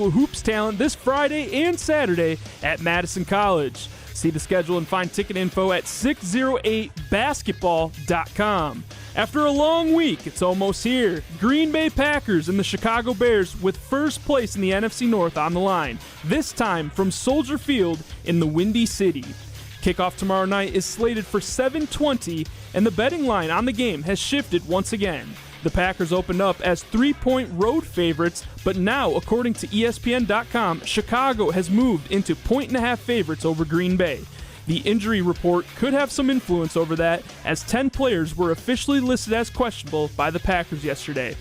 school hoops talent this Friday and Saturday at Madison College. See the schedule and find ticket info at 608basketball.com. After a long week, it's almost here. Green Bay Packers and the Chicago Bears with first place in the NFC North on the line, this time from Soldier Field in the Windy City. Kickoff tomorrow night is slated for 7:20, and the betting line on the game has shifted once again. The Packers opened up as 3-point road favorites, but now, according to ESPN.com, Chicago has moved into 1.5 favorites over Green Bay. The injury report could have some influence over that, as 10 players were officially listed as questionable by the Packers yesterday.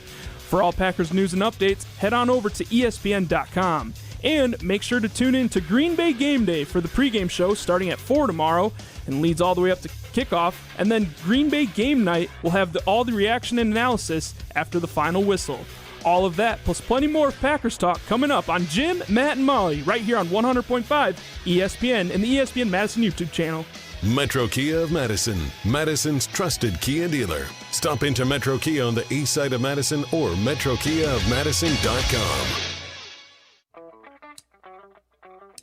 For all Packers news and updates, head on over to ESPN.com. And make sure to tune in to Green Bay Game Day for the pregame show starting at 4 tomorrow and leads all the way up to kickoff. And then Green Bay Game Night will have all the reaction and analysis after the final whistle. All of that, plus plenty more of Packers talk coming up on Jim, Matt, and Molly right here on 100.5 ESPN and the ESPN Madison YouTube channel. Metro Kia of Madison, Madison's trusted Kia dealer. Stop into Metro Kia on the east side of Madison or metrokiaofmadison.com.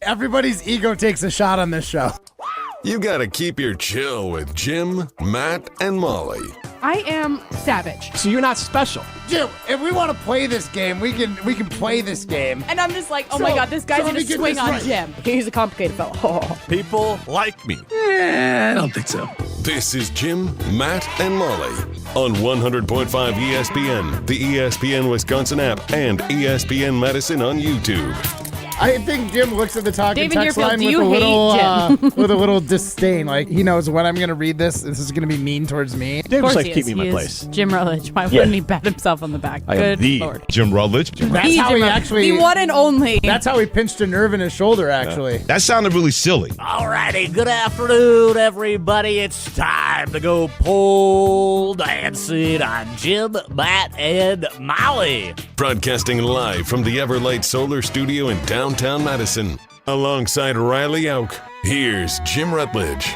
Everybody's ego takes a shot on this show. You gotta keep your chill with Jim, Matt, and Molly. I am savage. So you're not special. Jim, if we want to play this game, we can play this game. And I'm just like, oh my God, this guy's going to swing on Jim. He's a complicated fellow. People like me. I don't think so. This is Jim, Matt, and Molly on 100.5 ESPN, the ESPN Wisconsin App, and ESPN Madison on YouTube. I think Jim looks at the talking David text line Deerfield, with Jim? with a little disdain. Like, he knows when I'm going to read this. This is going to be mean towards me. Dave just likes to keep me in my place. Jim Rutledge. Why wouldn't he pat himself on the back? I am Good the Lord. Jim Rutledge. That's how he actually... The one and only. That's how he pinched a nerve in his shoulder, actually. That sounded really silly. Alrighty, good afternoon, everybody. It's time to go pole dancing on Jim, Matt, and Molly. Broadcasting live from the Everlight Solar Studio in downtown Madison. Alongside Riley Jauch, here's Jim Rutledge.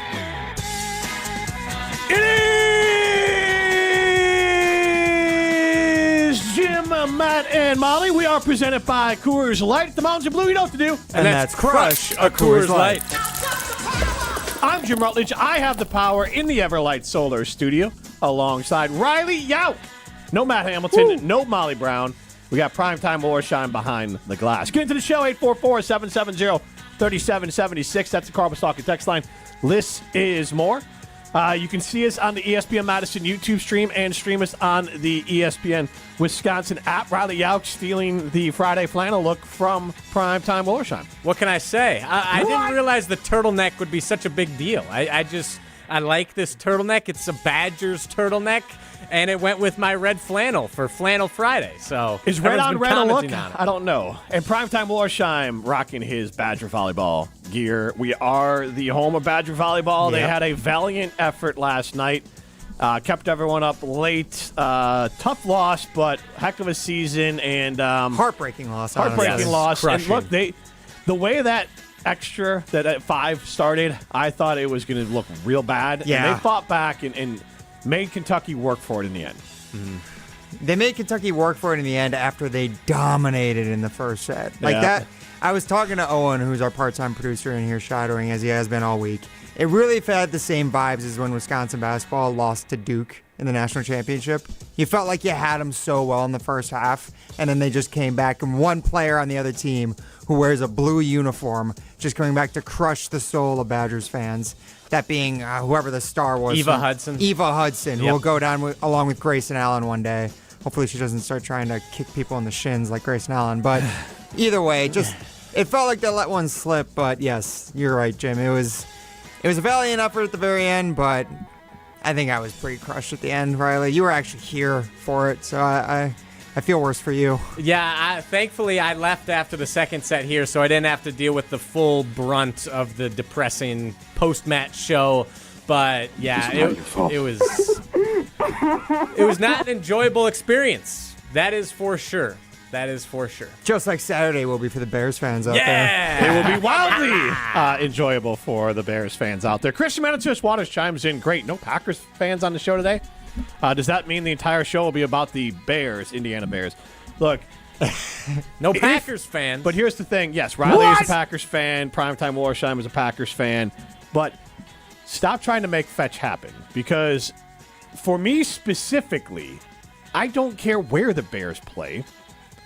It is Jim, Matt, and Molly. We are presented by Coors Light. The Mountains are blue, you know what to do. And that's crush a Coors Light. I'm Jim Rutledge. I have the power in the Everlight Solar Studio alongside Riley Jauch. No Matt Hamilton, no Molly Brown. We got Primetime Warshine behind the glass. Get into the show, 844-770-3776. That's the Carl Stalker text line. Less is more. You can see us on the ESPN Madison YouTube stream and stream us on the ESPN Wisconsin app. Riley Jauch stealing the Friday flannel look from Primetime Warshine. What can I say? I didn't realize the turtleneck would be such a big deal. I like this turtleneck. It's a Badgers turtleneck. And it went with my red flannel for Flannel Friday. So is red on red a look? On I don't know. And Primetime Warsheim rocking his Badger volleyball gear. We are the home of Badger volleyball. Yep. They had a valiant effort last night. Kept everyone up late. Tough loss, but heck of a season and Heartbreaking loss. Heartbreaking loss. Crushing. And look, the way that extra that at 5 started, I thought it was going to look real bad. Yeah. And they fought back and made Kentucky work for it in the end. They made Kentucky work for it in the end after they dominated in the first set. That. I was talking to Owen, who's our part-time producer in here shadowing, as he has been all week. It really had the same vibes as when Wisconsin basketball lost to Duke in the national championship. You felt like you had them so well in the first half, and then they just came back, and one player on the other team who wears a blue uniform just coming back to crush the soul of Badgers fans. That being whoever the star was. Eva Hudson, who will go down along with Grayson Allen one day. Hopefully she doesn't start trying to kick people in the shins like Grayson Allen. But either way, it felt like they let one slip. But yes, you're right, Jim. It was a valiant effort at the very end, but I think I was pretty crushed at the end, Riley. You were actually here for it, so I feel worse for you. Yeah, thankfully I left after the second set here, so I didn't have to deal with the full brunt of the depressing post-match show. But yeah, it was not an enjoyable experience. That is for sure. Just like Saturday will be for the Bears fans out there. Yeah, it will be wildly enjoyable for the Bears fans out there. Christian Manitou Waters chimes in. Great. No Packers fans on the show today? Does that mean the entire show will be about the Bears, Indiana Bears? Look, No Packers fan. But here's the thing. Yes, Riley is a Packers fan. Primetime Warsheim is a Packers fan. But stop trying to make fetch happen. Because for me specifically, I don't care where the Bears play.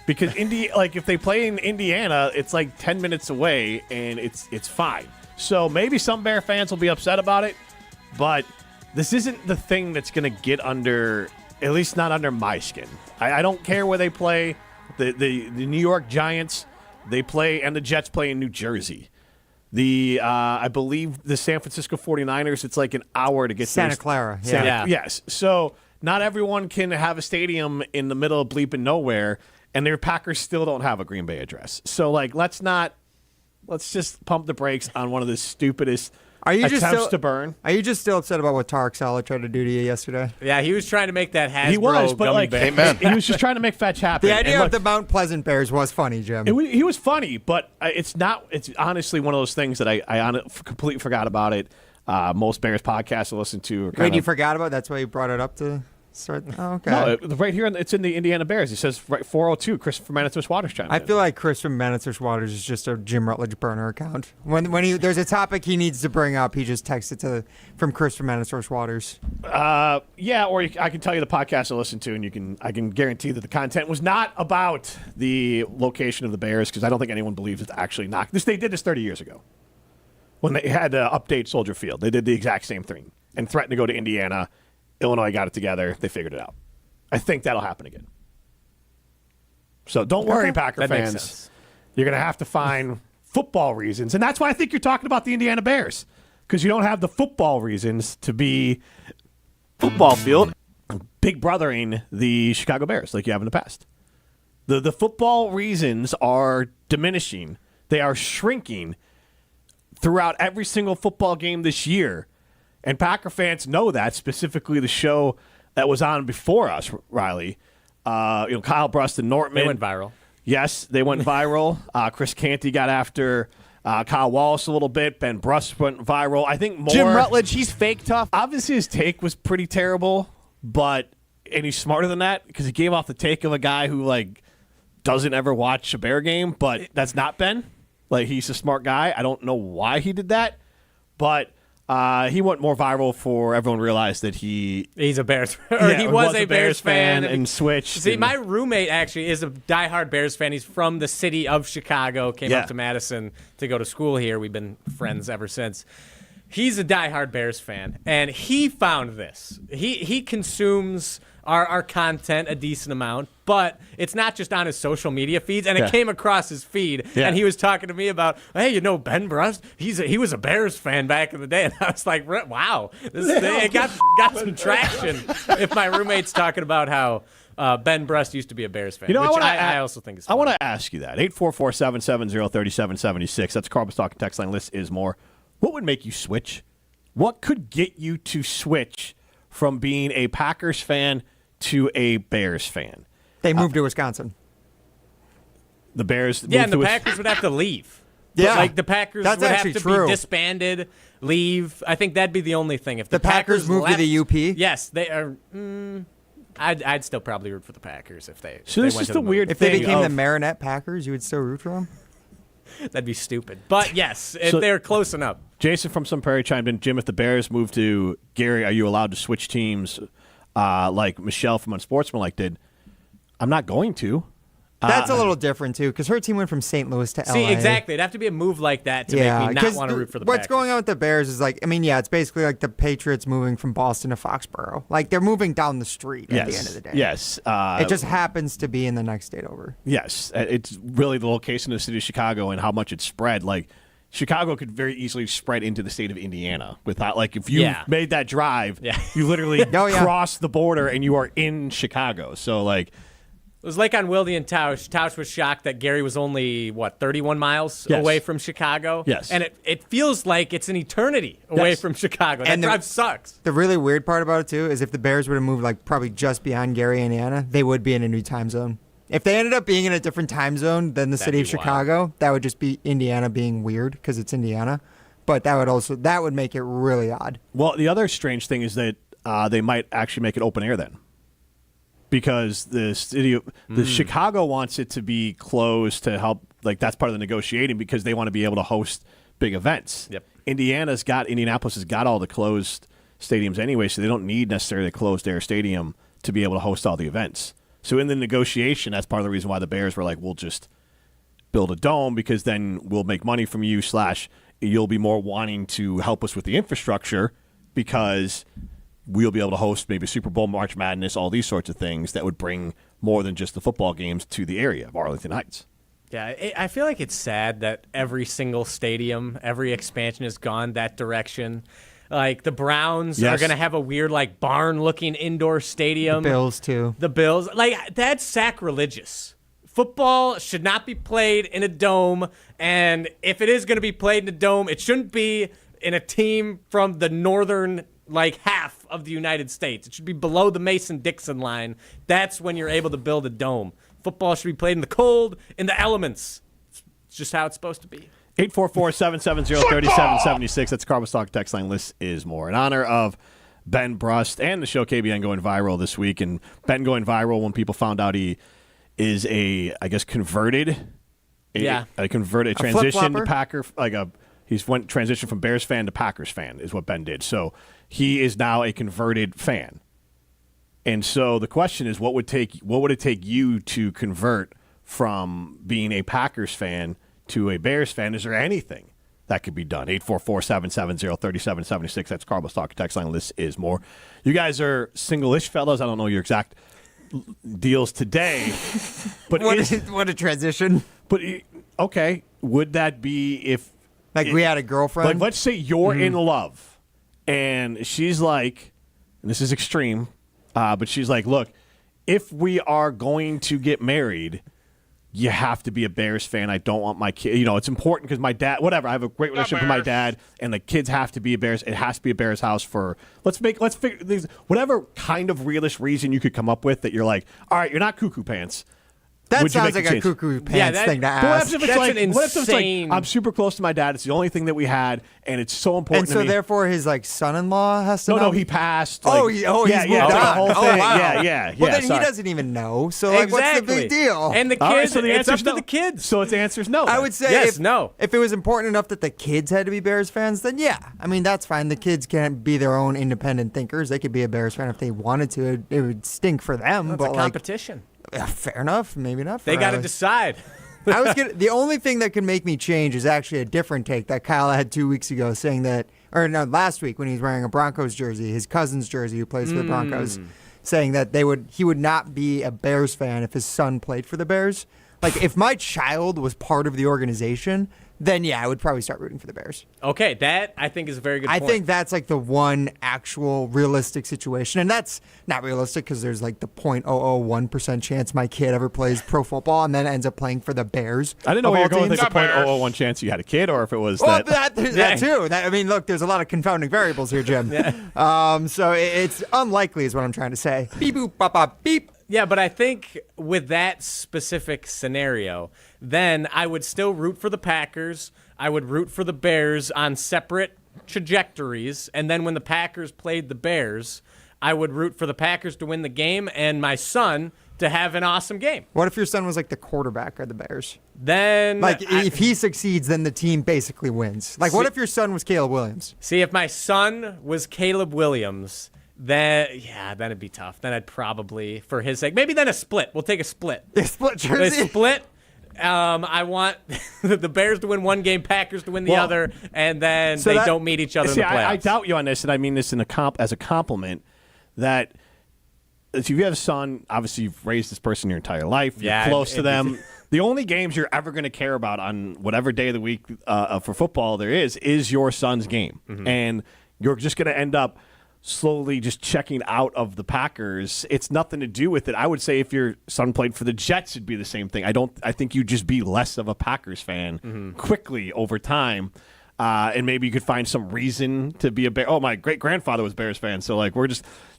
Because if they play in Indiana, it's like 10 minutes away, and it's fine. So maybe some Bear fans will be upset about it, but this isn't the thing that's going to get under, at least not under my skin. I don't care where they play. The New York Giants, they play, and the Jets play in New Jersey. I believe the San Francisco 49ers, it's like an hour to get to Santa Clara. Yeah. Yes. So not everyone can have a stadium in the middle of bleeping nowhere, and their Packers still don't have a Green Bay address. So, let's just pump the brakes on one of the stupidest attempts to burn. Are you just still upset about what Tarek Saleh tried to do to you yesterday? Yeah, he was trying to make that Hasbro He was, but Amen. he was just trying to make fetch happen. The idea of the Mount Pleasant Bears was funny, Jim. He was funny, but it's not. It's honestly one of those things that I completely forgot about it. Most Bears podcasts I listen to. Wait, you forgot about it? That's why you brought it up to start? Oh, okay. No, right here, it's in the Indiana Bears. It says 402, Christopher Manitowoc-Waters chimed in. I feel like Chris from Manitowoc-Waters is just a Jim Rutledge burner account. When there's a topic he needs to bring up, he just texts it from Chris from Manitowoc-Waters. Yeah, or I can tell you the podcast I listened to, and I can guarantee that the content was not about the location of the Bears, because I don't think anyone believes it's actually not. They did this 30 years ago when they had to update Soldier Field. They did the exact same thing and threatened to go to Indiana. Illinois got it together. They figured it out. I think that'll happen again. So don't worry, Packer fans. You're going to have to find football reasons. And that's why I think you're talking about the Indiana Bears, because you don't have the football reasons to be football field big brothering the Chicago Bears like you have in the past. The football reasons are diminishing. They are shrinking throughout every single football game this year. And Packer fans know that, specifically the show that was on before us, Riley. Kyle Brust and Nortman. They went viral. Yes, they went viral. Chris Canty got after Kyle Wallace a little bit. Ben Brust went viral. I think more. Jim Rutledge, he's fake tough. Obviously, his take was pretty terrible, and he's smarter than that because he gave off the take of a guy who doesn't ever watch a Bear game, but that's not Ben. He's a smart guy. I don't know why he did that, but he went more viral for everyone realized that he's a Bears fan. He was a Bears fan and switched. See, my roommate actually is a diehard Bears fan. He's from the city of Chicago, came up to Madison to go to school here. We've been friends ever since. He's a diehard Bears fan, and he found this. He consumes our content a decent amount, but it's not just on his social media feeds, and it came across his feed, and he was talking to me about, hey, Ben Brust, he was a Bears fan back in the day, and I was like, wow, it got some traction if my roommate's talking about how Ben Brust used to be a Bears fan, which I also think is funny. I want to ask you that. 844-770-3776. That's Carl's Talking text line. List is more. What would make you switch? What could get you to switch from being a Packers fan to a Bears fan? They moved to Wisconsin. The Bears and the Packers would have to leave. Yeah. The Packers would have to be disbanded, leave. I think that'd be the only thing. If the Packers moved to the UP? Yes, they are. I'd still probably root for the Packers if they. So this is the weird thing. If they became the Marinette Packers, you would still root for them? That'd be stupid. But yes, if they're close enough. Jason from Sun Prairie chimed in. Jim, if the Bears move to Gary, are you allowed to switch teams like Michelle from Unsportsmanlike did? I'm not going to. That's a little different, too, because her team went from St. Louis to LA. See, exactly. It'd have to be a move like that to make me not want to root for the Packers. What's going on with the Bears is it's basically like the Patriots moving from Boston to Foxborough. They're moving down the street at the end of the day. Yes. It just happens to be in the next state over. Yes. It's really the location of the city of Chicago and how much it's spread. Chicago could very easily spread into the state of Indiana without, if you made that drive, you literally cross the border and you are in Chicago. So, it was like on Wilde and Tausch. Tausch was shocked that Gary was only, 31 miles away from Chicago? Yes. And it feels like it's an eternity away from Chicago. That drive sucks. The really weird part about it, too, is if the Bears would have moved, probably just beyond Gary, Indiana, they would be in a new time zone. If they ended up being in a different time zone than the city of Chicago, that would just be Indiana being weird because it's Indiana. But that would make it really odd. Well, the other strange thing is that they might actually make it open air then. because the Chicago wants it to be closed to help. Like that's part of the negotiating because they want to be able to host big events. Yep. Indianapolis has got all the closed stadiums anyway, so they don't need necessarily a closed air stadium to be able to host all the events. So in the negotiation, that's part of the reason why the Bears were like, we'll just build a dome because then we'll make money from you / you'll be more wanting to help us with the infrastructure because we'll be able to host maybe Super Bowl, March Madness, all these sorts of things that would bring more than just the football games to the area of Arlington Heights. Yeah, I feel like it's sad that every single stadium, every expansion has gone that direction. Like the Browns are going to have a weird, like barn-looking indoor stadium. The Bills too. The Bills, like that's sacrilegious. Football should not be played in a dome, and if it is going to be played in a dome, it shouldn't be in a team from the northern like half of the United States. It should be below the Mason-Dixon line. That's when you're able to build a dome. Football should be played in the cold, in the elements. It's just how it's supposed to be. 844-770-3776. That's Carbon Stock text line. List is more. In honor of Ben Brust and the show KBN going viral this week, and Ben going viral when people found out he is converted transition Packer, he's went transition from Bears fan to Packers fan is what Ben did. So he is now a converted fan. And so the question is, what would it take you to convert from being a Packers fan to a Bears fan? Is there anything that could be done? 844-770-3776. That's Carbon Stock text line. List is more. You guys are single-ish fellas. I don't know your exact deals today, but what a transition. But okay, would that be if we had a girlfriend? Like, let's say you're in love, and she's like, and this is extreme, but she's like, look, if we are going to get married, you have to be a Bears fan. I don't want my kid. It's important because my dad, whatever. I have a great relationship with my dad, and the kids have to be a Bears. It has to be a Bears house for. Let's figure these. Whatever kind of realist reason you could come up with that you're like, all right, you're not cuckoo pants. That sounds like a cuckoo pants thing to ask. What if it's like, I'm super close to my dad. It's the only thing that we had, and it's so important. And so to me. Therefore, his son-in-law has to know? No, he passed. He's moved on. Whole thing. Wow. Yeah. Well, then he doesn't even know. So what's the big deal? And the kids. Right, so it's up to the kids. So its answer is no. I would say if it was important enough that the kids had to be Bears fans, then yeah. I mean, that's fine. The kids can't be their own independent thinkers. They could be a Bears fan if they wanted to. It would stink for them. It's a competition. Fair enough. Maybe not. They got to decide. The only thing that can make me change is actually a different take that Kyle had 2 weeks ago, saying that, or no, last week when he was wearing a Broncos jersey, his cousin's jersey, who plays for the Broncos, saying that he would not be a Bears fan if his son played for the Bears. Like if my child was part of the organization, then yeah, I would probably start rooting for the Bears. Okay, that I think is a very good point. I think that's like the one actual realistic situation. And that's not realistic because there's like the 0.001% chance my kid ever plays pro football and then ends up playing for the Bears. I didn't know where you're going with the 0.001 chance you had a kid or if it was that. That too. I mean, look, there's a lot of confounding variables here, Jim. So it's unlikely is what I'm trying to say. Beep, boop, bop, bop, beep. Yeah, but I think with that specific scenario, then I would still root for the Packers. I would root for the Bears on separate trajectories. And then when the Packers played the Bears, I would root for the Packers to win the game and my son to have an awesome game. What if your son was like the quarterback of the Bears? Then if he succeeds, then the team basically wins. Like, what if your son was Caleb Williams? See, if my son was Caleb Williams, then it'd be tough. Then I'd probably, for his sake, maybe then a split. We'll take a split. A split jersey? A split. I want the Bears to win one game, Packers to win the other, and then they don't meet each other in the playoffs. I doubt you on this, and I mean this as a compliment, that if you have a son, obviously you've raised this person your entire life, you're close to them. The only games you're ever going to care about on whatever day of the week for football there is your son's game. Mm-hmm. And you're just going to end up slowly just checking out of the Packers. It's nothing to do with it. I would say if your son played for the Jets, it'd be the same thing. I think you'd just be less of a Packers fan quickly over time. And maybe you could find some reason to be a Bear. Oh, my great-grandfather was a Bears fan. So, like,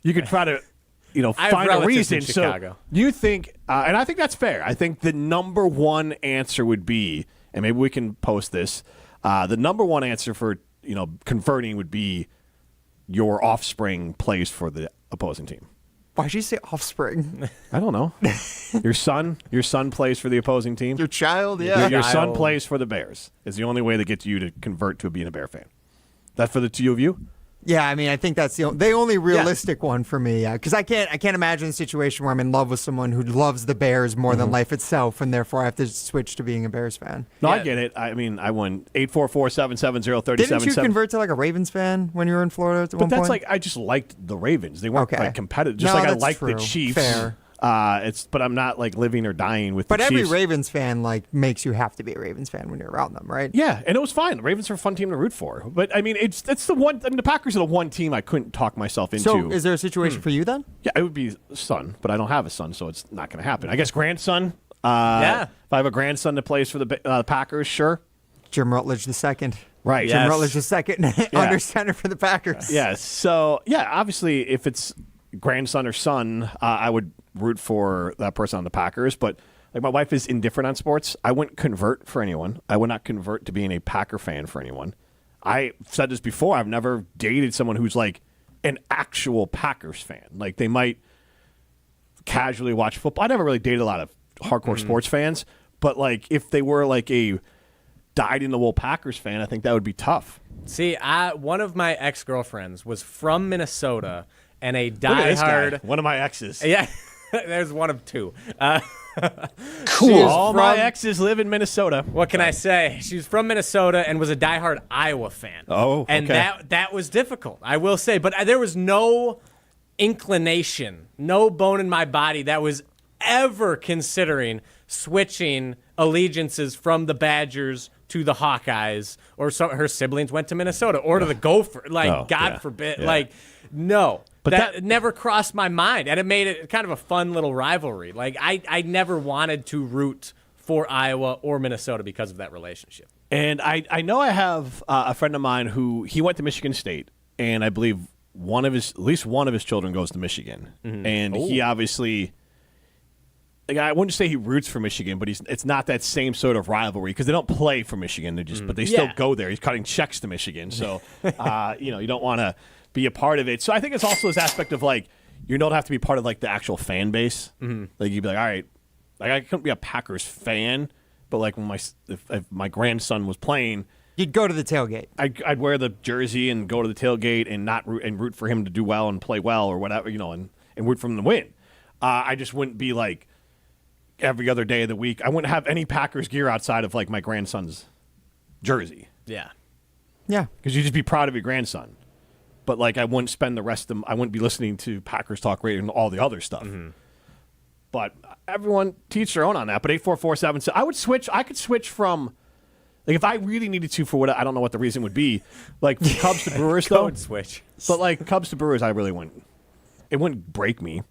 you could try to, find a reason. So you think, and I think that's fair. I think the number one answer would be, and maybe we can post this, the number one answer for, converting would be your offspring plays for the opposing team. Why'd you say offspring? I don't know. Your son plays for the opposing team. Your child, yeah. Your son plays for the Bears. Is the only way that gets you to convert to being a Bear fan. That for the two of you? Yeah, I mean, I think that's the only realistic one for me. Yeah, because I can't imagine a situation where I'm in love with someone who loves the Bears more than life itself, and therefore I have to switch to being a Bears fan. No, I get it. I mean, I won 844-770-3770. Didn't you convert to like a Ravens fan when you were in Florida at one point? But that's like I just liked the Ravens. They weren't like competitive. Just no, like I that's liked true. the Chiefs. Fair. But I'm not like living or dying with the Chiefs. But every Ravens fan like makes you have to be a Ravens fan when you're around them, right? Yeah, and it was fine. The Ravens are a fun team to root for. But I mean, it's the one. I mean, the Packers are the one team I couldn't talk myself into. So, is there a situation for you then? Yeah, it would be son, but I don't have a son, so it's not going to happen. I guess grandson. Yeah. If I have a grandson that plays for the Packers, sure. Jim Rutledge II. Right. Jim Rutledge II, under center for the Packers. Yes. So, yeah, obviously, if it's grandson or son, I would root for that person on the Packers. But like my wife is indifferent on sports. I wouldn't convert for anyone. I would not convert to being a Packer fan for anyone. I said this before. I've never dated someone who's like an actual Packers fan. Like they might casually watch football. I never really dated a lot of hardcore sports fans. But like if they were like a dyed-in-the-wool Packers fan, I think that would be tough. See, one of my ex-girlfriends was from Minnesota and a diehard. One of my exes. Yeah, there's one of two. Cool. All my exes live in Minnesota. What can I say? She was from Minnesota and was a diehard Iowa fan. Oh, okay. And that was difficult, I will say. But there was no inclination, no bone in my body that was ever considering switching allegiances from the Badgers to the Hawkeyes, or her siblings went to Minnesota, or to the Gopher. Like, God forbid. Yeah. Like, no. But that never crossed my mind, and it made it kind of a fun little rivalry. Like, I never wanted to root for Iowa or Minnesota because of that relationship. And I know I have a friend of mine who he went to Michigan State, and I believe at least one of his children goes to Michigan. Mm-hmm. And he obviously, like, I wouldn't say he roots for Michigan, but it's not that same sort of rivalry because they don't play for Michigan. But they still go there. He's cutting checks to Michigan, so you don't want to be a part of it. So I think it's also this aspect of like you don't have to be part of like the actual fan base. Mm-hmm. Like you'd be like, all right, like I couldn't be a Packers fan, but like when if my grandson was playing, you'd go to the tailgate. I'd wear the jersey and go to the tailgate and not root for him to do well and play well or whatever, and root for him to win. I just wouldn't be like every other day of the week. I wouldn't have any Packers gear outside of like my grandson's jersey. Yeah, because you'd just be proud of your grandson. But like I wouldn't spend I wouldn't be listening to Packers Talk Radio and all the other stuff. Mm-hmm. But everyone teach their own on that. But 844-7, I would switch. I could switch from, like, if I really needed to for I don't know what the reason would be. Like Cubs to Brewers, though. Code switch. But like Cubs to Brewers, I really wouldn't. It wouldn't break me.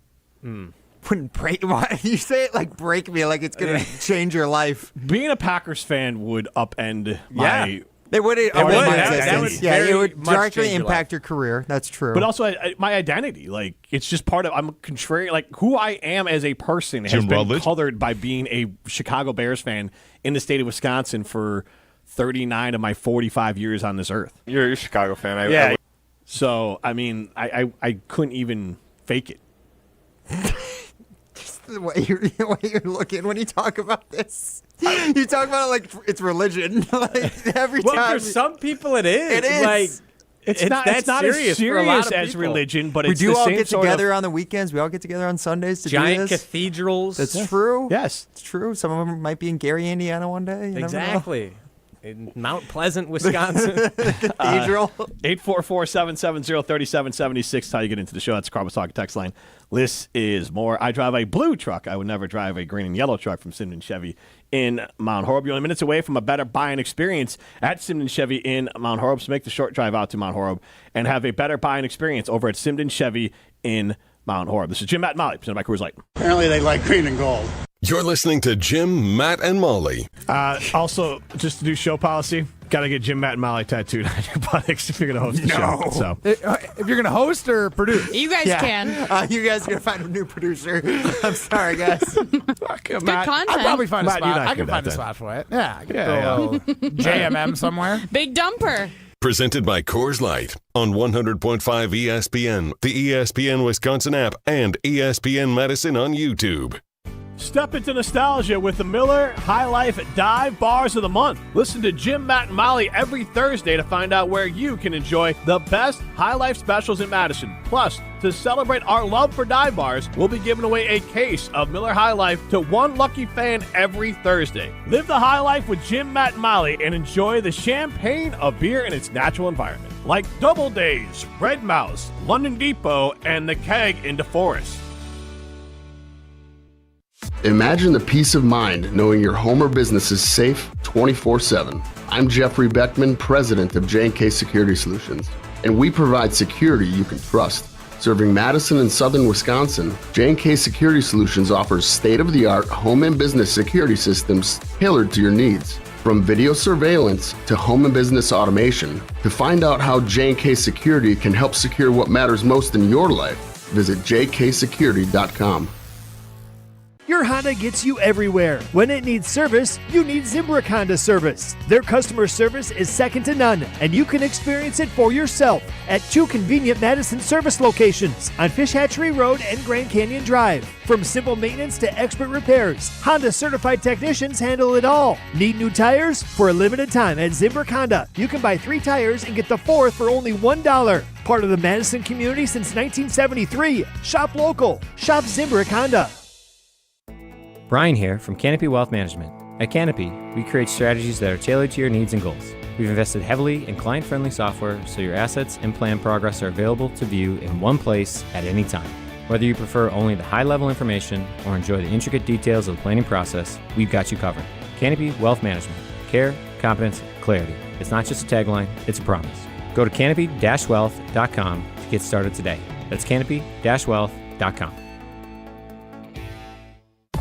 Wouldn't break? Why you say it like break me? Like it's gonna change your life. Being a Packers fan would upend my. It would. It would directly impact your career. That's true. But also my identity. Like it's just part of. I'm contrary. Like who I am as a person has been colored by being a Chicago Bears fan in the state of Wisconsin for 39 of my 45 years on this earth. You're a Chicago fan. So I mean, I couldn't even fake it. The way you're looking when you talk about this. You talk about it like it's religion. Like every time. Well, for some people it is. It is. Like, it's not as serious as religion, but it's we do the all same get together on the weekends. We all get together on Sundays to giant do this. cathedrals. That's true. Yes, it's true. Some of them might be in Gary, Indiana, one day. You exactly. In Mount Pleasant, Wisconsin. Cathedral. 844-770-3776. How you get into the show. That's the Carbos Talk text line. This is more. I drive a blue truck. I would never drive a green and yellow truck from Simon Chevy in Mount Horeb. You're only minutes away from a better buying experience at Simon Chevy in Mount Horeb. So make the short drive out to Mount Horeb and have a better buying experience over at Simon Chevy in Mount Horeb. This is Jim, Matt, and Molly, presented by Coors Light. Apparently they like green and gold. You're listening to Jim, Matt, and Molly. Also, just to do show policy, got to get Jim, Matt, and Molly tattooed on your buttocks if you're going to host the show. So. If you're going to host or produce. You guys can. You guys are going to find a new producer. I'm sorry, guys. Good content. I'll probably find a Matt, spot. I can find a spot for it. Yeah. I can throw a JMM somewhere. Big dumper. presented by Coors Light on 100.5 ESPN, the ESPN Wisconsin app, and ESPN Madison on YouTube. Step into nostalgia with the Miller High Life Dive Bars of the Month. Listen to Jim, Matt, and Molly every Thursday to find out where you can enjoy the best High Life specials in Madison. Plus, to celebrate our love for dive bars, we'll be giving away a case of Miller High Life to one lucky fan every Thursday. Live the high life with Jim, Matt, and Molly and enjoy the champagne of beer in its natural environment. Like Double Days, Red Mouse, London Depot, and the Keg in DeForest. Imagine the peace of mind knowing your home or business is safe 24/7. I'm Jeffrey Beckman, president of J&K Security Solutions, and we provide security you can trust. Serving Madison and southern Wisconsin, J&K Security Solutions offers state-of-the-art home and business security systems tailored to your needs. From video surveillance to home and business automation, to find out how J&K Security can help secure what matters most in your life, visit jksecurity.com. Your Honda gets you everywhere. When it needs service, you need Zimbrick Honda service. Their customer service is second to none, and you can experience it for yourself at 2 convenient Madison service locations on Fish Hatchery Road and Grand Canyon Drive. From simple maintenance to expert repairs, Honda certified technicians handle it all. Need new tires? For a limited time at Zimbrick Honda, you can buy 3 tires and get the 4th for only $1. Part of the Madison community since 1973. Shop local. Shop Zimbrick Honda. Brian here from Canopy Wealth Management. At Canopy, we create strategies that are tailored to your needs and goals. We've invested heavily in client-friendly software so your assets and plan progress are available to view in one place at any time. Whether you prefer only the high-level information or enjoy the intricate details of the planning process, we've got you covered. Canopy Wealth Management. Care, competence, clarity. It's not just a tagline, it's a promise. Go to canopy-wealth.com to get started today. That's canopy-wealth.com.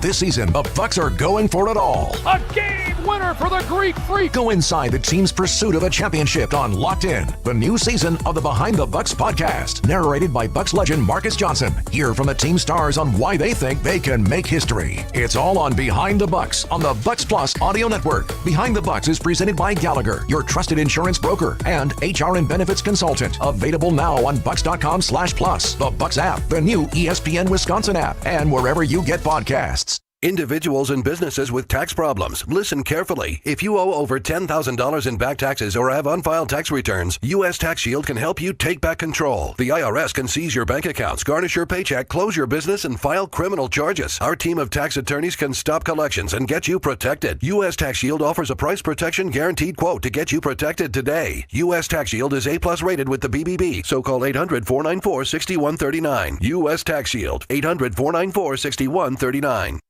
This season, the Bucks are going for it all. A game winner for the Greek Freak. Go inside the team's pursuit of a championship on Locked In, the new season of the Behind the Bucks podcast, narrated by Bucks legend Marcus Johnson. Hear from the team stars on why they think they can make history. It's all on Behind the Bucks on the Bucks Plus audio network. Behind the Bucks is presented by Gallagher, your trusted insurance broker and HR and benefits consultant. Available now on bucks.com/plus, the Bucks app, the new ESPN Wisconsin app, and wherever you get podcasts. Individuals and businesses with tax problems, listen carefully. If you owe over $10,000 in back taxes or have unfiled tax returns, U.S. Tax Shield can help you take back control. The IRS can seize your bank accounts, garnish your paycheck, close your business, and file criminal charges. Our team of tax attorneys can stop collections and get you protected. U.S. Tax Shield offers a price protection guaranteed quote to get you protected today. U.S. Tax Shield is A+ rated with the BBB, so call 800-494-6139. U.S. Tax Shield, 800-494-6139.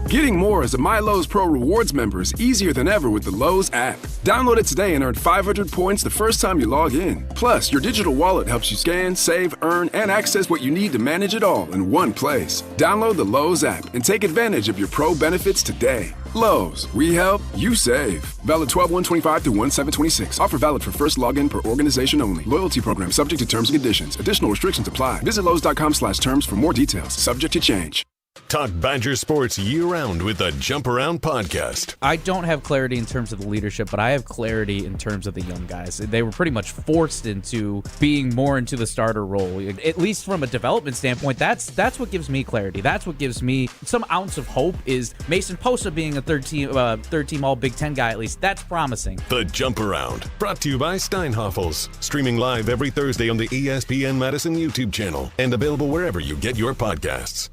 Getting more as a MyLowe's Pro Rewards member is easier than ever with the Lowe's app. Download it today and earn 500 points the first time you log in. Plus, your digital wallet helps you scan, save, earn, and access what you need to manage it all in one place. Download the Lowe's app and take advantage of your Pro benefits today. Lowe's, we help, you save. Valid 12/1/25 through 1/7/26. Offer valid for first login per organization only. Loyalty program subject to terms and conditions. Additional restrictions apply. Visit Lowe's.com/terms for more details. Subject to change. Talk Badger sports year-round with the Jump Around podcast. I don't have clarity in terms of the leadership, but I have clarity in terms of the young guys. They were pretty much forced into being more into the starter role, at least from a development standpoint. That's what gives me clarity. That's what gives me some ounce of hope. Is Mason Posa being a third team All Big Ten guy at least? That's promising. The Jump Around, brought to you by Steinhoffels, streaming live every Thursday on the ESPN Madison YouTube channel and available wherever you get your podcasts.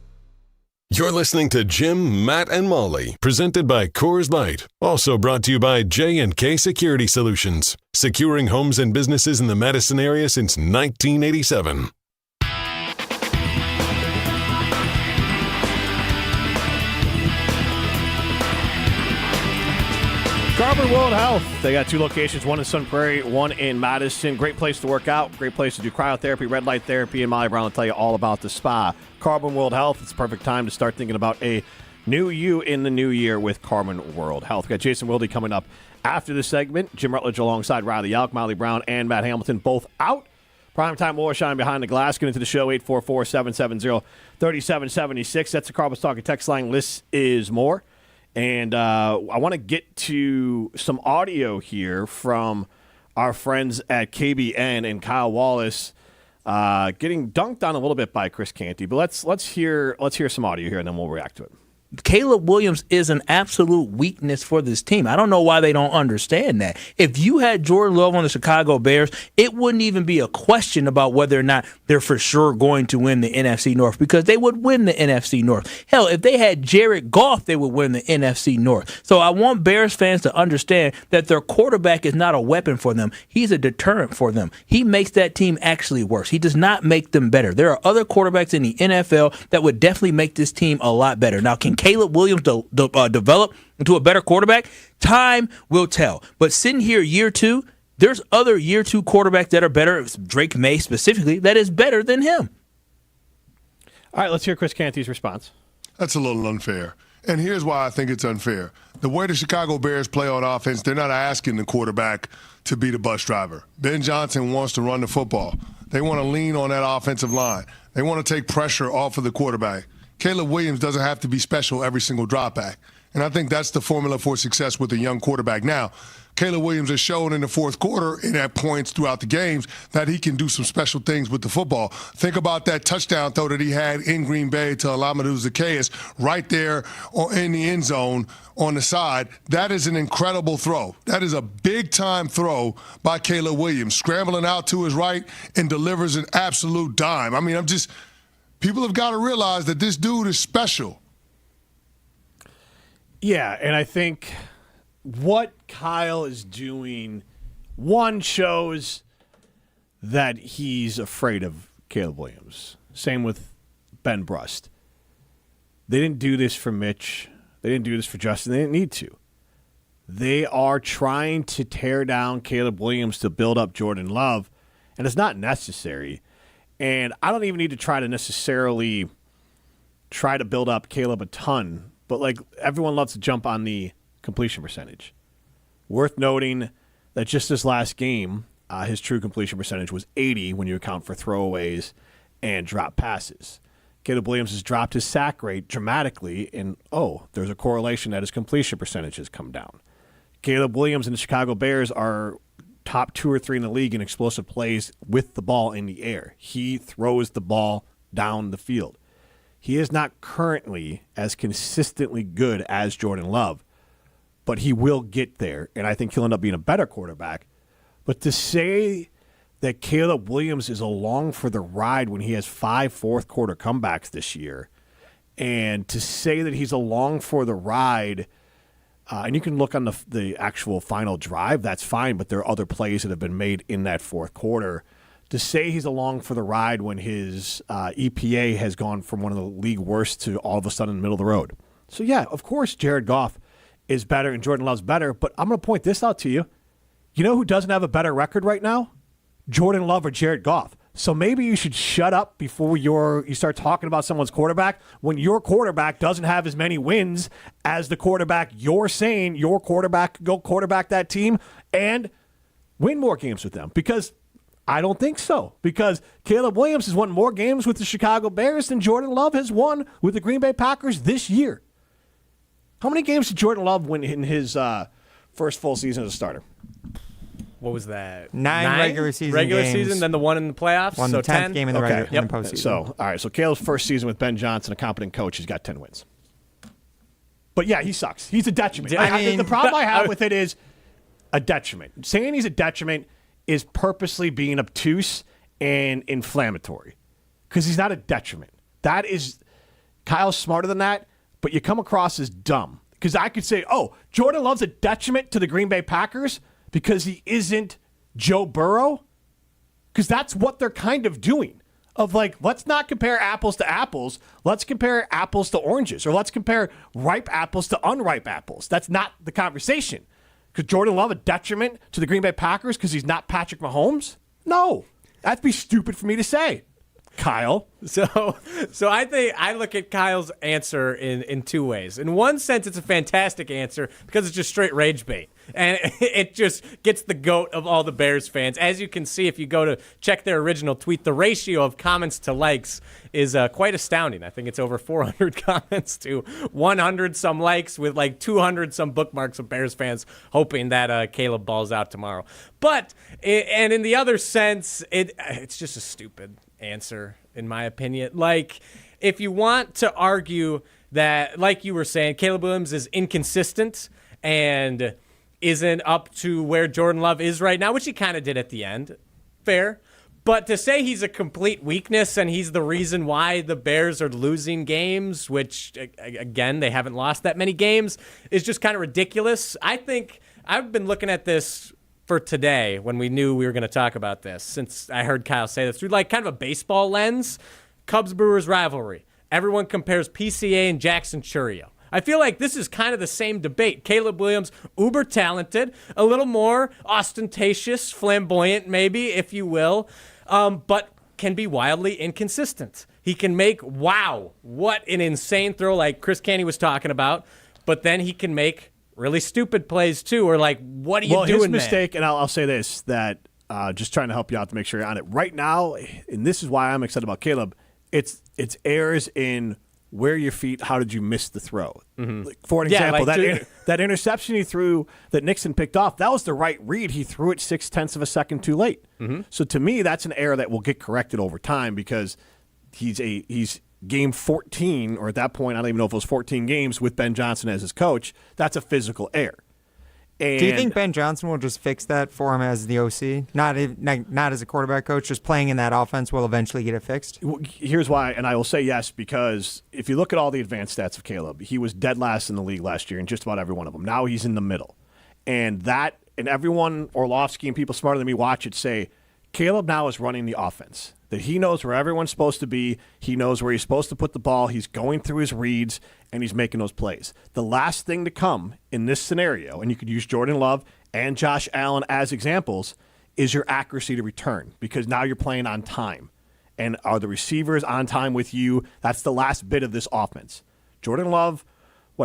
You're listening to Jim, Matt, and Molly, presented by Coors Light. Also brought to you by J&K Security Solutions, securing homes and businesses in the Madison area since 1987. Carbon World Health. They got 2 locations, one in Sun Prairie, one in Madison. Great place to work out, great place to do cryotherapy, red light therapy, and Molly Brown will tell you all about the spa. Carbon World Health, it's the perfect time to start thinking about a new you in the new year with Carbon World Health. We've got Jason Wilde coming up after this segment. Jim Rutledge alongside Riley Jauch, Molly Brown, and Matt Hamilton both out. Primetime Warshine behind the glass. Get into the show, 844-770-3776. That's the Carbon Talking text line. List is more. And I want to get to some audio here from our friends at KBN and Kyle Wallace getting dunked on a little bit by Chris Canty. But let's hear some audio here, and then we'll react to it. Caleb Williams is an absolute weakness for this team. I don't know why they don't understand that. If you had Jordan Love on the Chicago Bears, it wouldn't even be a question about whether or not they're for sure going to win the NFC North, because they would win the NFC North. Hell, if they had Jared Goff, they would win the NFC North. So I want Bears fans to understand that their quarterback is not a weapon for them. He's a deterrent for them. He makes that team actually worse. He does not make them better. There are other quarterbacks in the NFL that would definitely make this team a lot better. Now, can Caleb Williams develop into a better quarterback? Time will tell. But sitting here year two, there's other year two quarterbacks that are better, Drake May specifically, that is better than him. All right, let's hear Chris Canty's response. That's a little unfair. And here's why I think it's unfair. The way the Chicago Bears play on offense, they're not asking the quarterback to be the bus driver. Ben Johnson wants to run the football. They want to lean on that offensive line. They want to take pressure off of the quarterback. Caleb Williams doesn't have to be special every single drop back. And I think that's the formula for success with a young quarterback. Now, Caleb Williams has shown in the fourth quarter and at points throughout the games that he can do some special things with the football. Think about that touchdown throw that he had in Green Bay to Alameda Zacchaeus right there in the end zone on the side. That is an incredible throw. That is a big-time throw by Caleb Williams, scrambling out to his right and delivers an absolute dime. I mean, people have got to realize that this dude is special. Yeah, and I think what Kyle is doing, one, shows that he's afraid of Caleb Williams. Same with Ben Brust. They didn't do this for Mitch. They didn't do this for Justin. They didn't need to. They are trying to tear down Caleb Williams to build up Jordan Love, and it's not necessary. And I don't even need to try to build up Caleb a ton, but like everyone loves to jump on the completion percentage. Worth noting that just this last game, his true completion percentage was 80 when you account for throwaways and drop passes. Caleb Williams has dropped his sack rate dramatically, and there's a correlation that his completion percentage has come down. Caleb Williams and the Chicago Bears are top 2 or 3 in the league in explosive plays with the ball in the air. He throws the ball down the field. He is not currently as consistently good as Jordan Love, but he will get there, and I think he'll end up being a better quarterback. But to say that Caleb Williams is along for the ride when he has 5 fourth-quarter comebacks this year, and to say that he's along for the ride, and you can look on the actual final drive, that's fine, but there are other plays that have been made in that fourth quarter. To say he's along for the ride when his EPA has gone from one of the league worst to all of a sudden middle of the road. So, yeah, of course Jared Goff is better and Jordan Love's better, but I'm going to point this out to you. You know who doesn't have a better record right now? Jordan Love or Jared Goff. So maybe you should shut up before you start talking about someone's quarterback when your quarterback doesn't have as many wins as the quarterback you're saying your quarterback could go quarterback that team and win more games with them. Because I don't think so. Because Caleb Williams has won more games with the Chicago Bears than Jordan Love has won with the Green Bay Packers this year. How many games did Jordan Love win in his first full season as a starter? What was that? 9 regular season games. Then the one in the playoffs. Won so the 10th game in the regular in the postseason. So, all right. So Caleb's first season with Ben Johnson, a competent coach, he's got 10 wins. But yeah, he sucks. He's a detriment. The problem I have with it is a detriment. Saying he's a detriment is purposely being obtuse and inflammatory because he's not a detriment. Kyle's smarter than that, but you come across as dumb because I could say, Jordan Love's a detriment to the Green Bay Packers because he isn't Joe Burrow, because that's what they're kind of doing. Of like, let's not compare apples to apples. Let's compare apples to oranges, or let's compare ripe apples to unripe apples. That's not the conversation. Could Jordan Love a detriment to the Green Bay Packers because he's not Patrick Mahomes? No. That'd be stupid for me to say, Kyle. So I think I look at Kyle's answer in 2 ways. In one sense, it's a fantastic answer because it's just straight rage bait. And it just gets the goat of all the Bears fans. As you can see, if you go to check their original tweet, the ratio of comments to likes is quite astounding. I think it's over 400 comments to 100 some likes with like 200 some bookmarks of Bears fans hoping that Caleb balls out tomorrow. But, and in the other sense, it's just a stupid answer, in my opinion. Like, if you want to argue that, like you were saying, Caleb Williams is inconsistent and isn't up to where Jordan Love is right now, which he kind of did at the end, fair. But to say he's a complete weakness and he's the reason why the Bears are losing games, which, again, they haven't lost that many games, is just kind of ridiculous. I think I've been looking at this for today when we knew we were going to talk about this, since I heard Kyle say this, through like kind of a baseball lens. Cubs-Brewers rivalry. Everyone compares PCA and Jackson Chourio. I feel like this is kind of the same debate. Caleb Williams, uber talented, a little more ostentatious, flamboyant maybe, if you will, but can be wildly inconsistent. He can make, wow, what an insane throw like Chris Canty was talking about, but then he can make really stupid plays too, or like, what are you doing, his mistake, and I'll say this, that just trying to help you out to make sure you're on it. Right now, and this is why I'm excited about Caleb, it's errors in where your feet, how did you miss the throw? Mm-hmm. Like, for an example, that interception he threw that Nixon picked off, that was the right read. He threw it 0.6 of a second too late. Mm-hmm. So to me, that's an error that will get corrected over time because he's game 14, or at that point, I don't even know if it was 14 games with Ben Johnson as his coach. That's a physical error. And do you think Ben Johnson will just fix that for him as the OC? Not as a quarterback coach, just playing in that offense will eventually get it fixed? Here's why, and I will say yes, because if you look at all the advanced stats of Caleb, he was dead last in the league last year in just about every one of them. Now he's in the middle. And everyone, Orlovsky and people smarter than me watch it, say Caleb now is running the offense. That he knows where everyone's supposed to be. He knows where he's supposed to put the ball. He's going through his reads, and he's making those plays. The last thing to come in this scenario, and you could use Jordan Love and Josh Allen as examples, is your accuracy to return, because now you're playing on time. And are the receivers on time with you? That's the last bit of this offense. Jordan Love,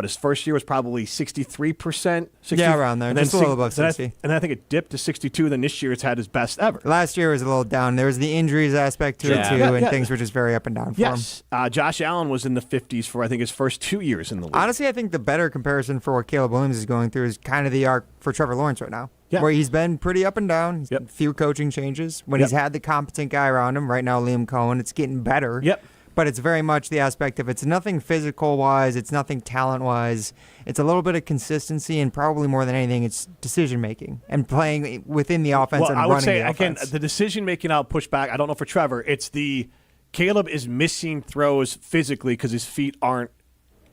his first year was probably 63%? Yeah, around there. Just a little above 60. And I think it dipped to 62. Then this year it's had his best ever. Last year was a little down. There was the injuries aspect to it, too, and things were just very up and down for him. Josh Allen was in the 50s for, I think, his first 2 years in the league. Honestly, I think the better comparison for what Caleb Williams is going through is kind of the arc for Trevor Lawrence right now, where he's been pretty up and down. A few coaching changes. When he's had the competent guy around him, right now Liam Cohen, it's getting better. Yep. But it's very much the aspect of it's nothing physical-wise, it's nothing talent-wise. It's a little bit of consistency, and probably more than anything, it's decision-making and playing within the offense and running the offense. I would say, again, the decision-making I'll push back. I don't know for Trevor. It's Caleb is missing throws physically because his feet aren't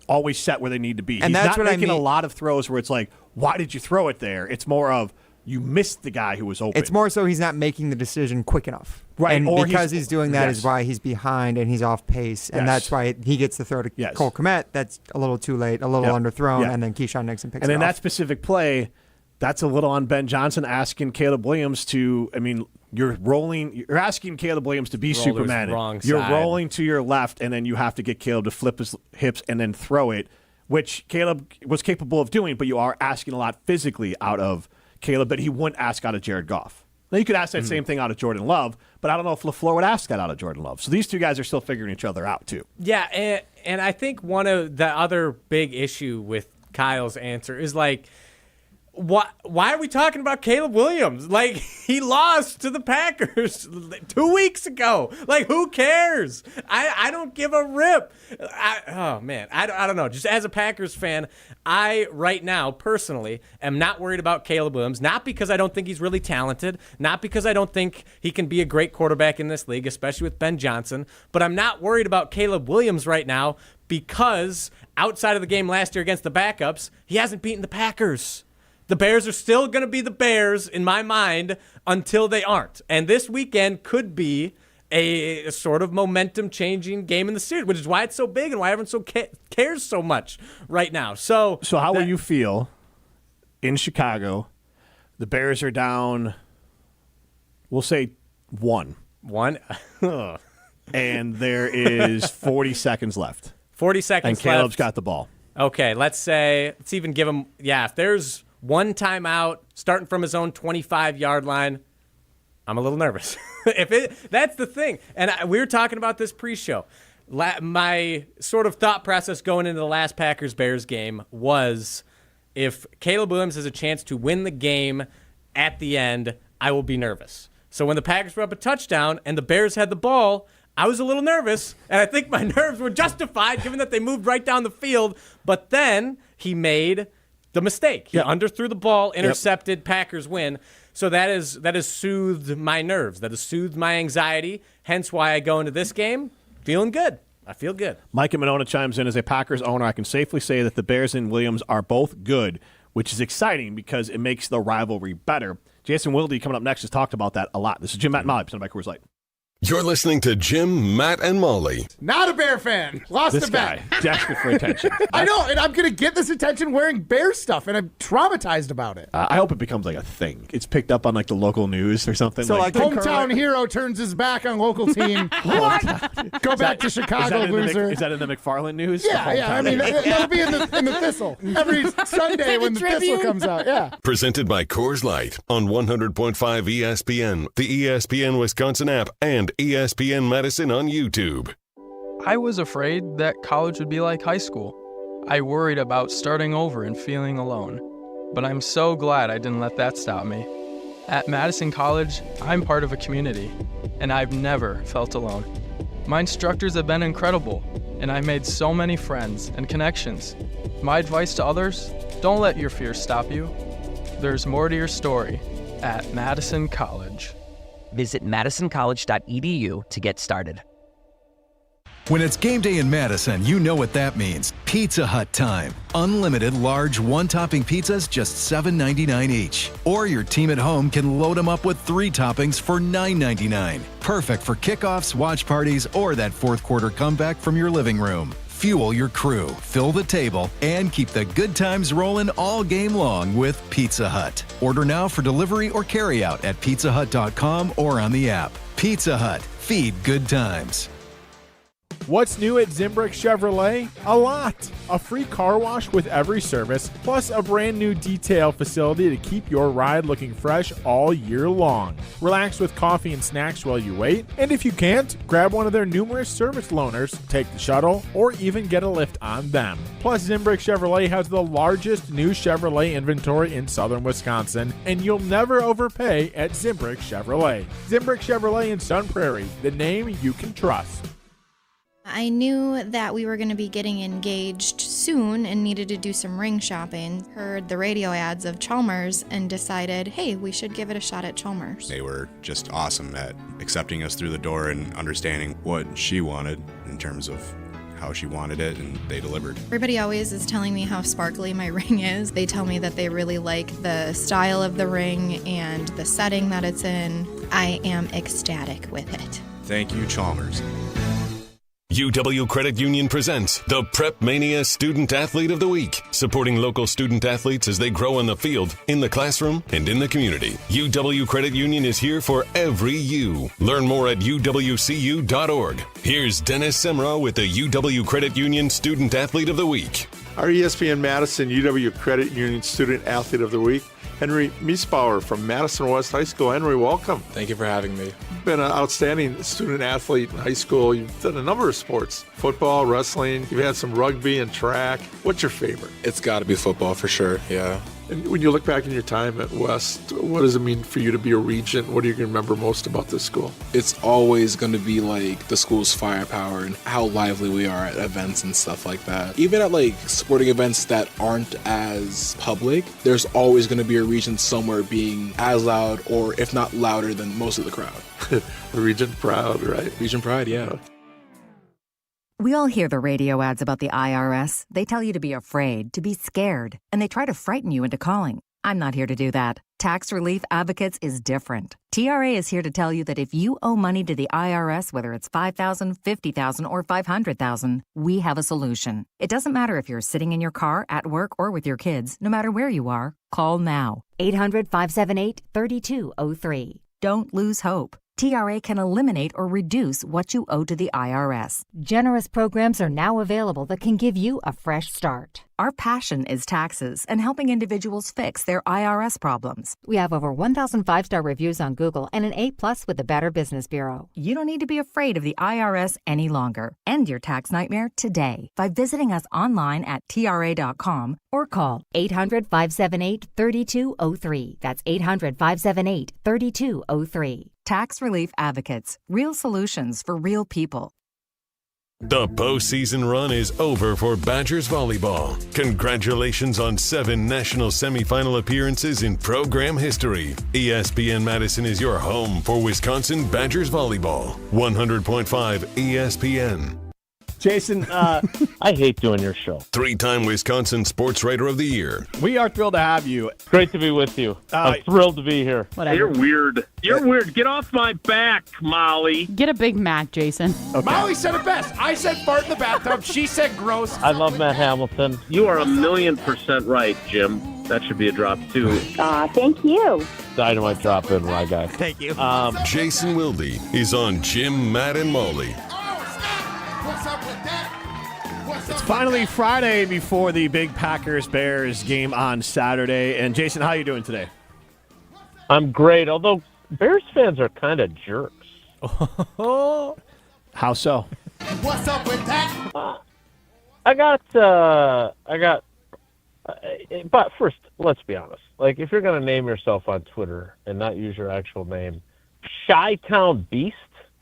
always set where they need to be. And he's that's not what making I mean. A lot of throws where it's like, why did you throw it there? It's more of, you missed the guy who was open. It's more so he's not making the decision quick enough. Right. And or because he's doing that is why he's behind and he's off pace. And that's why he gets the throw to Cole Kmet. That's a little too late, a little underthrown, and then Keyshawn Nixon picks it off. And then that specific play, that's a little on Ben Johnson asking Caleb Williams to, you're asking Caleb Williams to be Superman. You're rolling to your left, and then you have to get Caleb to flip his hips and then throw it, which Caleb was capable of doing, but you are asking a lot physically out of Caleb that he wouldn't ask out of Jared Goff. Now, you could ask that same thing out of Jordan Love, but I don't know if LaFleur would ask that out of Jordan Love. So these two guys are still figuring each other out, too. Yeah, and I think one of the other big issue with Kyle's answer is, like, why are we talking about Caleb Williams? Like, he lost to the Packers 2 weeks ago. Like, who cares? I don't give a rip. I don't know. Just as a Packers fan, I, right now, personally, am not worried about Caleb Williams. Not because I don't think he's really talented. Not because I don't think he can be a great quarterback in this league, especially with Ben Johnson. But I'm not worried about Caleb Williams right now because outside of the game last year against the backups, he hasn't beaten the Packers. The Bears are still going to be the Bears, in my mind, until they aren't. And this weekend could be a sort of momentum-changing game in the series, which is why it's so big and why everyone cares so much right now. So how will you feel in Chicago? The Bears are down, we'll say 1. 1? And there is 40 seconds left. 40 seconds left. And Caleb's left. got the ball. Okay, let's even give him, if there's one timeout, starting from his own 25-yard line. I'm a little nervous. That's the thing. And we were talking about this pre-show. My sort of thought process going into the last Packers-Bears game was, if Caleb Williams has a chance to win the game at the end, I will be nervous. So when the Packers were up a touchdown and the Bears had the ball, I was a little nervous, and I think my nerves were justified given that they moved right down the field. But then he made the mistake. He underthrew the ball, intercepted, Packers win. So that has soothed my nerves. That has soothed my anxiety, hence why I go into this game feeling good. I feel good. Mike and Monona chimes in. As a Packers owner, I can safely say that the Bears and Williams are both good, which is exciting because it makes the rivalry better. Jason Wilde coming up next has talked about that a lot. This is Jim, Matt, and Molly, presented by Coors Light. You're listening to Jim, Matt, and Molly. Not a Bear fan. Lost This a bet. guy, desperate for attention. I know, and I'm going to get this attention wearing Bear stuff, and I'm traumatized about it. I hope it becomes like a thing. It's picked up on like the local news or something. So like hometown hero turns his back on local team. What? Go back to Chicago, loser. Is that in the McFarland news? Yeah. I mean, that'll be in the Thistle every Sunday when the Thistle comes out. Yeah. Presented by Coors Light on 100.5 ESPN, the ESPN Wisconsin App, and ESPN Madison on YouTube. I was afraid that college would be like high school. I worried about starting over and feeling alone. But I'm so glad I didn't let that stop me. At Madison College, I'm part of a community, and I've never felt alone. My instructors have been incredible, and I made so many friends and connections. My advice to others, don't let your fears stop you. There's more to your story at Madison College. Visit madisoncollege.edu to get started. When it's game day in Madison, you know what that means. Pizza Hut time. Unlimited large one-topping pizzas, just $7.99 each. Or your team at home can load them up with 3 toppings for $9.99. Perfect for kickoffs, watch parties, or that fourth quarter comeback from your living room. Fuel your crew, fill the table, and keep the good times rolling all game long with Pizza Hut. Order now for delivery or carryout at pizzahut.com or on the app. Pizza Hut. Feed good times. What's new at Zimbrick Chevrolet? A lot. A free car wash with every service, plus a brand new detail facility to keep your ride looking fresh all year long. Relax with coffee and snacks while you wait, and if you can't, grab one of their numerous service loaners, take the shuttle, or even get a lift on them. Plus, Zimbrick Chevrolet has the largest new Chevrolet inventory in southern Wisconsin, and you'll never overpay at Zimbrick Chevrolet. Zimbrick Chevrolet in Sun Prairie, the name you can trust. I knew that we were going to be getting engaged soon and needed to do some ring shopping. Heard the radio ads of Chalmers and decided, hey, we should give it a shot at Chalmers. They were just awesome at accepting us through the door and understanding what she wanted in terms of how she wanted it, and they delivered. Everybody always is telling me how sparkly my ring is. They tell me that they really like the style of the ring and the setting that it's in. I am ecstatic with it. Thank you, Chalmers. UW Credit Union presents the Prep Mania Student Athlete of the Week, supporting local student athletes as they grow on the field, in the classroom, and in the community. UW Credit Union is here for every U. Learn more at uwcu.org. Here's Dennis Semra with the UW Credit Union Student Athlete of the Week. Our ESPN Madison UW Credit Union Student Athlete of the Week, Henry Miesbauer from Madison West High School. Henry, welcome. Thank you for having me. You've been an outstanding student athlete in high school. You've done a number of sports, football, wrestling. You've had some rugby and track. What's your favorite? It's got to be football for sure, yeah. And when you look back in your time at West, what does it mean for you to be a regent? What do you remember most about this school? It's always going to be like the school's firepower and how lively we are at events and stuff like that. Even at like sporting events that aren't as public, there's always going to be a regent somewhere being as loud or if not louder than most of the crowd. Regent proud, right? Regent pride, yeah. We all hear the radio ads about the IRS. They tell you to be afraid, to be scared, and they try to frighten you into calling. I'm not here to do that. Tax Relief Advocates is different. TRA is here to tell you that if you owe money to the IRS, whether it's $5,000, $50,000, or $500,000, we have a solution. It doesn't matter if you're sitting in your car, at work, or with your kids. No matter where you are, call now. 800-578-3203. Don't lose hope. TRA can eliminate or reduce what you owe to the IRS. Generous programs are now available that can give you a fresh start. Our passion is taxes and helping individuals fix their IRS problems. We have over 1,000 5-star reviews on Google and an A+ with the Better Business Bureau. You don't need to be afraid of the IRS any longer. End your tax nightmare today by visiting us online at TRA.com or call 800-578-3203. That's 800-578-3203. Tax Relief Advocates. Real solutions for real people. The postseason run is over for Badgers volleyball. Congratulations on 7 national semifinal appearances in program history. ESPN Madison is your home for Wisconsin Badgers volleyball. 100.5 ESPN. Jason, I hate doing your show. 3-time Wisconsin Sports Writer of the Year. We are thrilled to have you. Great to be with you. I'm thrilled to be here. Whatever. You're weird. You're weird. Get off my back, Molly. Get a Big Mac, Jason. Okay. Molly said it best. I said fart in the bathtub. She said gross. I love Matt Hamilton. You are 1,000,000% right, Jim. That should be a drop, too. Thank you. Dynamite drop in, my guy. Thank you. Jason Wilde is on Jim, Matt, and Molly. It's finally Friday before the big Packers-Bears game on Saturday. And Jason, how are you doing today? I'm great, although Bears fans are kind of jerks. How so? What's up with that? But first, let's be honest. Like, if you're going to name yourself on Twitter and not use your actual name, Chi-Town Beast?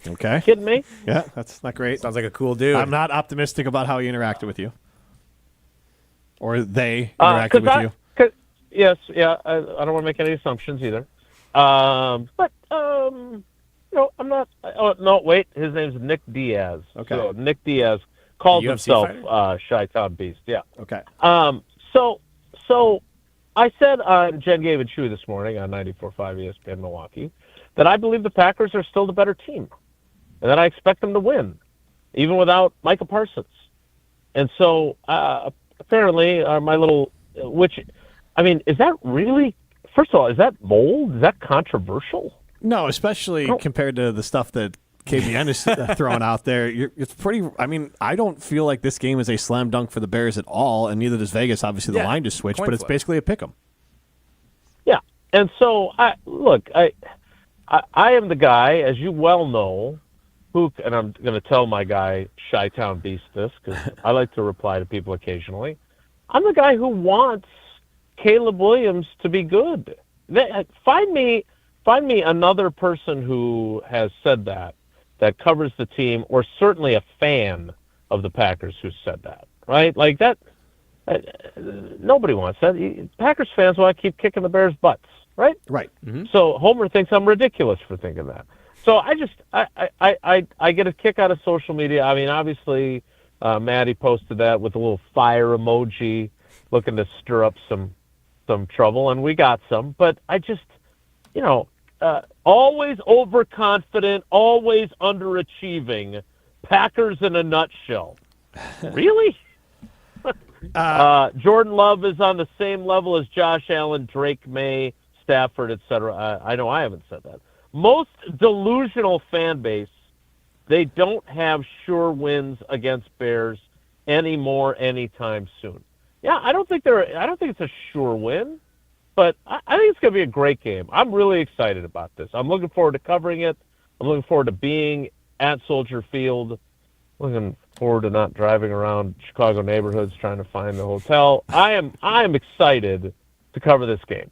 Okay. Kidding me? Yeah, that's not great. Sounds like a cool dude. I'm not optimistic about how he interacted with you. Or they interacted with you. Yes, yeah. I don't want to make any assumptions either. I'm not. Oh, no, wait. His name's Nick Diaz. Okay. So Nick Diaz calls himself Chi-Town Beast. Yeah. Okay. So I said on Jen Gave and Chew this morning on 94.5 ESPN Milwaukee that I believe the Packers are still the better team, and that I expect them to win, even without Micah Parsons. And so apparently my little is that really, first of all, is that bold? Is that controversial? No, especially compared to the stuff that KBN is throwing out there. It's pretty, I don't feel like this game is a slam dunk for the Bears at all, and neither does Vegas. Obviously, the line just switched, but it's basically a pick 'em. Yeah, and so, I am the guy, as you well know, and I'm going to tell my guy, Chi-Town Beast, this, because I like to reply to people occasionally. I'm the guy who wants Caleb Williams to be good. Find me another person who has said that covers the team, or certainly a fan of the Packers who said that, right? Like that, nobody wants that. Packers fans want to keep kicking the Bears' butts, right? Right. Mm-hmm. So Homer thinks I'm ridiculous for thinking that. So I get a kick out of social media. I mean, obviously, Maddie posted that with a little fire emoji, looking to stir up some trouble, and we got some. But I just, always overconfident, always underachieving. Packers in a nutshell. Really? Jordan Love is on the same level as Josh Allen, Drake May, Stafford, etc. I know I haven't said that. Most delusional fan base, they don't have sure wins against Bears anymore anytime soon. Yeah, I don't think it's a sure win, but I think it's going to be a great game. I'm really excited about this. I'm looking forward to covering it. I'm looking forward to being at Soldier Field. Looking forward to not driving around Chicago neighborhoods trying to find the hotel. I am excited to cover this game.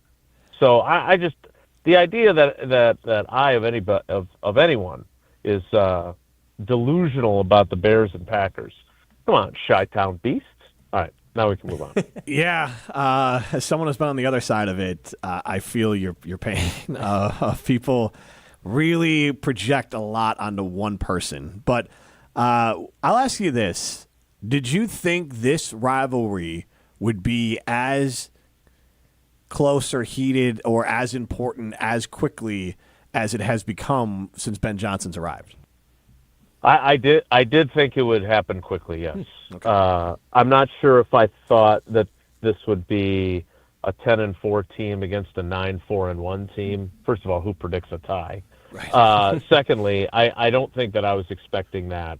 So I just, the idea that I of anyone is delusional about the Bears and Packers. Come on, Chi-Town Beast. All right, now we can move on. Yeah, as someone who's been on the other side of it, I feel your pain. People really project a lot onto one person. But I'll ask you this. Did you think this rivalry would be as close or heated or as important as quickly as it has become since Ben Johnson's arrived? I did think it would happen quickly, yes. Okay. I'm not sure if I thought that this would be a 10-4 team against a 9-4-1 team. First of all, who predicts a tie? Secondly, I don't think that I was expecting that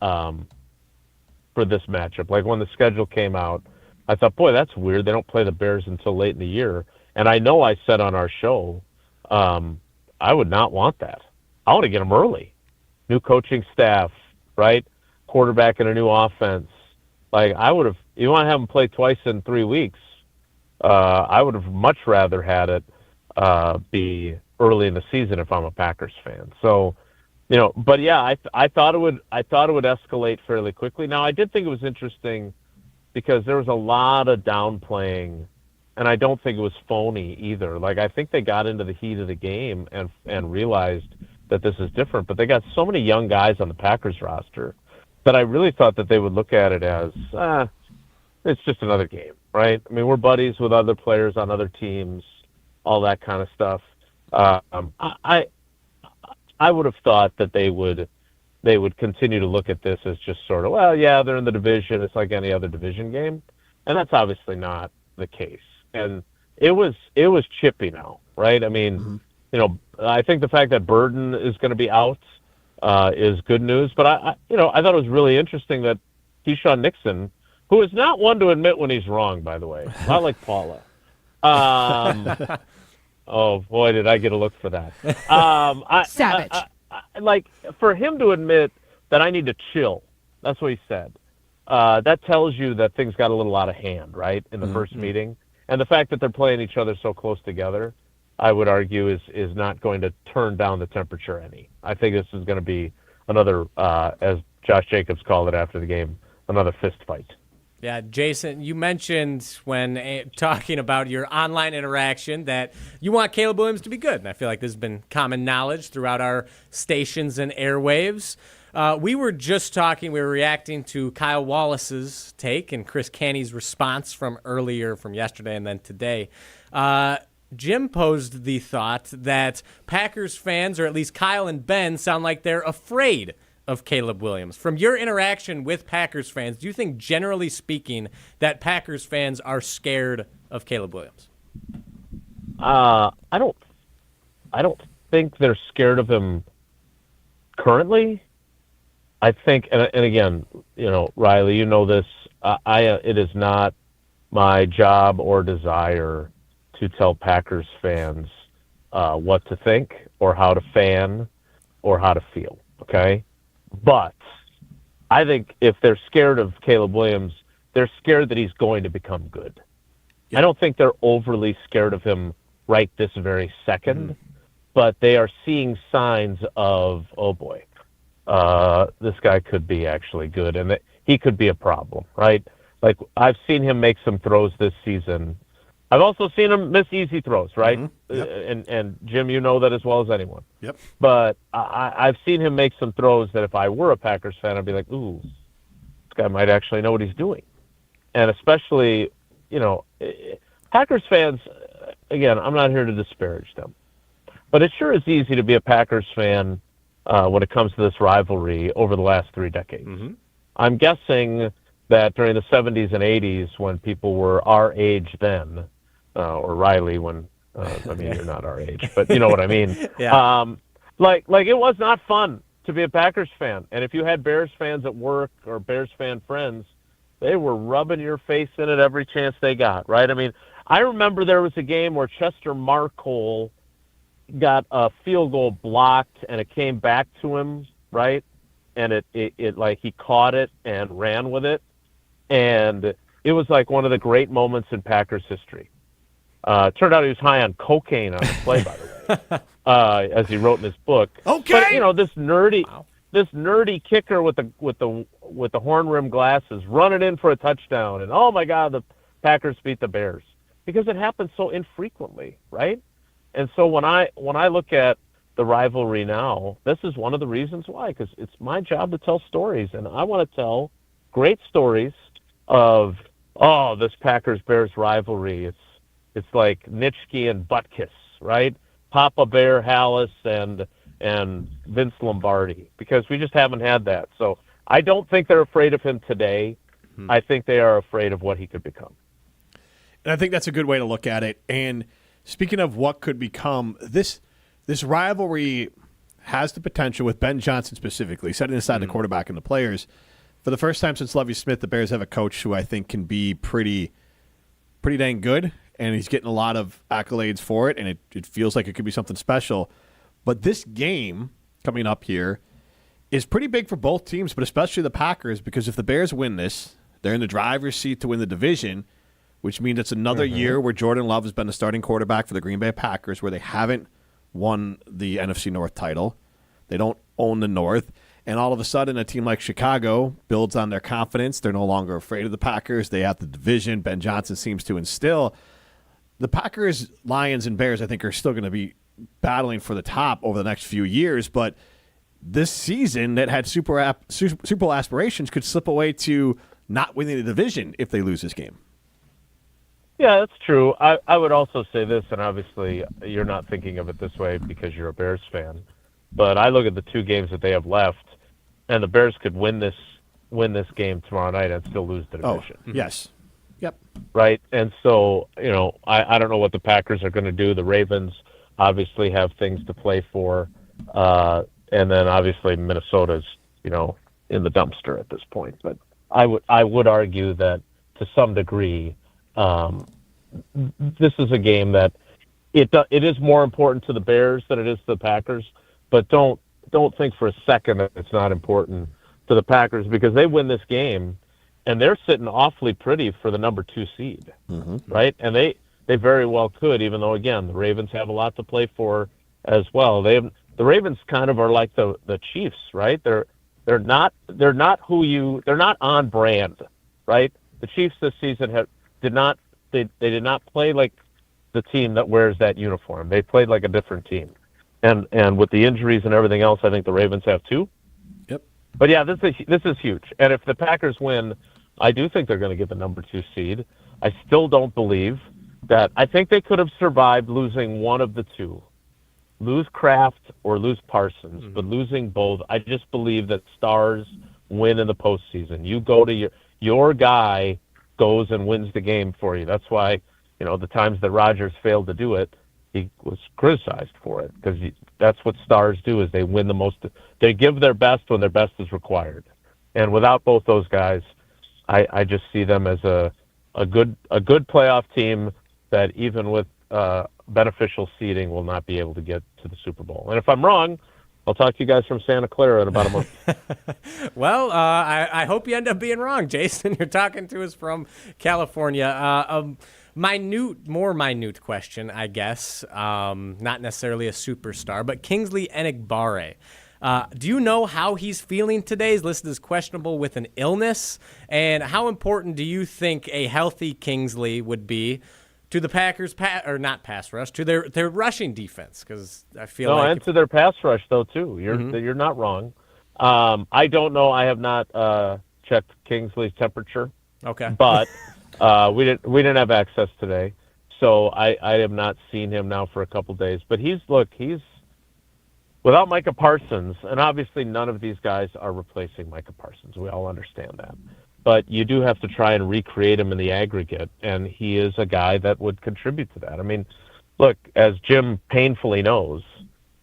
for this matchup. Like when the schedule came out, I thought, boy, that's weird. They don't play the Bears until late in the year. And I know I said on our show, I would not want that. I want to get them early. New coaching staff, right? Quarterback in a new offense. Like you want to have them play twice in 3 weeks. I would have much rather had it be early in the season if I'm a Packers fan. So, but yeah, I thought it would escalate fairly quickly. Now, I did think it was interesting because there was a lot of downplaying, and I don't think it was phony either. Like, I think they got into the heat of the game and realized that this is different, but they got so many young guys on the Packers roster that I really thought that they would look at it as, it's just another game, right? I mean, we're buddies with other players on other teams, all that kind of stuff. I would have thought that they would continue to look at this as just sort of, well, yeah, they're in the division. It's like any other division game. And that's obviously not the case. And it was chippy now, right? I mean, I think the fact that Burden is going to be out is good news. But I thought it was really interesting that Keyshawn Nixon, who is not one to admit when he's wrong, by the way, not like Paula. Oh boy, did I get a look for that. Savage. Like for him to admit that I need to chill. That's what he said. That tells you that things got a little out of hand, right, in the first meeting. And the fact that they're playing each other so close together, I would argue, is not going to turn down the temperature any. I think this is going to be another, as Josh Jacobs called it after the game, another fist fight. Yeah, Jason, you mentioned when talking about your online interaction that you want Caleb Williams to be good, and I feel like this has been common knowledge throughout our stations and airwaves. We were reacting to Kyle Wallace's take and Chris Canny's response from yesterday and then today. Jim posed the thought that Packers fans, or at least Kyle and Ben, sound like they're afraid of Caleb Williams. From your interaction with Packers fans, do you think, generally speaking, that Packers fans are scared of Caleb Williams? I don't think they're scared of him currently. I think, and again, Riley, you know this. It is not my job or desire to tell Packers fans what to think or how to fan or how to feel. Okay. But I think if they're scared of Caleb Williams, they're scared that he's going to become good. Yeah. I don't think they're overly scared of him right this very second, but they are seeing signs of, oh boy, this guy could be actually good, and that he could be a problem, right? Like, I've seen him make some throws this season. I've also seen him miss easy throws, right? Yep. And Jim, you know that as well as anyone. Yep. But I've seen him make some throws that if I were a Packers fan, I'd be like, ooh, this guy might actually know what he's doing. And especially, Packers fans, again, I'm not here to disparage them, but it sure is easy to be a Packers fan when it comes to this rivalry over the last 3 decades. I'm guessing that during the 70s and 80s, when people were our age then, or Riley, when you're not our age, but you know what I mean. Yeah. Like it was not fun to be a Packers fan, and if you had Bears fans at work or Bears fan friends, they were rubbing your face in it every chance they got. Right? I mean, I remember there was a game where Chester Marcole got a field goal blocked, and it came back to him, right? And it like he caught it and ran with it. And it was like one of the great moments in Packers history. Turned out he was high on cocaine on the play, by the way, as he wrote in his book. Okay. But this nerdy kicker with the horn rim glasses running in for a touchdown, and oh my God, the Packers beat the Bears because it happens so infrequently, right? And so when I look at the rivalry now, this is one of the reasons why, because it's my job to tell stories, and I want to tell great stories of, this Packers-Bears rivalry. It's like Nitschke and Butkus, right? Papa Bear Hallis and Vince Lombardi, because we just haven't had that. So I don't think they're afraid of him today. I think they are afraid of what he could become. And I think that's a good way to look at it. And speaking of what could become, this rivalry has the potential, with Ben Johnson specifically, setting aside the quarterback and the players, for the first time since Lovie Smith, the Bears have a coach who I think can be pretty dang good, and he's getting a lot of accolades for it, and it feels like it could be something special. But this game coming up here is pretty big for both teams, but especially the Packers, because if the Bears win this, they're in the driver's seat to win the division, which means it's another year where Jordan Love has been the starting quarterback for the Green Bay Packers, where they haven't won the NFC North title. They don't own the North. And all of a sudden, a team like Chicago builds on their confidence. They're no longer afraid of the Packers. They have the division. Ben Johnson seems to instill. The Packers, Lions, and Bears, I think, are still going to be battling for the top over the next few years. But this season that had Super Bowl aspirations could slip away to not winning the division if they lose this game. Yeah, that's true. I would also say this, and obviously you're not thinking of it this way because you're a Bears fan, but I look at the two games that they have left, and the Bears could win this game tomorrow night and still lose the division. Oh, yes. Yep. Right? And so, I don't know what the Packers are going to do. The Ravens obviously have things to play for, and then obviously Minnesota's, in the dumpster at this point. But I would argue that to some degree, this is a game that it is more important to the Bears than it is to the Packers, but don't think for a second that it's not important to the Packers, because they win this game and they're sitting awfully pretty for the number 2 seed, right? And they very well could, even though, again, the Ravens have a lot to play for as well. The Ravens kind of are like the Chiefs, right? They're not on brand, right? The Chiefs this season did not play like the team that wears that uniform. They played like a different team. And with the injuries and everything else, I think the Ravens have too. Yep. But yeah, this is huge. And if the Packers win, I do think they're going to get the number 2 seed. I still don't believe that. I think they could have survived losing one of the two. Lose Kraft or lose Parsons, but losing both, I just believe that stars win in the postseason. You go to your guy goes and wins the game for you. That's why, the times that Rodgers failed to do it, he was criticized for it, because that's what stars do, is they win the most. They give their best when their best is required. And without both those guys, I just see them as a good playoff team that even with beneficial seeding will not be able to get to the Super Bowl. And if I'm wrong, I'll talk to you guys from Santa Clara in about a month. Well, I hope you end up being wrong, Jason. You're talking to us from California. More minute question, I guess. Not necessarily a superstar, but Kingsley Enagbare. Do you know how he's feeling today? He's listed as questionable with an illness. And how important do you think a healthy Kingsley would be to the Packers, not pass rush, to their rushing defense? Because I feel and to their pass rush though too. You're not wrong. I don't know. I have not checked Kingsley's temperature. Okay, but we didn't have access today, so I have not seen him now for a couple days. But he's without Micah Parsons, and obviously none of these guys are replacing Micah Parsons. We all understand that. But you do have to try and recreate him in the aggregate, and he is a guy that would contribute to that. I mean, look, as Jim painfully knows,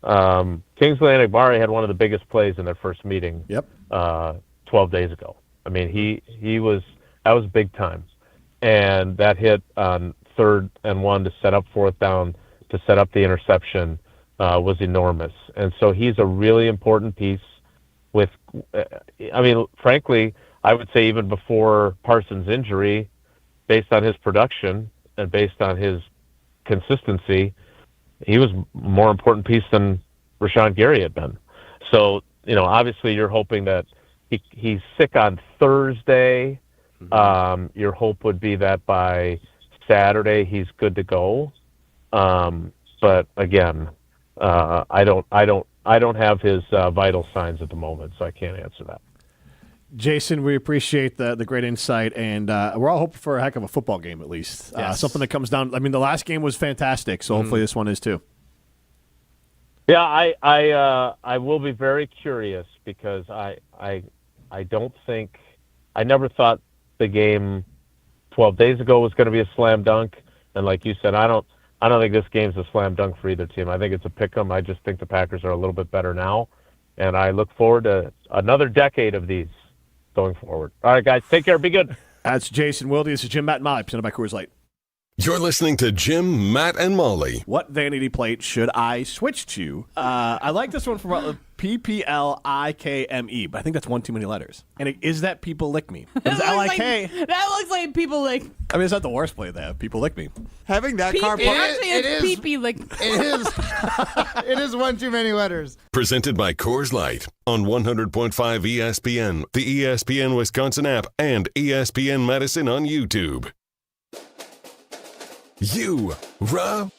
Kingsley Enagbare had one of the biggest plays in their first meeting 12 days ago. I mean, that was big time. And that hit on 3rd and 1 to set up 4th down, to set up the interception, was enormous. And so he's a really important piece frankly, I would say even before Parsons' injury, based on his production and based on his consistency, he was a more important piece than Rashawn Gary had been. So, obviously you're hoping that he's sick on Thursday. Your hope would be that by Saturday he's good to go. But again, I don't have his vital signs at the moment, so I can't answer that. Jason, we appreciate the great insight, and we're all hoping for a heck of a football game at least. Yes. Something that comes down. I mean, the last game was fantastic, so hopefully this one is too. Yeah, I will be very curious, because I don't think, I never thought the game 12 days ago was going to be a slam dunk, and like you said, I I don't think this game's a slam dunk for either team. I think it's a pick 'em. I just think the Packers are a little bit better now, and I look forward to another decade of these going forward. All right, guys, take care. Be good. That's Jason Wilde. This is Jim, Matt, and Molly, presented by Coors Light. You're listening to Jim, Matt, and Molly. What vanity plate should I switch to? I like this one from PPLIKME, but I think that's one too many letters. And is that People Lick Me? It's L-I-K. That looks like People Lick. I mean, it's not the worst play they have. People Lick Me. Having that car... It's Pee-Pee Lick. It is. It is one too many letters. Presented by Coors Light on 100.5 ESPN, the ESPN Wisconsin App, and ESPN Madison on YouTube. Rah.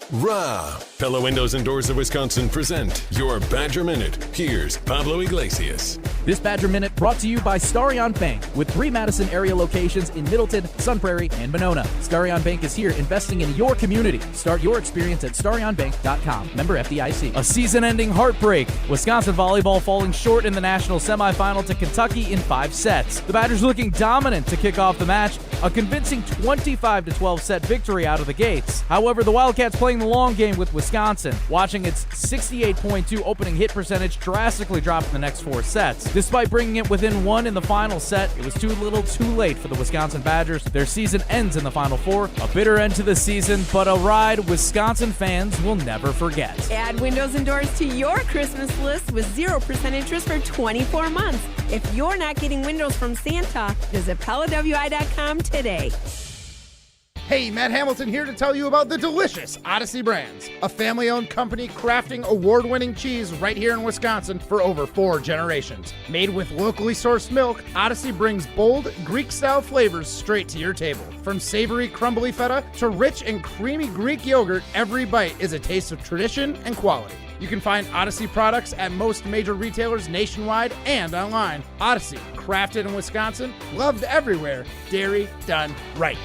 Pella Windows and Doors of Wisconsin present your Badger Minute. Here's Pablo Iglesias. This Badger Minute brought to you by Starion Bank with 3 Madison area locations in Middleton, Sun Prairie, and Monona. Starion Bank is here investing in your community. Start your experience at starionbank.com. Member FDIC. A season-ending heartbreak. Wisconsin volleyball falling short in the national semifinal to Kentucky in 5 sets. The Badgers looking dominant to kick off the match. A convincing 25-12 set victory out of the gates. However, the Wildcats playing the long game with Wisconsin, watching its 68.2 opening hit percentage drastically drop in the next 4 sets. Despite bringing it within 1 in the final set, it was too little too late for the Wisconsin Badgers. Their season ends in the Final Four. A bitter end to the season, but a ride Wisconsin fans will never forget. Add windows and doors to your Christmas list with 0% interest for 24 months. If you're not getting windows from Santa, visit PellaWI.com today. Hey, Matt Hamilton here to tell you about the delicious Odyssey Brands, a family-owned company crafting award-winning cheese right here in Wisconsin for over 4 generations. Made with locally sourced milk, Odyssey brings bold, Greek-style flavors straight to your table. From savory, crumbly feta to rich and creamy Greek yogurt, every bite is a taste of tradition and quality. You can find Odyssey products at most major retailers nationwide and online. Odyssey, crafted in Wisconsin, loved everywhere, dairy done right.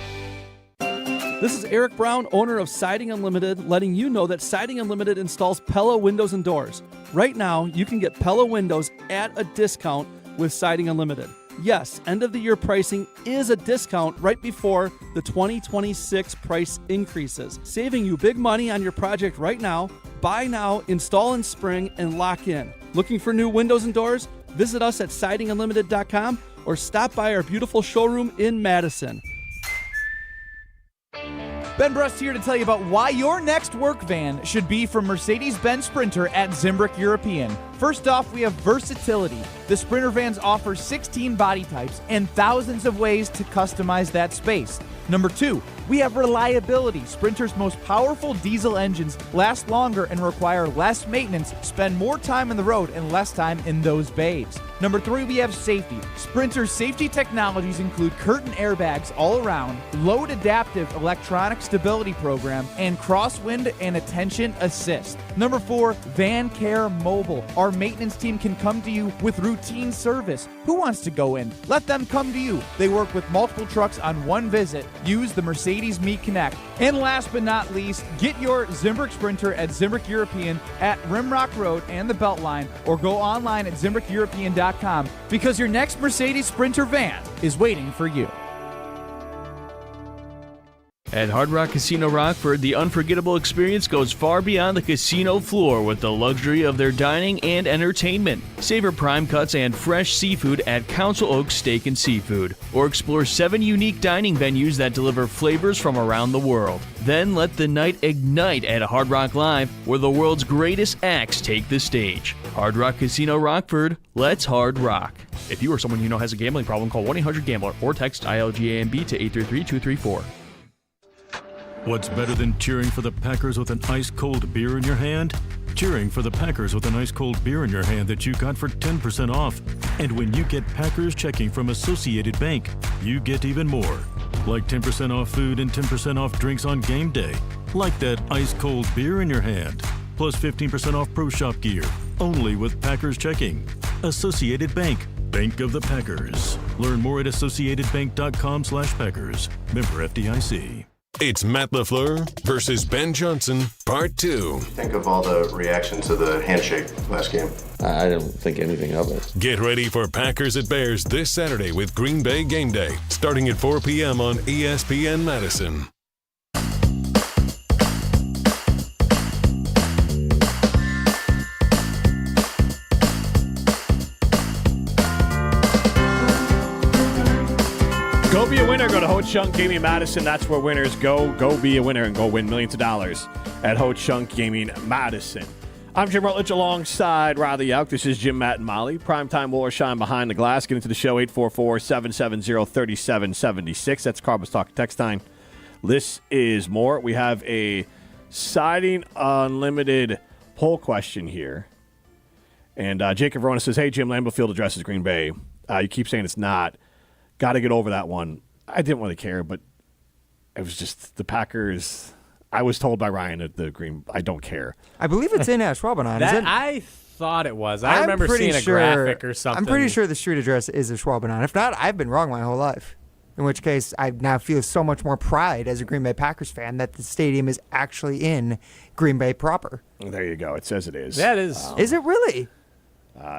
This is Eric Brown, owner of Siding Unlimited, letting you know that Siding Unlimited installs Pella windows and doors. Right now, you can get Pella windows at a discount with Siding Unlimited. Yes, end-of-the-year pricing is a discount right before the 2026 price increases, saving you big money on your project right now. Buy now, install in spring, and lock in. Looking for new windows and doors? Visit us at sidingunlimited.com or stop by our beautiful showroom in Madison. Ben Brust here to tell you about why your next work van should be from Mercedes-Benz Sprinter at Zimbrick European. First off, we have versatility. The Sprinter vans offer 16 body types and thousands of ways to customize that space. Number 2, we have reliability. Sprinter's most powerful diesel engines last longer and require less maintenance, spend more time on the road and less time in those bays. Number 3, we have safety. Sprinter's safety technologies include curtain airbags all around, load adaptive electronic stability program, and crosswind and attention assist. Number 4, Van Care Mobile. Our maintenance team can come to you with routine service. Who wants to go in? Let them come to you. They work with multiple trucks on one visit. Use the Mercedes Me Connect. And last but not least, get your Zimbrick Sprinter at Zimbrick European at Rimrock Road and the Beltline, or go online at ZimbrickEuropean.com because your next Mercedes Sprinter van is waiting for you. At Hard Rock Casino Rockford, the unforgettable experience goes far beyond the casino floor with the luxury of their dining and entertainment. Savor prime cuts and fresh seafood at Council Oaks Steak and Seafood, or explore 7 unique dining venues that deliver flavors from around the world. Then let the night ignite at Hard Rock Live, where the world's greatest acts take the stage. Hard Rock Casino Rockford, let's hard rock. If you or someone you know has a gambling problem, call 1-800-GAMBLER or text ILGAMB to 833-234. What's better than cheering for the Packers with an ice-cold beer in your hand? Cheering for the Packers with an ice-cold beer in your hand that you got for 10% off. And when you get Packers checking from Associated Bank, you get even more. Like 10% off food and 10% off drinks on game day. Like that ice-cold beer in your hand. Plus 15% off Pro Shop gear. Only with Packers checking. Associated Bank. Bank of the Packers. Learn more at associatedbank.com/Packers. Member FDIC. It's Matt LaFleur versus Ben Johnson, Part 2. Think of all the reaction to the handshake last game. I don't think anything of it. Get ready for Packers at Bears this Saturday with Green Bay Game Day, starting at 4 p.m. on ESPN Madison. winner, go to Ho Chunk Gaming Madison. That's where winners go. Go be a winner and go win millions of dollars at Ho Chunk Gaming Madison. I'm Jim Rutledge alongside Riley Jauch. This is Jim, Matt, and Molly. Primetime will shine behind the glass. Get into the show, 844-770-3776. That's Carbus Talk text line. This is more. We have a Siding Unlimited poll question here. And Jacob Verona says, hey, Jim, Lambeau Field addresses Green Bay. You keep saying it's not. Got to get over that one. I didn't really care, but it was just the Packers. I was told by Ryan at the Green. I don't care. I believe it's in Ashwaubenon, isn't it? I thought it was. I remember seeing a graphic or something. I'm pretty sure the street address is Ashwaubenon. If not, I've been wrong my whole life. In which case, I now feel so much more pride as a Green Bay Packers fan that the stadium is actually in Green Bay proper. There you go. It says it is. That is. Is it really?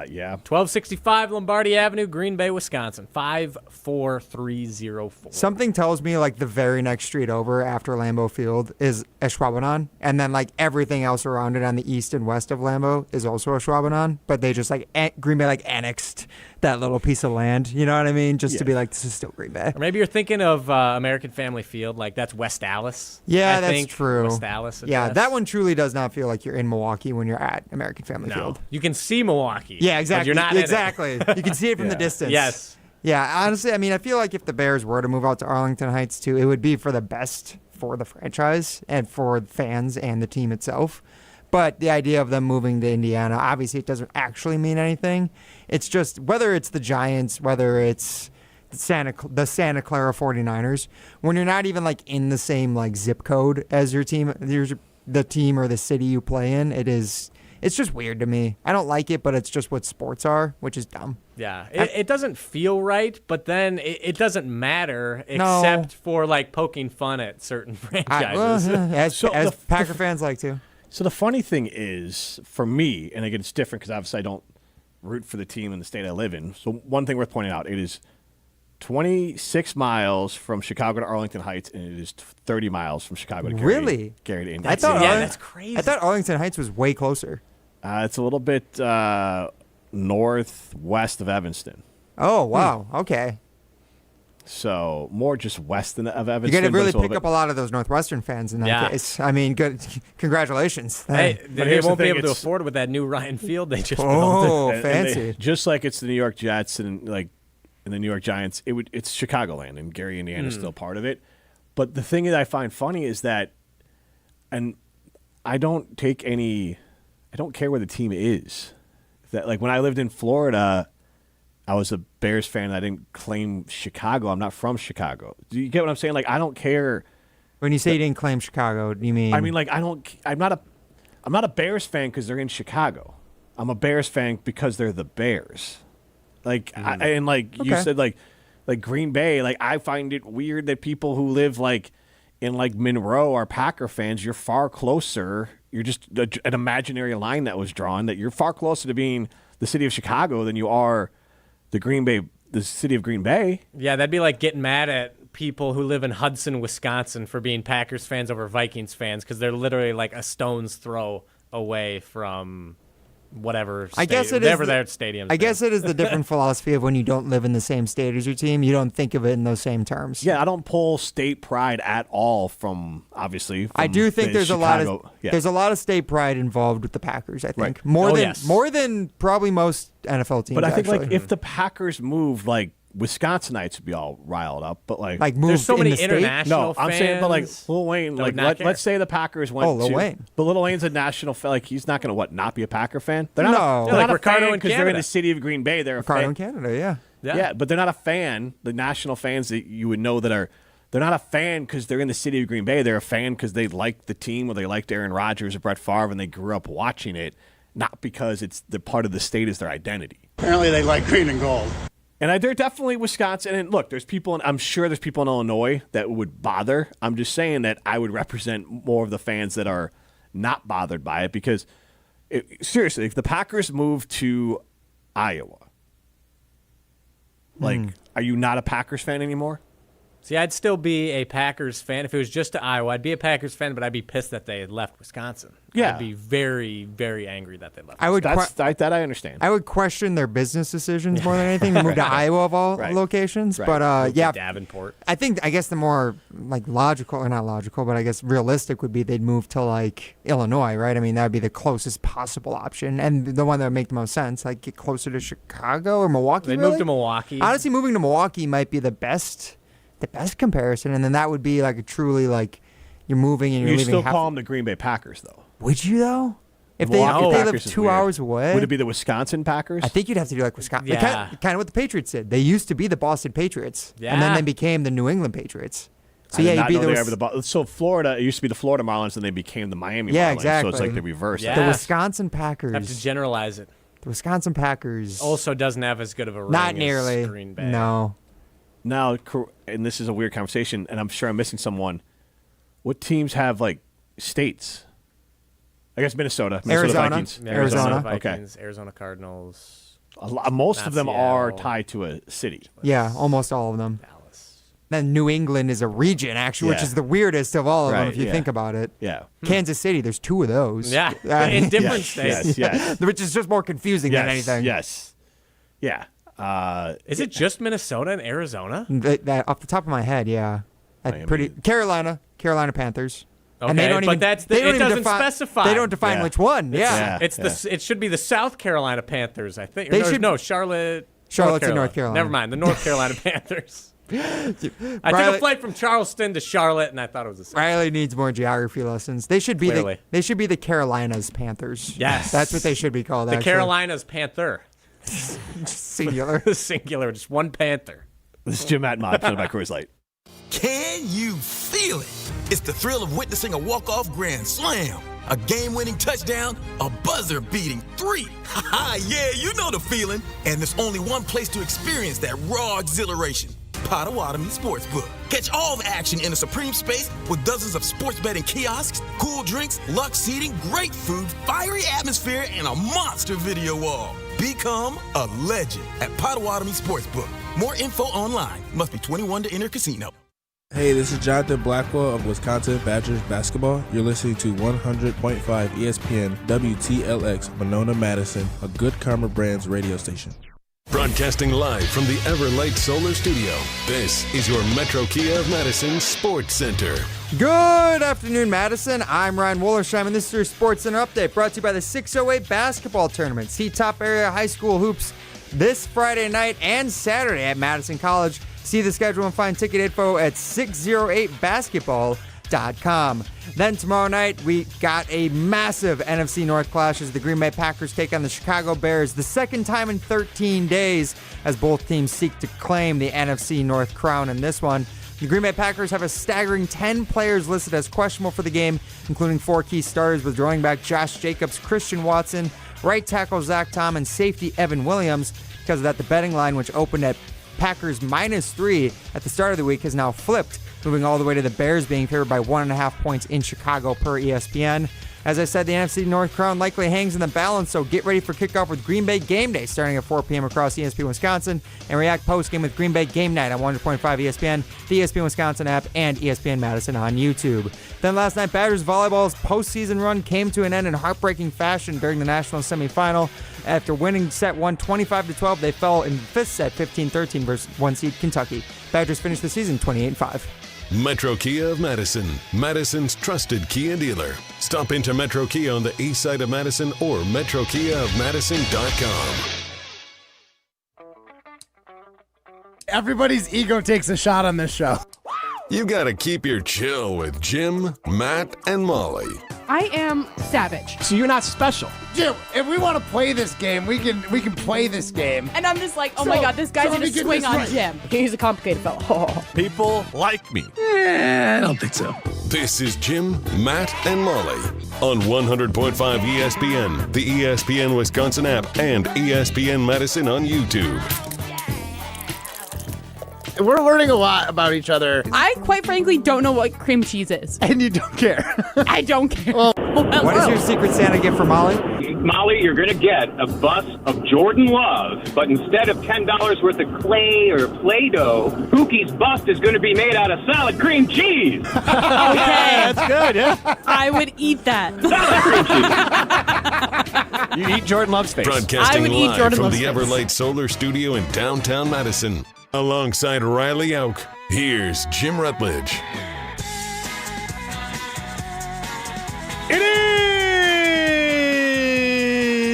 Yeah. 1265 Lombardi Avenue, Green Bay, Wisconsin. 54304. Something tells me like the very next street over after Lambeau Field is Ashwaubenon, and then like everything else around it on the east and west of Lambeau is also Ashwaubenon. But they just like Green Bay like annexed that little piece of land. You know what I mean? Just to be like, this is still Green Bay. Or maybe you're thinking of American Family Field, like that's West Allis. Yeah, I that's think. true. West Allis. Yeah, that one truly does not feel like you're in Milwaukee when you're at American Family Field. You can see Milwaukee. Yeah, exactly. But you're not exactly. You can see it from the distance. Yes. Yeah, honestly, I mean, I feel like if the Bears were to move out to Arlington Heights too, it would be for the best for the franchise and for fans and the team itself. But the idea of them moving to Indiana, obviously it doesn't actually mean anything. It's just whether it's the Giants, whether it's the Santa Clara 49ers, when you're not even like in the same like zip code as your team, the team or the city you play in, it's just weird to me. I don't like it, but it's just what sports are, which is dumb. Yeah, it doesn't feel right, but then it doesn't matter except for like poking fun at certain franchises. As Packer fans like to. So the funny thing is, for me, and again, it's different because obviously I don't root for the team in the state I live in. So one thing worth pointing out, it is 26 miles from Chicago to Arlington Heights, and it is 30 miles from Chicago to Gary to Indiana. That's crazy. I thought Arlington Heights was way closer. It's a little bit northwest of Evanston. Oh, wow. Okay. So more just west of Evanston. You got to really pick up a lot of those Northwestern fans in that case. I mean, good. Congratulations. Hey, they won't be able to afford with that new Ryan Field they just built. Oh, fancy. Just like it's the New York Jets and like in the New York Giants, it's Chicagoland, and Gary, Indiana is still part of it. But the thing that I find funny is that, and I don't care where the team is. That like when I lived in Florida, I was a Bears fan. I didn't claim Chicago. I'm not from Chicago. Do you get what I'm saying? Like I don't care. When you say you didn't claim Chicago, do you mean? I mean like I'm not a Bears fan because they're in Chicago. I'm a Bears fan because they're the Bears. Like you said, like Green Bay. Like I find it weird that people who live like in like Monroe are Packer fans. You're far closer. You're just an imaginary line that was drawn that you're far closer to being the city of Chicago than you are the city of Green Bay. Yeah, that'd be like getting mad at people who live in Hudson, Wisconsin for being Packers fans over Vikings fans because they're literally like a stone's throw away from whatever their stadium. I guess it is the different philosophy of when you don't live in the same state as your team, you don't think of it in those same terms. Yeah, I don't pull state pride at all from obviously. I do think there's Chicago. There's a lot of state pride involved with the Packers. I think Right. more than probably most NFL teams. But I think actually. like if the Packers moved, like Wisconsinites would be all riled up. But like there's so many in the international fans. I'm saying, but like Lil Wayne, like let's say the Packers went. Lil Wayne. But Lil Wayne's a national fan. Like he's not going to not be a Packer fan. They're not. No, they're like Ricardo because they're in the city of Green Bay. They're Ricardo a fan. in Canada. Yeah, but they're not a fan. The national fans that you would know that are. They're not a fan because they're in the city of Green Bay. They're a fan because they like the team or they liked Aaron Rodgers or Brett Favre and they grew up watching it, not because it's the part of the state is their identity. Apparently they like green and gold. And they're definitely Wisconsin. And look, I'm sure there's people in Illinois that would bother. I'm just saying that I would represent more of the fans that are not bothered by it because, seriously, if the Packers move to Iowa, are you not a Packers fan anymore? See, I'd still be a Packers fan. If it was just to Iowa, I'd be a Packers fan, but I'd be pissed that they had left Wisconsin. Yeah. I'd be very, very angry that they left. I would that I understand. I would question their business decisions more than anything to move to Iowa of all locations. Right. But yeah, Davenport. I guess the more like logical, or not logical, but I guess realistic would be they'd move to like Illinois, right? I mean, that would be the closest possible option and the one that would make the most sense. Like get closer to Chicago or Milwaukee. They moved to Milwaukee. Honestly, moving to Milwaukee might be the best comparison, and then that would be like a truly like you're moving and you're leaving. You still call them the Green Bay Packers, though. Would you though? If they live 2 hours away, would it be the Wisconsin Packers? I think you'd have to do like Wisconsin. Yeah. Kind of what the Patriots did. They used to be the Boston Patriots, and then they became the New England Patriots. So you'd be so Florida. It used to be the Florida Marlins, and they became the Miami Marlins. Yeah, exactly. So it's like the reverse. The Wisconsin Packers. Have to generalize it. The Wisconsin Packers also doesn't have as good of a ring not nearly as Green Bay. No. Now, and this is a weird conversation, and I'm sure I'm missing someone. What teams have like states? I guess Minnesota Arizona Vikings. Arizona Vikings, okay. Arizona Cardinals. Most of them are tied to a city. Yeah, almost all of them. Dallas. Then New England is a region, actually, which is the weirdest of all of them if you think about it. Yeah. Kansas City, there's 2 of those. Yeah, in different states. Yes. Which is just more confusing than anything. Yes. Yeah. Is it just Minnesota and Arizona? That off the top of my head, yeah. Carolina Panthers. Okay, and they don't but even, it doesn't specify. They don't define which one. It should be the South Carolina Panthers, I think. Charlotte. Charlotte's in North Carolina. Never mind, the North Carolina Panthers. I took a flight from Charleston to Charlotte, and I thought it was the same. Riley needs more geography lessons. They should be the Carolinas Panthers. Yes, that's what they should be called. The Carolinas Panther. Singular. Singular. Just one Panther. This is Jim Matt Mod, presented by Coors Light. Can you feel it? It's the thrill of witnessing a walk-off grand slam, a game-winning touchdown, a buzzer-beating 3. Yeah, you know the feeling. And there's only one place to experience that raw exhilaration. Potawatomi Sportsbook. Catch all the action in a supreme space with dozens of sports betting kiosks, cool drinks, luxe seating, great food, fiery atmosphere, and a monster video wall. Become a legend at Potawatomi Sportsbook. More info online. Must be 21 to enter casino. Hey, this is Jonathan Blackwell of Wisconsin Badgers basketball. You're listening to 100.5 ESPN WTLX Monona, Madison, a Good Karma Brands radio station. Broadcasting live from the Everlight Solar Studio, this is your Metro Kia of Madison Sports Center. Good afternoon, Madison. I'm Ryan Wollersheim, and this is your Sports Center update brought to you by the 608 basketball tournament. See top area high school hoops this Friday night and Saturday at Madison College. See the schedule and find ticket info at 608basketball.com. Then tomorrow night, we got a massive NFC North clash as the Green Bay Packers take on the Chicago Bears, the second time in 13 days as both teams seek to claim the NFC North Crown in this one. The Green Bay Packers have a staggering 10 players listed as questionable for the game, including 4 key starters with running back Josh Jacobs, Christian Watson, right tackle Zach Tom, and safety Evan Williams. Because of that, the betting line, which opened at Packers -3 at the start of the week, has now flipped, moving all the way to the Bears being favored by 1.5 points in Chicago per ESPN. As I said, the NFC North Crown likely hangs in the balance, so get ready for kickoff with Green Bay Game Day starting at 4 p.m. across ESPN Wisconsin, and react postgame with Green Bay Game Night on 100.5 ESPN, the ESPN Wisconsin app, and ESPN Madison on YouTube. Then last night, Badgers volleyball's postseason run came to an end in heartbreaking fashion during the national semifinal. After winning set 1 25-12, they fell in the 5th set 15-13 versus 1 seed Kentucky. Badgers finished the season 28-5. Metro Kia of Madison, Madison's trusted Kia dealer. Stop into Metro Kia on the east side of Madison or metrokiaofmadison.com. Everybody's ego takes a shot on this show. You gotta keep your chill with Jim, Matt, and Molly. I am savage. So you're not special. Jim, if we want to play this game, we can play this game. And I'm just like, oh my God, this guy's going to swing on Jim. He's a complicated fellow. People like me. I don't think so. This is Jim, Matt, and Molly on 100.5 ESPN, the ESPN Wisconsin app, and ESPN Madison on YouTube. We're learning a lot about each other. I, quite frankly, don't know what cream cheese is. And you don't care. I don't care. What is your Secret Santa gift for Molly? Molly, you're going to get a bus of Jordan Love, but instead of $10 worth of clay or Play-Doh, Pookie's bust is going to be made out of solid cream cheese. Okay. That's good, yeah. I would eat that. You eat Jordan Love's face. Broadcasting I would eat live Jordan from Love's the face. Everlight Solar Studio in downtown Madison. Alongside Riley Jauch, here's Jim Rutledge. It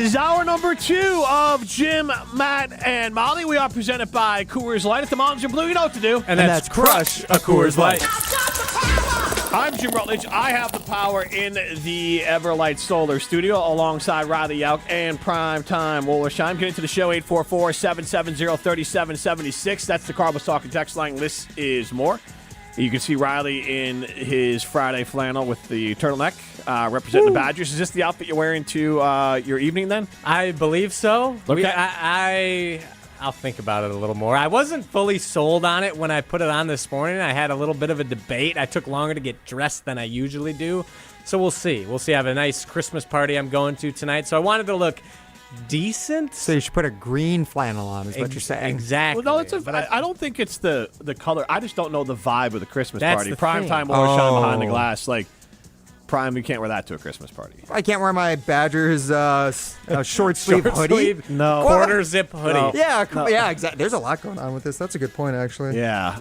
is hour number 2 of Jim, Matt, and Molly. We are presented by Coors Light. If the mountains are blue, you know what to do. And that's crush a Coors Light. I'm Jim Rutledge. I have the power in the Everlight Solar Studio alongside Riley Jauch and Primetime Wollersheim. Get into the show, 844-770-3776. That's the Carbos Talking text line. This is more. You can see Riley in his Friday flannel with the turtleneck representing the Badgers. Is this the outfit you're wearing to your evening then? I believe so. Okay. I'll think about it a little more. I wasn't fully sold on it when I put it on this morning. I had a little bit of a debate. I took longer to get dressed than I usually do. So we'll see. We'll see. I have a nice Christmas party I'm going to tonight. So I wanted to look decent. So you should put a green flannel on, is what you're saying. Exactly. Well, no, I don't think it's the color. I just don't know the vibe of the Christmas That's party. the Primetime thing. Wollersheim behind the glass. Like, Prime, you can't wear that to a Christmas party. I can't wear my Badgers short sleeve hoodie. No. Quarter zip hoodie. No. Yeah, No. yeah, exactly. There's a lot going on with this. That's a good point, actually. Yeah.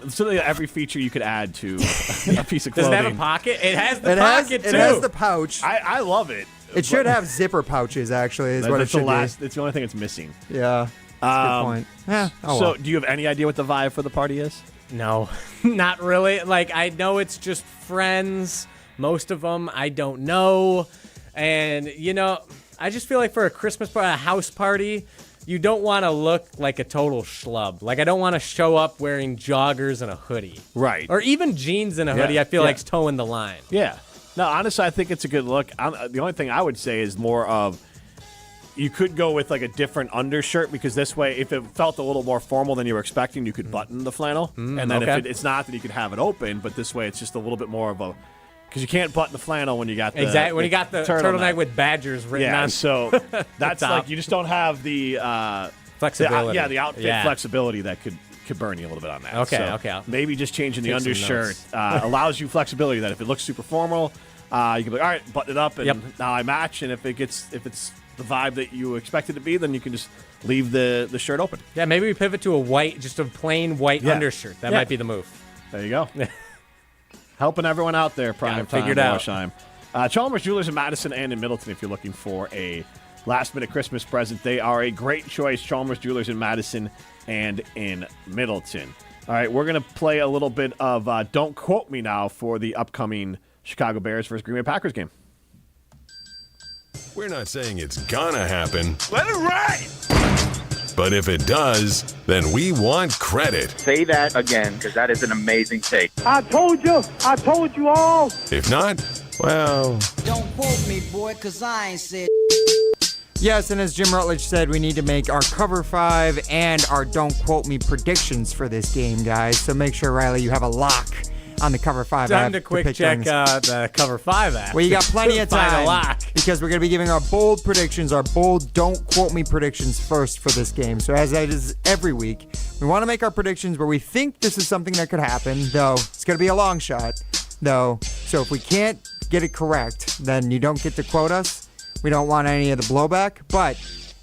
So every feature you could add to a piece of Does clothing. it have a pocket? It has the It pocket, too. It has the pouch. I love it. It should have zipper pouches, actually, is what it That's should It's the only thing it's missing. be. Yeah, that's a good point. Yeah. Oh, So, well. do you have any idea what the vibe for the party is? No, not really. Like, I know it's just friends. Most of them I don't know. And, I just feel like for a Christmas party, a house party, you don't want to look like a total schlub. Like, I don't want to show up wearing joggers and a hoodie. Right. Or even jeans and a hoodie. I feel like it's towing the line. Yeah. No, honestly, I think it's a good look. The only thing I would say is more of you could go with like a different undershirt because this way, if it felt a little more formal than you were expecting, you could button the flannel. And then if it's not, then you could have it open. But this way, it's just a little bit more of a... Because you can't button the flannel when you got the Exactly. When you got the turtleneck with Badgers written on. Yeah, so that's like you just don't have the... flexibility. The outfit flexibility that could burn you a little bit on that. Okay. Maybe just changing the Take some undershirt allows you flexibility that if it looks super formal, you can be like, all right, button it up, and now I match. And if it's the vibe that you expect it to be, then you can just leave the shirt open. Yeah, maybe we pivot to just a plain white undershirt. That might be the move. There you go. Helping everyone out there, Prime Time figured out. Wollersheim. Chalmers Jewelers in Madison and in Middleton, if you're looking for a last-minute Christmas present, they are a great choice. Chalmers Jewelers in Madison and in Middleton. All right, we're going to play a little bit of Don't Quote Me now for the upcoming Chicago Bears versus Green Bay Packers game. We're not saying it's gonna happen, Let it ride! but if it does, then we want credit. Say that again, because that is an amazing take. I told you all. If not, well, Don't quote me, boy, because I ain't said. Yes, and as Jim Rutledge said, we need to make our Cover 5 and our Don't Quote Me predictions for this game, guys. So make sure, Riley, you have a lock on the Cover 5 app. Time to quick check the Cover 5 app. Well, you got plenty of Find a time lock. because we're going to be giving our bold predictions, our bold Don't Quote Me predictions first for this game. So as that is every week, we want to make our predictions where we think this is something that could happen, though it's going to be a long shot, though. So if we can't get it correct, then you don't get to quote us. We don't want any of the blowback, but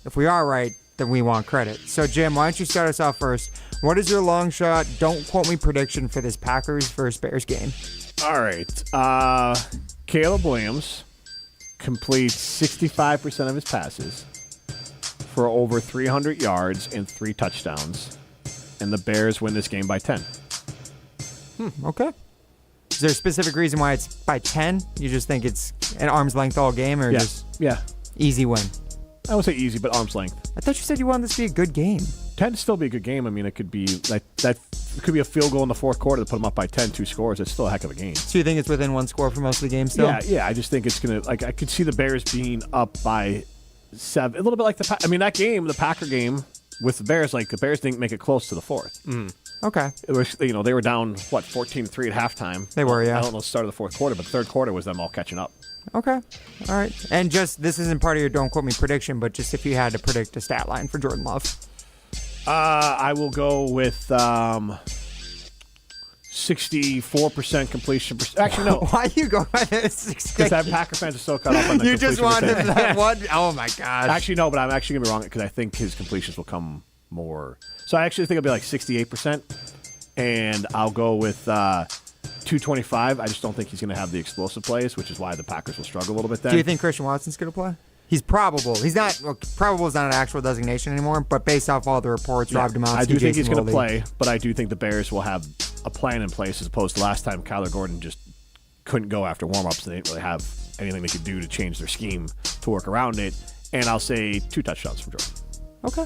if we are right, then we want credit. So, Jim, why don't you start us off first? What is your long shot, don't quote me prediction for this Packers versus Bears game? All right. Caleb Williams completes 65% of his passes for over 300 yards and 3 touchdowns, and the Bears win this game by 10. Okay. Is there a specific reason why it's by 10? You just think it's an arm's length all game, or just easy win? I would say easy, but arm's length. I thought you said you wanted this to be a good game. 10 to still be a good game. I mean, it could be like that. It could be a field goal in the fourth quarter to put them up by 10, 2 scores. It's still a heck of a game. So you think it's within 1 score for most of the game still? Yeah. I just think it's gonna I could see the Bears being up by 7, a little bit like that game, the Packer game with the Bears. Like the Bears didn't make it close to the fourth. Okay. It was, they were down 14-3 at halftime. They were, yeah. I don't know the start of the fourth quarter, but the third quarter was them all catching up. Okay. All right. And just, this isn't part of your don't quote me prediction, but just if you had to predict a stat line for Jordan Love. I will go with 64% completion. Actually, no. Why do you go by this? Because that Packer fans are so cut off on the You just completion wanted percentage. that one? Oh, my gosh. Actually, no, but I'm actually going to be wrong because I think his completions will come more. So I actually think it'll be like 68%. And I'll go with 225. I just don't think he's going to have the explosive plays, which is why the Packers will struggle a little bit then. Do you think Christian Watson's going to play? He's probable. He's not. Well, probable is not an actual designation anymore, but based off all the reports, Rob Domowski, I do think he's going to play, but I do think the Bears will have a plan in place as opposed to last time Kyler Gordon just couldn't go after warm-ups. They didn't really have anything they could do to change their scheme to work around it. And I'll say 2 touchdowns from Jordan. Okay.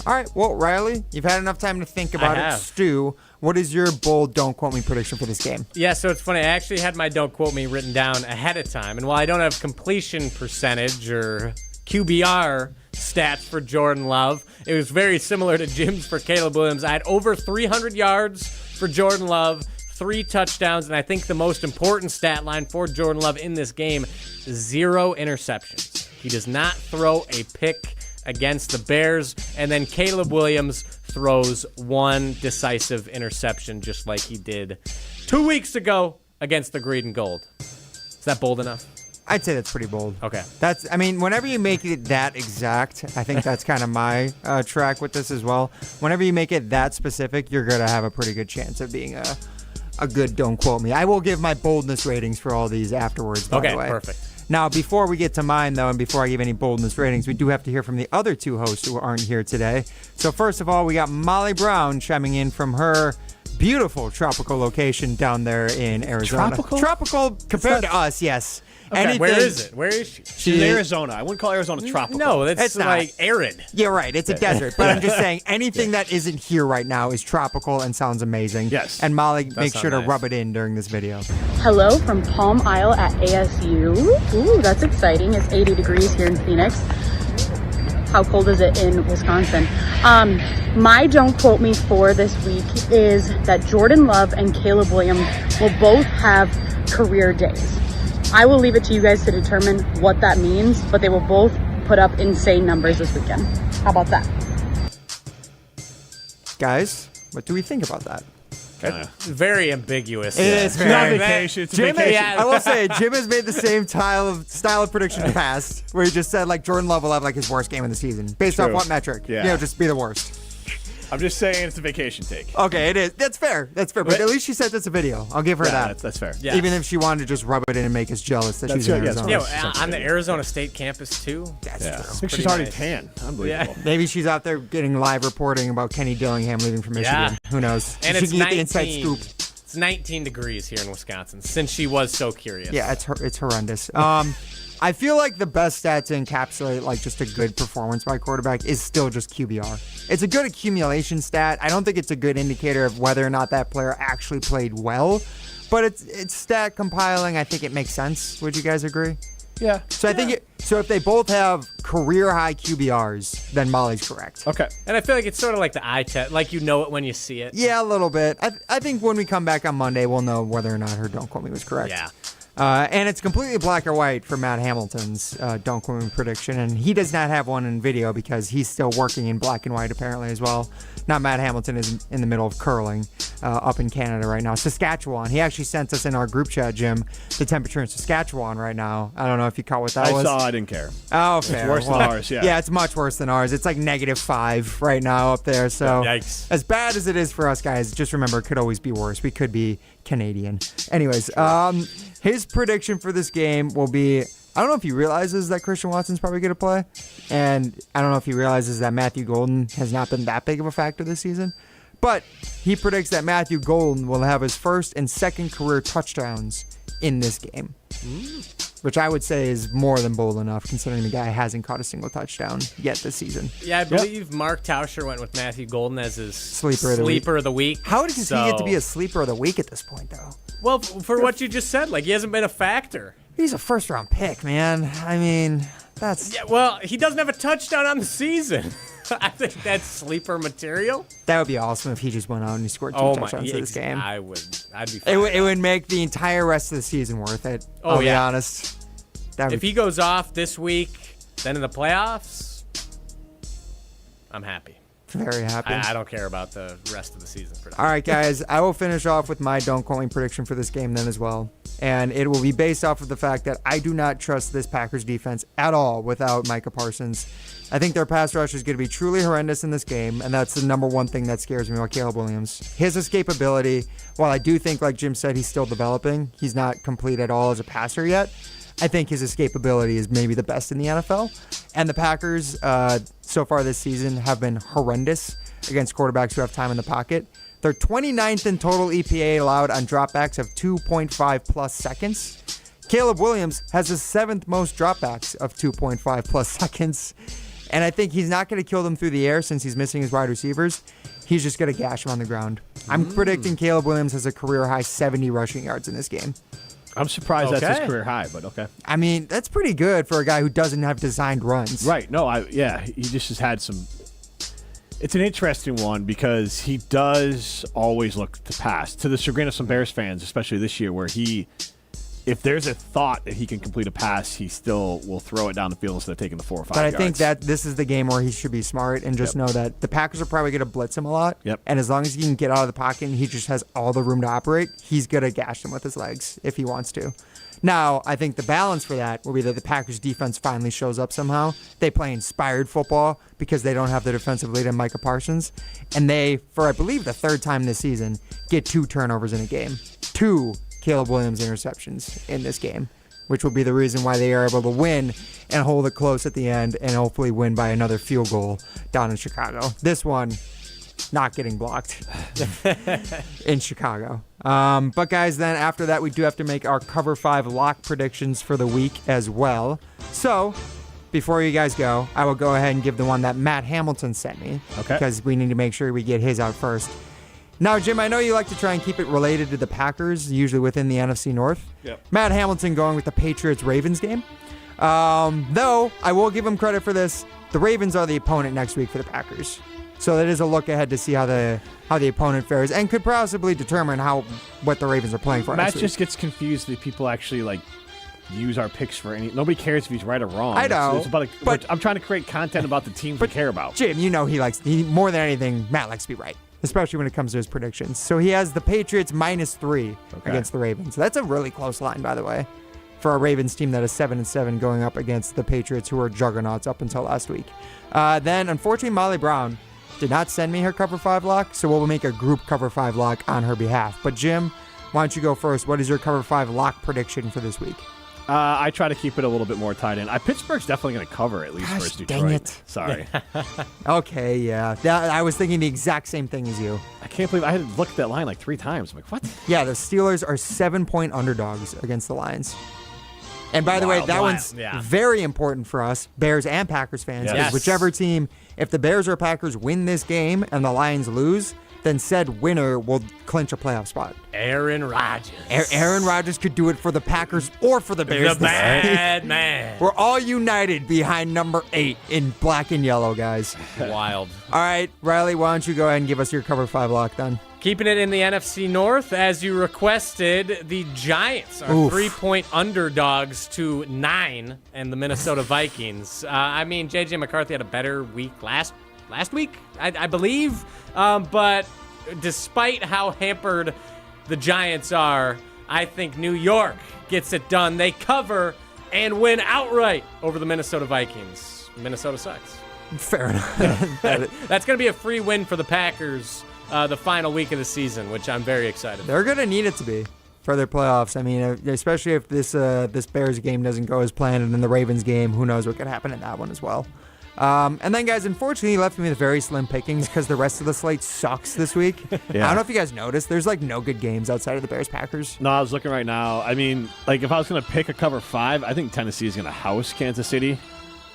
All right. Well, Riley, you've had enough time to think about it. Stu, what is your bold don't quote me prediction for this game? Yeah, so it's funny. I actually had my don't quote me written down ahead of time. And while I don't have completion percentage or QBR stats for Jordan Love, it was very similar to Jim's for Caleb Williams. I had over 300 yards for Jordan Love, 3 touchdowns, and I think the most important stat line for Jordan Love in this game, 0 interceptions. He does not throw a pick against the Bears, and then Caleb Williams throws 1 decisive interception just like he did 2 weeks ago against the Green and Gold. Is that bold enough? I'd say that's pretty bold. Okay. I mean, whenever you make it that exact, I think that's kind of my track with this as well. Whenever you make it that specific, you're going to have a pretty good chance of being a good don't quote me. I will give my boldness ratings for all these afterwards, by the way. Okay, perfect. Now, before we get to mine, though, and before I give any boldness ratings, we do have to hear from the other 2 hosts who aren't here today. So first of all, we got Molly Brown chiming in from her beautiful tropical location down there in Arizona. Tropical compared to us, yes. Okay, where is it? Where is she? She's in Arizona. I wouldn't call Arizona tropical. No, it's not. like arid. Yeah, right. It's a desert. But I'm just saying anything that isn't here right now is tropical and sounds amazing. Yes. And Molly, make sure to rub it in during this video. Hello from Palm Isle at ASU. Ooh, that's exciting. It's 80 degrees here in Phoenix. How cold is it in Wisconsin? My don't quote me for this week is that Jordan Love and Caleb Williams will both have career days. I will leave it to you guys to determine what that means, but they will both put up insane numbers this weekend. How about that? Guys, what do we think about that? It's very ambiguous. It is very on vacation. It's a vacation. I will say, Jim has made the same style of prediction in the past, where he just said like Jordan Love will have like his worst game of the season, based off what metric? Yeah. Just be the worst. I'm just saying it's a vacation take. Okay, it is. That's fair. But at least she said that's a video. I'll give her that. That's fair. Yeah. Even if she wanted to just rub it in and make us jealous that she's in Arizona. On the Arizona State campus too. That's I think she's already tan. Unbelievable. Yeah. Maybe she's out there getting live reporting about Kenny Dillingham leaving for Michigan. Yeah. Who knows? And she it's can get 19. the inside scoop. It's 19 degrees here in Wisconsin, since she was so curious. Yeah, it's horrendous. I feel like the best stat to encapsulate like just a good performance by quarterback is still just QBR. It's a good accumulation stat. I don't think it's a good indicator of whether or not that player actually played well, but it's stat compiling. I think it makes sense. Would you guys agree? Yeah. So I think so if they both have career high QBRs, then Molly's correct. Okay. And I feel like it's sort of like the eye test, like you know it when you see it. Yeah, a little bit. I think when we come back on Monday, we'll know whether or not her don't quote me was correct. Yeah. And it's completely black or white for Matt Hamilton's don't quote me prediction, and he does not have one in video because he's still working in black and white apparently as well. Not Matt Hamilton is in the middle of curling up in Canada right now. Saskatchewan. He actually sent us in our group chat, Jim, the temperature in Saskatchewan right now. I don't know if you caught what that was. I didn't care. Oh, fair. It's worse than ours, yeah. Yeah, it's much worse than ours. It's like -5 right now up there. So Yikes. As bad as it is for us guys, just remember it could always be worse. We could be Canadian. Anyways, his prediction for this game will be, I don't know if he realizes that Christian Watson's probably going to play, and I don't know if he realizes that Matthew Golden has not been that big of a factor this season, but he predicts that Matthew Golden will have his first and second career touchdowns in this game, which I would say is more than bold enough considering the guy hasn't caught a single touchdown yet this season. Yeah, I believe Mark Tauscher went with Matthew Golden as his sleeper of the week. How does he get to be a sleeper of the week at this point, though? Well, for what you just said, like he hasn't been a factor. He's a first-round pick, man. I mean, that's... Yeah, well, he doesn't have a touchdown on the season. I think that's sleeper material. That would be awesome if he just went out and he scored 2 touchdowns in this game. I'd be fine. It would make the entire rest of the season worth it. I'll be honest. If he goes off this week, then in the playoffs, I'm happy. Very happy. I don't care about the rest of the season. All right, guys. I will finish off with my don't quote me prediction for this game then as well. And it will be based off of the fact that I do not trust this Packers defense at all without Micah Parsons. I think their pass rush is going to be truly horrendous in this game, and that's the number one thing that scares me about Caleb Williams. His escapability, while I do think, like Jim said, he's still developing, he's not complete at all as a passer yet. I think his escapability is maybe the best in the NFL. And the Packers, so far this season, have been horrendous against quarterbacks who have time in the pocket. They're 29th in total EPA allowed on dropbacks of 2.5 plus seconds. Caleb Williams has the 7th most dropbacks of 2.5 plus seconds. And I think he's not going to kill them through the air since he's missing his wide receivers. He's just going to gash them on the ground. I'm predicting Caleb Williams has a career-high 70 rushing yards in this game. I'm surprised that's his career high, but okay. I mean, that's pretty good for a guy who doesn't have designed runs. Right. No, he just has had some. It's an interesting one because he does always look to pass. To the chagrin of some Bears fans, especially this year, where if there's a thought that he can complete a pass, he still will throw it down the field instead of taking the 4 or 5 But I yards. think that this is the game where he should be smart and just know that the Packers are probably going to blitz him a lot. Yep. And as long as he can get out of the pocket and he just has all the room to operate, he's going to gash them with his legs if he wants to. Now, I think the balance for that will be that the Packers defense finally shows up somehow. They play inspired football because they don't have the defensive lead in Micah Parsons. And they, for I believe the 3rd time this season, get 2 turnovers in a game. 2 Caleb Williams interceptions in this game, which will be the reason why they are able to win and hold it close at the end and hopefully win by another field goal down in Chicago. This one, not getting blocked in Chicago. But guys, then after that, we do have to make our Cover 5 lock predictions for the week as well. So before you guys go, I will go ahead and give the one that Matt Hamilton sent me. Okay. Because we need to make sure we get his out first. Now, Jim, I know you like to try and keep it related to the Packers, usually within the NFC North. Yep. Matt Hamilton going with the Patriots-Ravens game. Though, I will give him credit for this. The Ravens are the opponent next week for the Packers. So that is a look ahead to see how the opponent fares and could possibly determine what the Ravens are playing for Matt next week. just gets confused that people actually use our picks for any. Nobody cares if he's right or wrong. I know. It's about but I'm trying to create content about the teams we care about. Jim, you know he more than anything, Matt likes to be right, especially when it comes to his predictions. So he has the Patriots -3 against the Ravens. So that's a really close line, by the way, for a Ravens team that is 7-7 going up against the Patriots, who are juggernauts up until last week. Then, unfortunately, Molly Brown did not send me her Cover 5 lock, so we'll make a group Cover 5 lock on her behalf. But Jim, why don't you go first? What is your Cover 5 lock prediction for this week? I try to keep it a little bit more tied in. Pittsburgh's definitely going to cover at least versus Detroit. Dang it. Sorry. Okay, yeah. I was thinking the exact same thing as you. I can't believe I had looked at that line like 3 times. I'm like, what? Yeah, the Steelers are 7-point underdogs against the Lions. And by the way, that one's very important for us, Bears and Packers fans, because whichever team, if the Bears or Packers win this game and the Lions lose, then said winner will clinch a playoff spot. Aaron Rodgers. Aaron Rodgers could do it for the Packers or for the Bears. The bad man. We're all united behind number 8 in black and yellow, guys. Wild. All right, Riley, why don't you go ahead and give us your Cover 5 lock then? Keeping it in the NFC North, as you requested, the Giants are 3-point underdogs to 9 and the Minnesota Vikings. I mean, J.J. McCarthy had a better week last week, I believe. But despite how hampered the Giants are, I think New York gets it done. They cover and win outright over the Minnesota Vikings. Minnesota sucks. Fair enough. That's going to be a free win for the Packers the final week of the season, which I'm very excited They're going to need it to be for their playoffs. I mean, especially if this Bears game doesn't go as planned, and then the Ravens game, who knows what could happen in that one as well. And then, guys, unfortunately, he left me with very slim pickings because the rest of the slate sucks this week. I don't know if you guys noticed. There's, no good games outside of the Bears-Packers. No, I was looking right now. I mean, if I was going to pick a Cover 5, I think Tennessee is going to house Kansas City.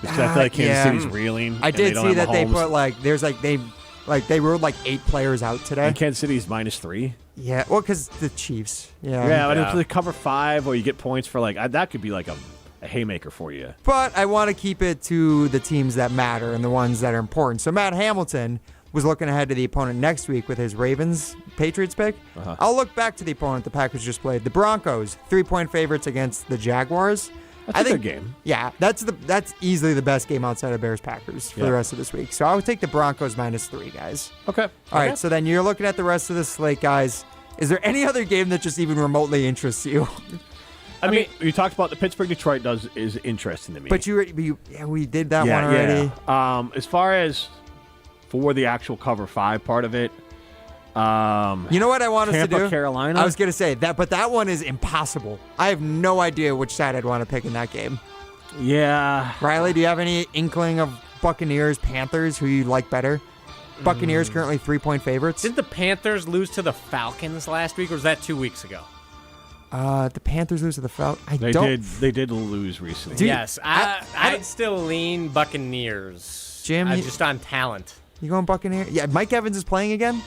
Because I feel like Kansas City's reeling. I did see that they put, they ruled 8 players out today. And Kansas City's -3. Yeah, well, because the Chiefs. Yeah, but if they cover 5 or you get points for, that could be a haymaker for you. But I want to keep it to the teams that matter and the ones that are important. So Matt Hamilton was looking ahead to the opponent next week with his Ravens-Patriots pick. I'll look back to the opponent the Packers just played. The Broncos, 3-point favorites against the Jaguars. That's a good game. Yeah, that's easily the best game outside of Bears-Packers for the rest of this week. So I would take the Broncos -3, guys. Okay. All right, so then you're looking at the rest of the slate, guys. Is there any other game that just even remotely interests you? I mean, you talked about the Pittsburgh-Detroit is interesting to me. But we did that one already. Yeah. As far as for the actual cover 5 part of it, you know what I want us to do? Tampa, Carolina. I was going to say that, but that one is impossible. I have no idea which side I'd want to pick in that game. Yeah. Riley, do you have any inkling of Buccaneers, Panthers, who you like better? Buccaneers currently 3-point favorites. Did the Panthers lose to the Falcons last week, or was that 2 weeks ago? The Panthers lose to the Falcons. They did lose recently. Dude, yes, I'd still lean Buccaneers. Jim, just on talent. You going Buccaneers? Yeah, Mike Evans is playing again.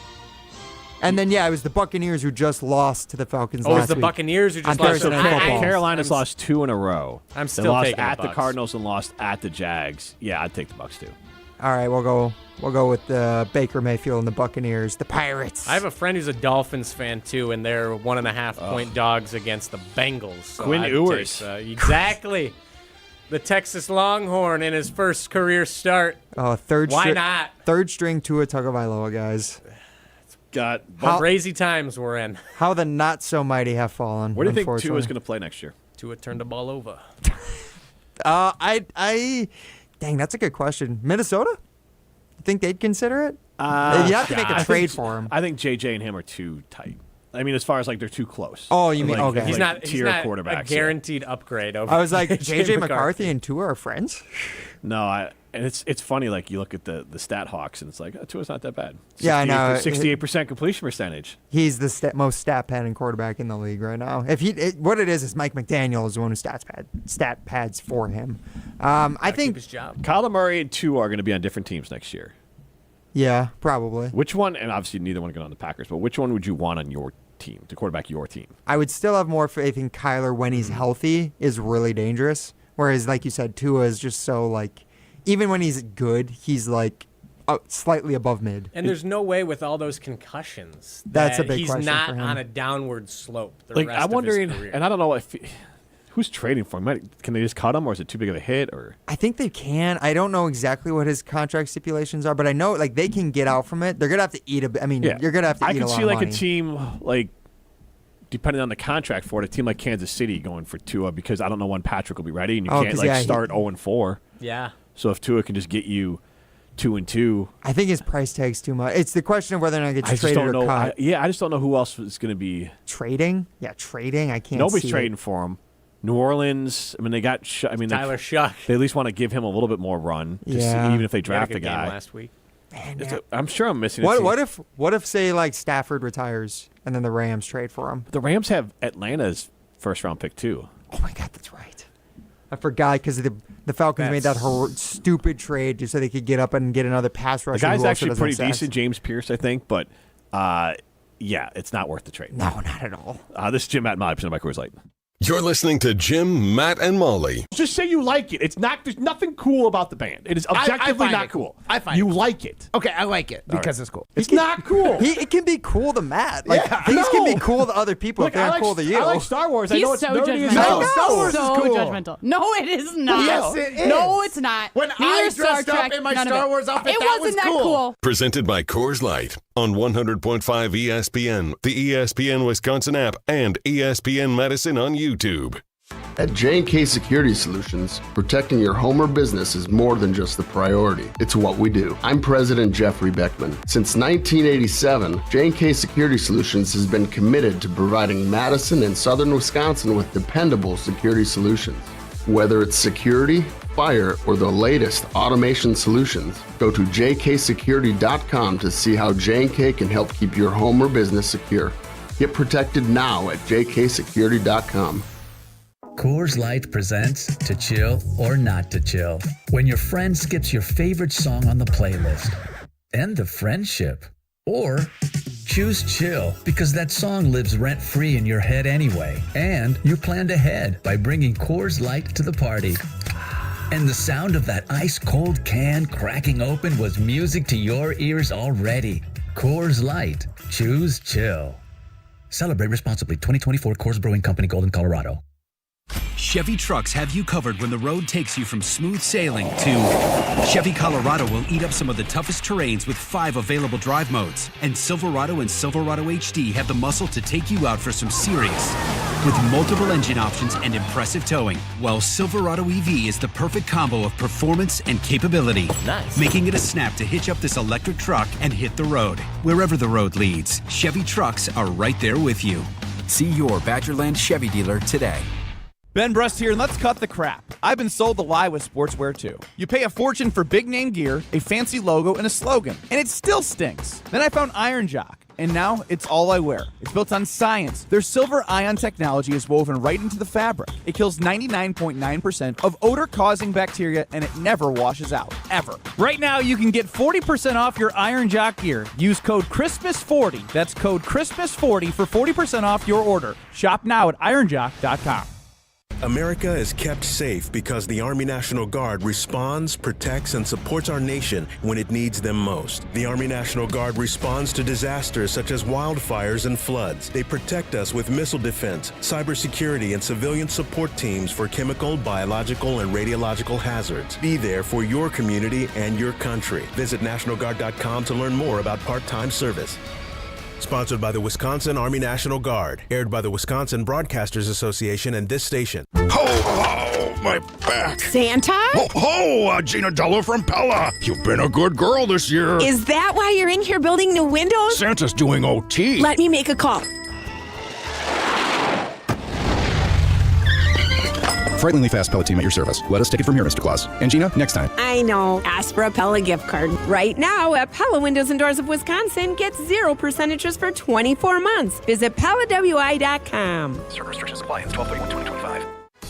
And then, it was the Buccaneers who just lost to the Falcons last week. Oh, it was the Buccaneers who just lost to the Falcons. Carolina's lost 2 in a row. I'm still they lost taking at the the Bucs. Cardinals and lost at the Jags. Yeah, I'd take the Bucs too. All right, we'll go with Baker Mayfield and the Buccaneers, the Pirates. I have a friend who's a Dolphins fan too, and they're 1.5-point dogs against the Bengals. So Quinn Ewers. Exactly. The Texas Longhorn in his first career start. Oh, Why not? Third string Tua Tagovailoa, guys. Crazy times we're in. How the not so mighty have fallen. Where do you think Tua's going to play next year? Tua turned the ball over. Dang, that's a good question. Minnesota? You think they'd consider it? You have to make a trade for him. I think JJ and him are too tight. I mean, as far as they're too close. Oh, you mean okay? He's not quarterbacks. A guaranteed upgrade over. I was like, JJ McCarthy and Tua are friends. No, and it's funny. Like you look at the stat hawks, and it's like Tua's not that bad. Yeah, I know. 68% completion percentage. He's the most stat padding quarterback in the league right now. What it is Mike McDaniel is the one who stat pads for him. I think his job. Kyler Murray and Tua are going to be on different teams next year. Yeah, probably. Which one? And obviously neither one going on the Packers. But which one would you want on your team to quarterback your team? I would still have more faith in Kyler when he's healthy. Is really dangerous. Whereas, like you said, Tua is just so like. Even when he's good, he's like slightly above mid. And there's no way with all those concussions that's a big he's question not for him. On a downward slope. I'm wondering, and I don't know who's trading for him. Can they just cut him, or is it too big of a hit? Or I think they can. I don't know exactly what his contract stipulations are, but I know like they can get out from it. They're gonna have to eat a. I mean, you're gonna have to. I eat could a lot see of like money. a team like. Depending on the contract for it, a team like Kansas City going for Tua because I don't know when Patrick will be ready, and you can't start 0-4. Yeah. So if Tua can just get you 2-2, I think his price tag's too much. It's the question of whether or not it gets traded or cut. I just don't know who else is going to be trading. Yeah, trading. I can't. Nobody's see trading it. for him. New Orleans. I mean, they got. Tyler Shuck. They at least want to give him a little bit more run. To see, even if they draft a guy. Last week. Man, I'm sure I'm missing. What if say like Stafford retires and then the Rams trade for him? The Rams have Atlanta's first round pick too. Oh my God, that's right. I forgot because the Falcons made that stupid trade just so they could get up and get another pass rusher. The guy's actually pretty decent, James Pierce, I think, but it's not worth the trade. No, not at all. This is Jim, Matt, and Molly, presented by Coors Light. You're listening to Jim, Matt, and Molly. Just say you like it. It's not. There's nothing cool about the band. It is objectively not cool. I find you like it. Okay, I like it because it's cool. It's not cool. It can be cool to Matt. Like things can be cool to other people if they're not cool to you. I like Star Wars. He's I know it's so nerdy as judgmental. hell. Star Wars is cool. Judgmental. No, it is not. Yes, it is. No, it's not. When I dressed up in my Star Wars outfit, it wasn't that cool. Presented by Coors Light on 100.5 ESPN, the ESPN Wisconsin App, and ESPN Madison on YouTube. At J&K Security Solutions, protecting your home or business is more than just the priority. It's what we do. I'm President Jeffrey Beckman. Since 1987, J&K Security Solutions has been committed to providing Madison and Southern Wisconsin with dependable security solutions. Whether it's security, fire, or the latest automation solutions, go to jksecurity.com to see how J&K can help keep your home or business secure. Get protected now at jksecurity.com. Coors Light presents To Chill or Not to Chill. When your friend skips your favorite song on the playlist. End the friendship. Or choose chill because that song lives rent-free in your head anyway. And you planned ahead by bringing Coors Light to the party. And the sound of that ice-cold can cracking open was music to your ears already. Coors Light. Choose chill. Celebrate responsibly. 2024 Coors Brewing Company, Golden, Colorado. Chevy trucks have you covered when the road takes you from smooth sailing to Chevy Colorado will eat up some of the toughest terrains with 5 available drive modes. And Silverado and Silverado HD have the muscle to take you out for some serious. With multiple engine options and impressive towing, while Silverado EV is the perfect combo of performance and capability. Nice. Making it a snap to hitch up this electric truck and hit the road. Wherever the road leads, Chevy trucks are right there with you. See your Badgerland Chevy dealer today. Ben Brust here, and let's cut the crap. I've been sold the lie with sportswear too. You pay a fortune for big name gear, a fancy logo, and a slogan, and it still stinks. Then I found Iron Jock, and now it's all I wear. It's built on science. Their silver ion technology is woven right into the fabric. It kills 99.9% of odor-causing bacteria, and it never washes out, ever. Right now, you can get 40% off your Iron Jock gear. Use code CHRISTMAS40. That's code CHRISTMAS40 for 40% off your order. Shop now at ironjock.com. America is kept safe because the Army National Guard responds, protects, and supports our nation when it needs them most. The Army National Guard responds to disasters such as wildfires and floods. They protect us with missile defense, cybersecurity, and civilian support teams for chemical, biological, and radiological hazards. Be there for your community and your country. Visit NationalGuard.com to learn more about part-time service. Sponsored by the Wisconsin Army National Guard. Aired by the Wisconsin Broadcasters Association and this station. Ho, ho, my back. Santa? Ho, ho, Gina Dello from Pella. You've been a good girl this year. Is that why you're in here building new windows? Santa's doing OT. Let me make a call. Frighteningly fast Pella team at your service. Let us take it from here, Mr. Claus. And Gina, next time. I know. Ask for a Pella gift card. Right now at Pella Windows and Doors of Wisconsin, get 0% interest for 24 months. Visit PellaWI.com. Certain restrictions apply. It's 12/31/2025.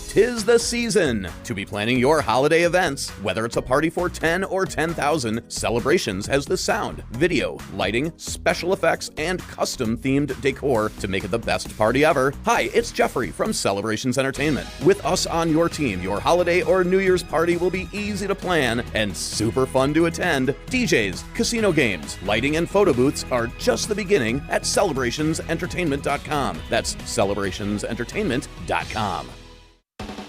'Tis the season to be planning your holiday events. Whether it's a party for 10 or 10,000, Celebrations has the sound, video, lighting, special effects, and custom-themed decor to make it the best party ever. Hi, it's Jeffrey from Celebrations Entertainment. With us on your team, your holiday or New Year's party will be easy to plan and super fun to attend. DJs, casino games, lighting, and photo booths are just the beginning at CelebrationsEntertainment.com. That's CelebrationsEntertainment.com.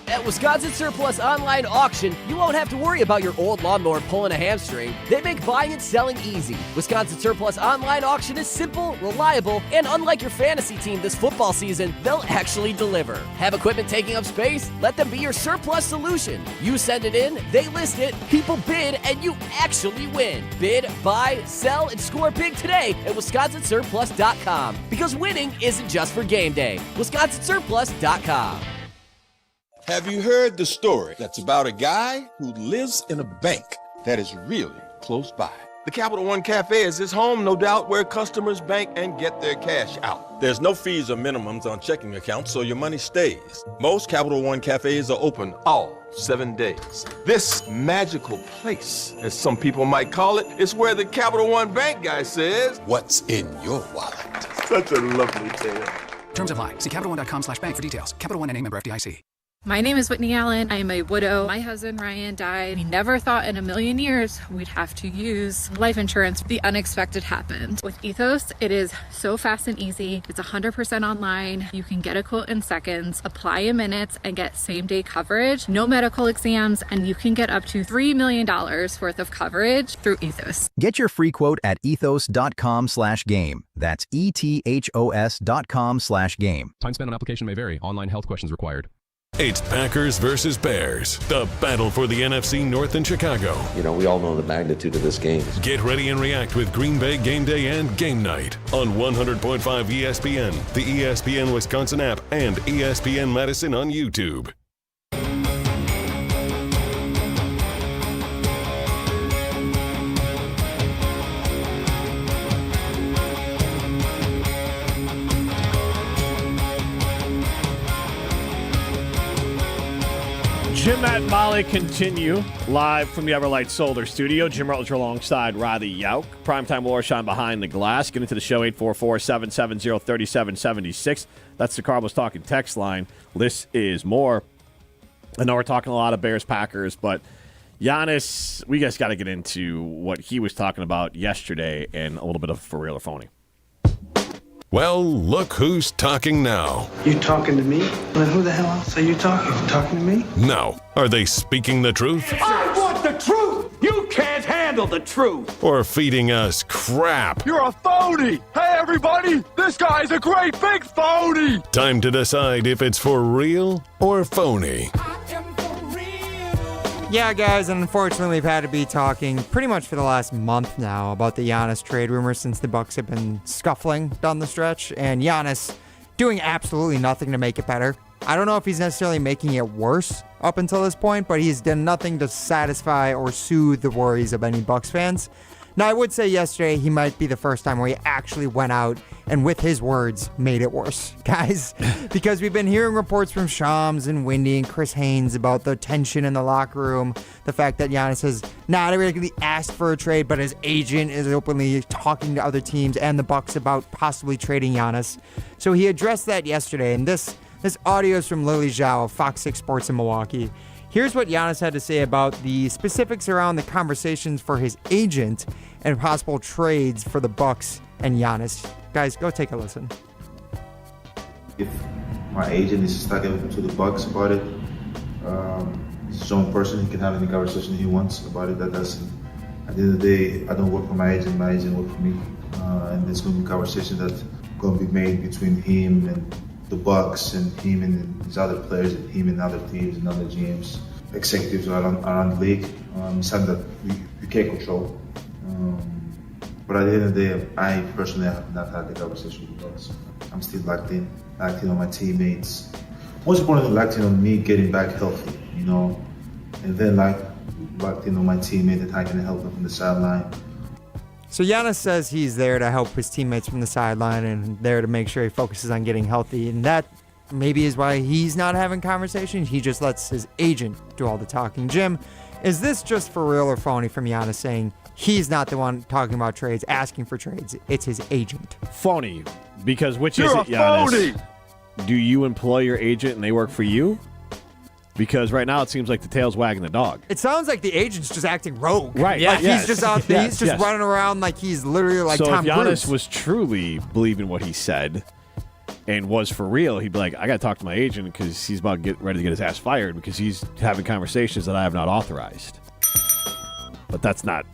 At Wisconsin Surplus Online Auction, you won't have to worry about your old lawnmower pulling a hamstring. They make buying and selling easy. Wisconsin Surplus Online Auction is simple, reliable, and unlike your fantasy team this football season, they'll actually deliver. Have equipment taking up space? Let them be your surplus solution. You send it in, they list it, people bid, and you actually win. Bid, buy, sell, and score big today at WisconsinSurplus.com. Because winning isn't just for game day. WisconsinSurplus.com. Have you heard the story that's about a guy who lives in a bank that is really close by? The Capital One Cafe is his home, no doubt, where customers bank and get their cash out. There's no fees or minimums on checking accounts, so your money stays. Most Capital One Cafes are open all 7 days. This magical place, as some people might call it, is where the Capital One Bank guy says, "What's in your wallet?" Such a lovely tale. Terms apply. See CapitalOne.com/bank for details. Capital One NA, member FDIC. My name is Whitney Allen. I am a widow. My husband Ryan died. We never thought in a million years we'd have to use life insurance. The unexpected happened. With Ethos, it is so fast and easy. It's 100% online. You can get a quote in seconds, apply in minutes, and get same-day coverage. No medical exams, and you can get up to $3 million worth of coverage through Ethos. Get your free quote at ethos.com/game. That's ETHOS.com/game. Time spent on application may vary. Online health questions required. It's Packers versus Bears, the battle for the NFC North in Chicago. You know, we all know the magnitude of this game. Get ready and react with Green Bay Game Day and Game Night on 100.5 ESPN, the ESPN Wisconsin app, and ESPN Madison on YouTube. Jim, Matt, and Molly continue live from the Everlight Solar Studio. Jim Rutledge alongside Riley Jauch. Primetime War Shine behind the glass. Get into the show, 844-770-3776. That's the Carbos Talking text line. This is more. I know we're talking a lot of Bears-Packers, but Giannis, we guys got to get into what he was talking about yesterday and a little bit of for real or phony. Well, look who's talking now. You talking to me? Well, who the hell else are you talking? Talking to me? Now, are they speaking the truth? I want the truth! You can't handle the truth! Or feeding us crap? You're a phony! Hey, everybody! This guy's a great big phony! Time to decide if it's for real or phony. Yeah, guys, and unfortunately we've had to be talking pretty much for the last month now about the Giannis trade rumors since the Bucks have been scuffling down the stretch, and Giannis doing absolutely nothing to make it better. I don't know if he's necessarily making it worse up until this point, but he's done nothing to satisfy or soothe the worries of any Bucks fans. Now, I would say yesterday he might be the first time where he actually went out and, with his words, made it worse, guys. Because we've been hearing reports from Shams and Windy and Chris Haynes about the tension in the locker room, the fact that Giannis has not really asked for a trade, but his agent is openly talking to other teams and the Bucks about possibly trading Giannis. So he addressed that yesterday, and this audio is from Lily Zhao of Fox 6 Sports in Milwaukee. Here's what Giannis had to say about the specifics around the conversations for his agent and possible trades for the Bucks and Giannis. Guys, go take a listen. If my agent is talking to the Bucks about it, he's his own person. He can have any conversation he wants about it. That doesn't. At the end of the day, I don't work for my agent. My agent works for me, and there's going to be a conversation that's going to be made between him and the Bucks and him and his other players and him and other teams and other GMs, executives around the league. Something that we can't control. But at the end of the day, I personally have not had the conversation with the Bucks. I'm still locked in on my teammates. Most importantly, locked in on me getting back healthy, and then locked in on my teammate and how can I help them from the sideline. So Giannis says he's there to help his teammates from the sideline and there to make sure he focuses on getting healthy. And that maybe is why he's not having conversations. He just lets his agent do all the talking. Jim, is this just for real or phony from Giannis saying he's not the one talking about trades, asking for trades? It's his agent. Phony. Because which is it, Giannis? Do you employ your agent and they work for you? Because right now it seems like the tail's wagging the dog. It sounds like the agent's just acting rogue. Right. Like yes. he's just out there. He's just running around like he's literally like Tom Cruise. So if Giannis was truly believing what he said and was for real, he'd be like, I got to talk to my agent because he's about to get ready to get his ass fired because he's having conversations that I have not authorized. But that's not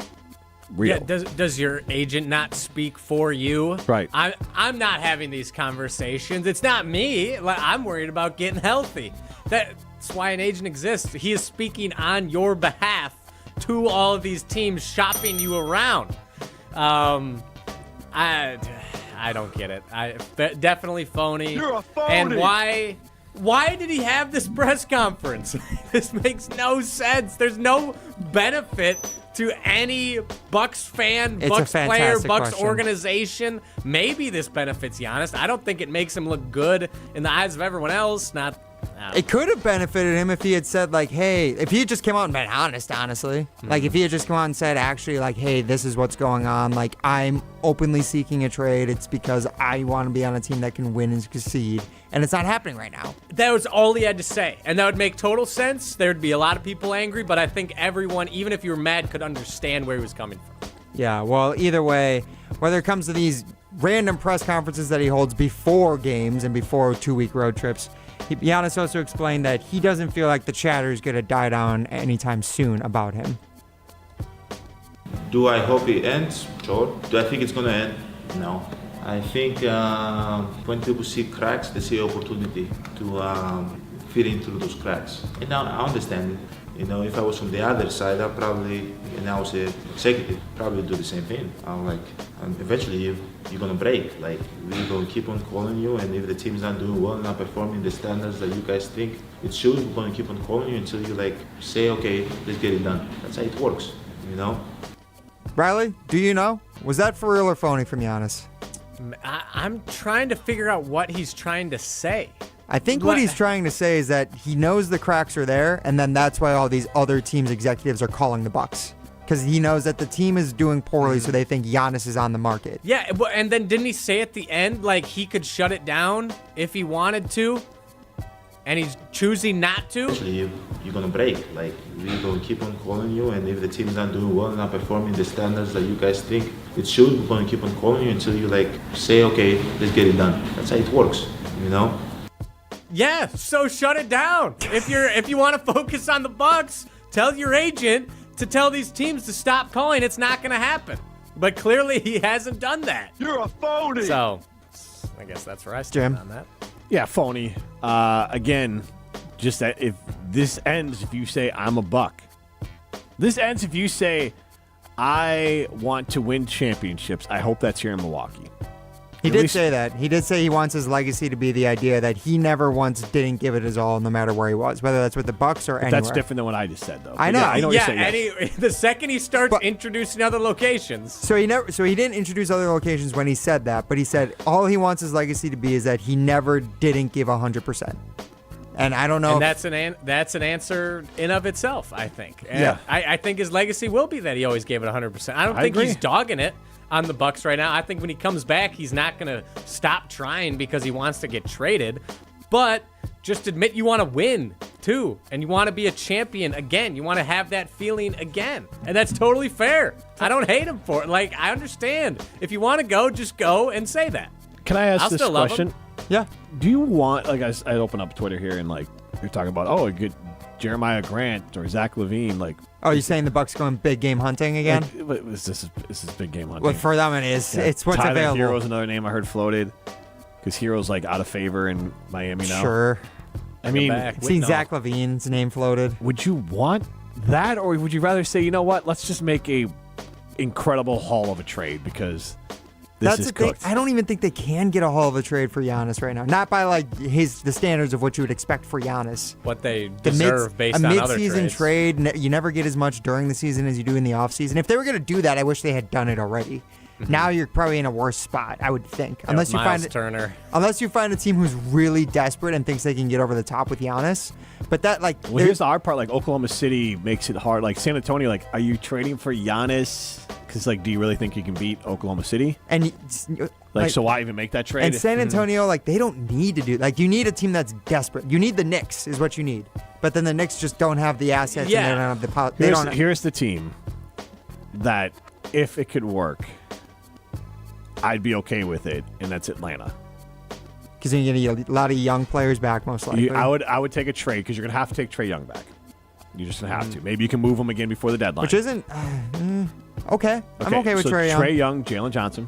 real. Yeah, does your agent not speak for you? Right. I'm not having these conversations. It's not me. I'm worried about getting healthy. That's why an agent exists. He is speaking on your behalf to all of these teams, shopping you around. I don't get it. Definitely phony. You're a phony. And why did he have this press conference? This makes no sense. There's no benefit to any Bucks fan, It's Bucks a player, fantastic Bucks question. organization. Maybe this benefits Giannis. I don't think it makes him look good in the eyes of everyone else. It could have benefited him if he had said, like, hey, if he had just come out and been honestly. Like, if he had just come out and said, actually, like, hey, this is what's going on. Like, I'm openly seeking a trade. It's because I want to be on a team that can win and succeed. And it's not happening right now. That was all he had to say. And that would make total sense. There'd be a lot of people angry, but I think everyone, even if you were mad, could understand where he was coming from. Yeah, well, either way, whether it comes to these random press conferences that he holds before games and before 2-week road trips, Giannis also explained that he doesn't feel like the chatter is going to die down anytime soon about him. Do I hope it ends? Sure. Do I think it's going to end? No. I think when people see cracks, they see opportunity to fit into those cracks. And now I understand it. If I was from the other side, I'd probably, and I was an executive, probably do the same thing. I'm like, eventually you're going to break. Like, we're going to keep on calling you, and if the team's not doing well, not performing the standards that you guys think it should, we're going to keep on calling you until you, say, okay, let's get it done. That's how it works, Riley, do you know? Was that for real or phony from Giannis? I'm trying to figure out what he's trying to say. I think what he's trying to say is that he knows the cracks are there, and then that's why all these other teams' executives are calling the Bucks. Because he knows that the team is doing poorly, so they think Giannis is on the market. Yeah, and then didn't he say at the end, like, he could shut it down if he wanted to? and he's choosing not to. Actually, you're gonna break. Like, we're gonna keep on calling you, and if the team's not doing well, not performing the standards that you guys think it should, we're gonna keep on calling you until you like say, okay, let's get it done. That's how it works, you know. Yeah, so shut it down. If you want to focus on the Bucks, tell your agent to tell these teams to stop calling. It's not gonna happen. But clearly, he hasn't done that. You're a phony. So, I guess that's where I stand on that. Yeah, phony. Again, just that if this ends, if you say I'm a Buck. This ends if you say I want to win championships. I hope that's here in Milwaukee. He did say that. He did say he wants his legacy to be the idea that he never once didn't give it his all, no matter where he was, whether that's with the Bucks or anywhere. That's different than what I just said, though. I know. Yeah, I know. Yeah, the second he starts introducing other locations. So he didn't introduce other locations when he said that, but he said all he wants his legacy to be is that he never didn't give 100%. And I don't know. And that's an answer in of itself, I think. And yeah. I think his legacy will be that he always gave it 100%. I don't think he's dogging it on the Bucks right now. I think when he comes back, he's not going to stop trying because he wants to get traded. But just admit you want to win, too. And you want to be a champion again. You want to have that feeling again. And that's totally fair. I don't hate him for it. Like, I understand. If you want to go, just go and say that. Can I ask I'll this still love question? him. Yeah. Do you want, like, I open up Twitter here and, like, you're talking about, oh, a good Jeremiah Grant or Zach LaVine, like. Oh, you're saying the Bucks going big game hunting again? Like, this is big game hunting. Well, for them it is. Yeah. It's what's Tyler available. Hero's another name I heard floated because Hero's like out of favor in Miami now. Sure. I mean, seen Zach LaVine's name floated. Would you want that, or would you rather say, you know what? Let's just make a incredible haul of a trade because this is cooked. I don't even think they can get a haul of a trade for Giannis right now. Not by like the standards of what you would expect for Giannis. What they deserve based on other trades. A mid-season trade, you never get as much during the season as you do in the offseason. If they were going to do that, I wish they had done it already. Mm-hmm. Now you're probably in a worse spot, I would think. Yeah, unless you find a team who's really desperate and thinks they can get over the top with Giannis. But that, like, well, here's the hard part. Like, Oklahoma City makes it hard. Like, San Antonio, like, are you trading for Giannis? Because, like, do you really think you can beat Oklahoma City? And like, so why even make that trade? And San Antonio, like, they don't need to do. Like, you need a team that's desperate. You need the Knicks, is what you need. But then the Knicks just don't have the assets. Yeah. And they don't have the. Here's the team that, if it could work, I'd be okay with it, and that's Atlanta. Because you're going to get a lot of young players back, most likely. I would take a trade because you're going to have to take Trae Young back. You're just going to have to. Maybe you can move him again before the deadline. Which isn't... okay. I'm okay with Trae Young. Trae Young, Jalen Johnson.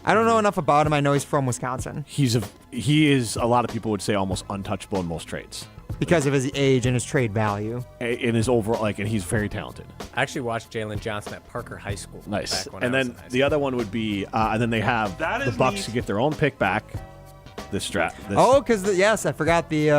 I don't know enough about him. I know he's from Wisconsin. He is, a lot of people would say, almost untouchable in most trades. Because of his age and his trade value. In his overall, and he's very talented. I actually watched Jalen Johnson at Parker High School. Nice. And then the other one would be, and then they have the Bucks to get their own pick back this draft. Because yes, I forgot the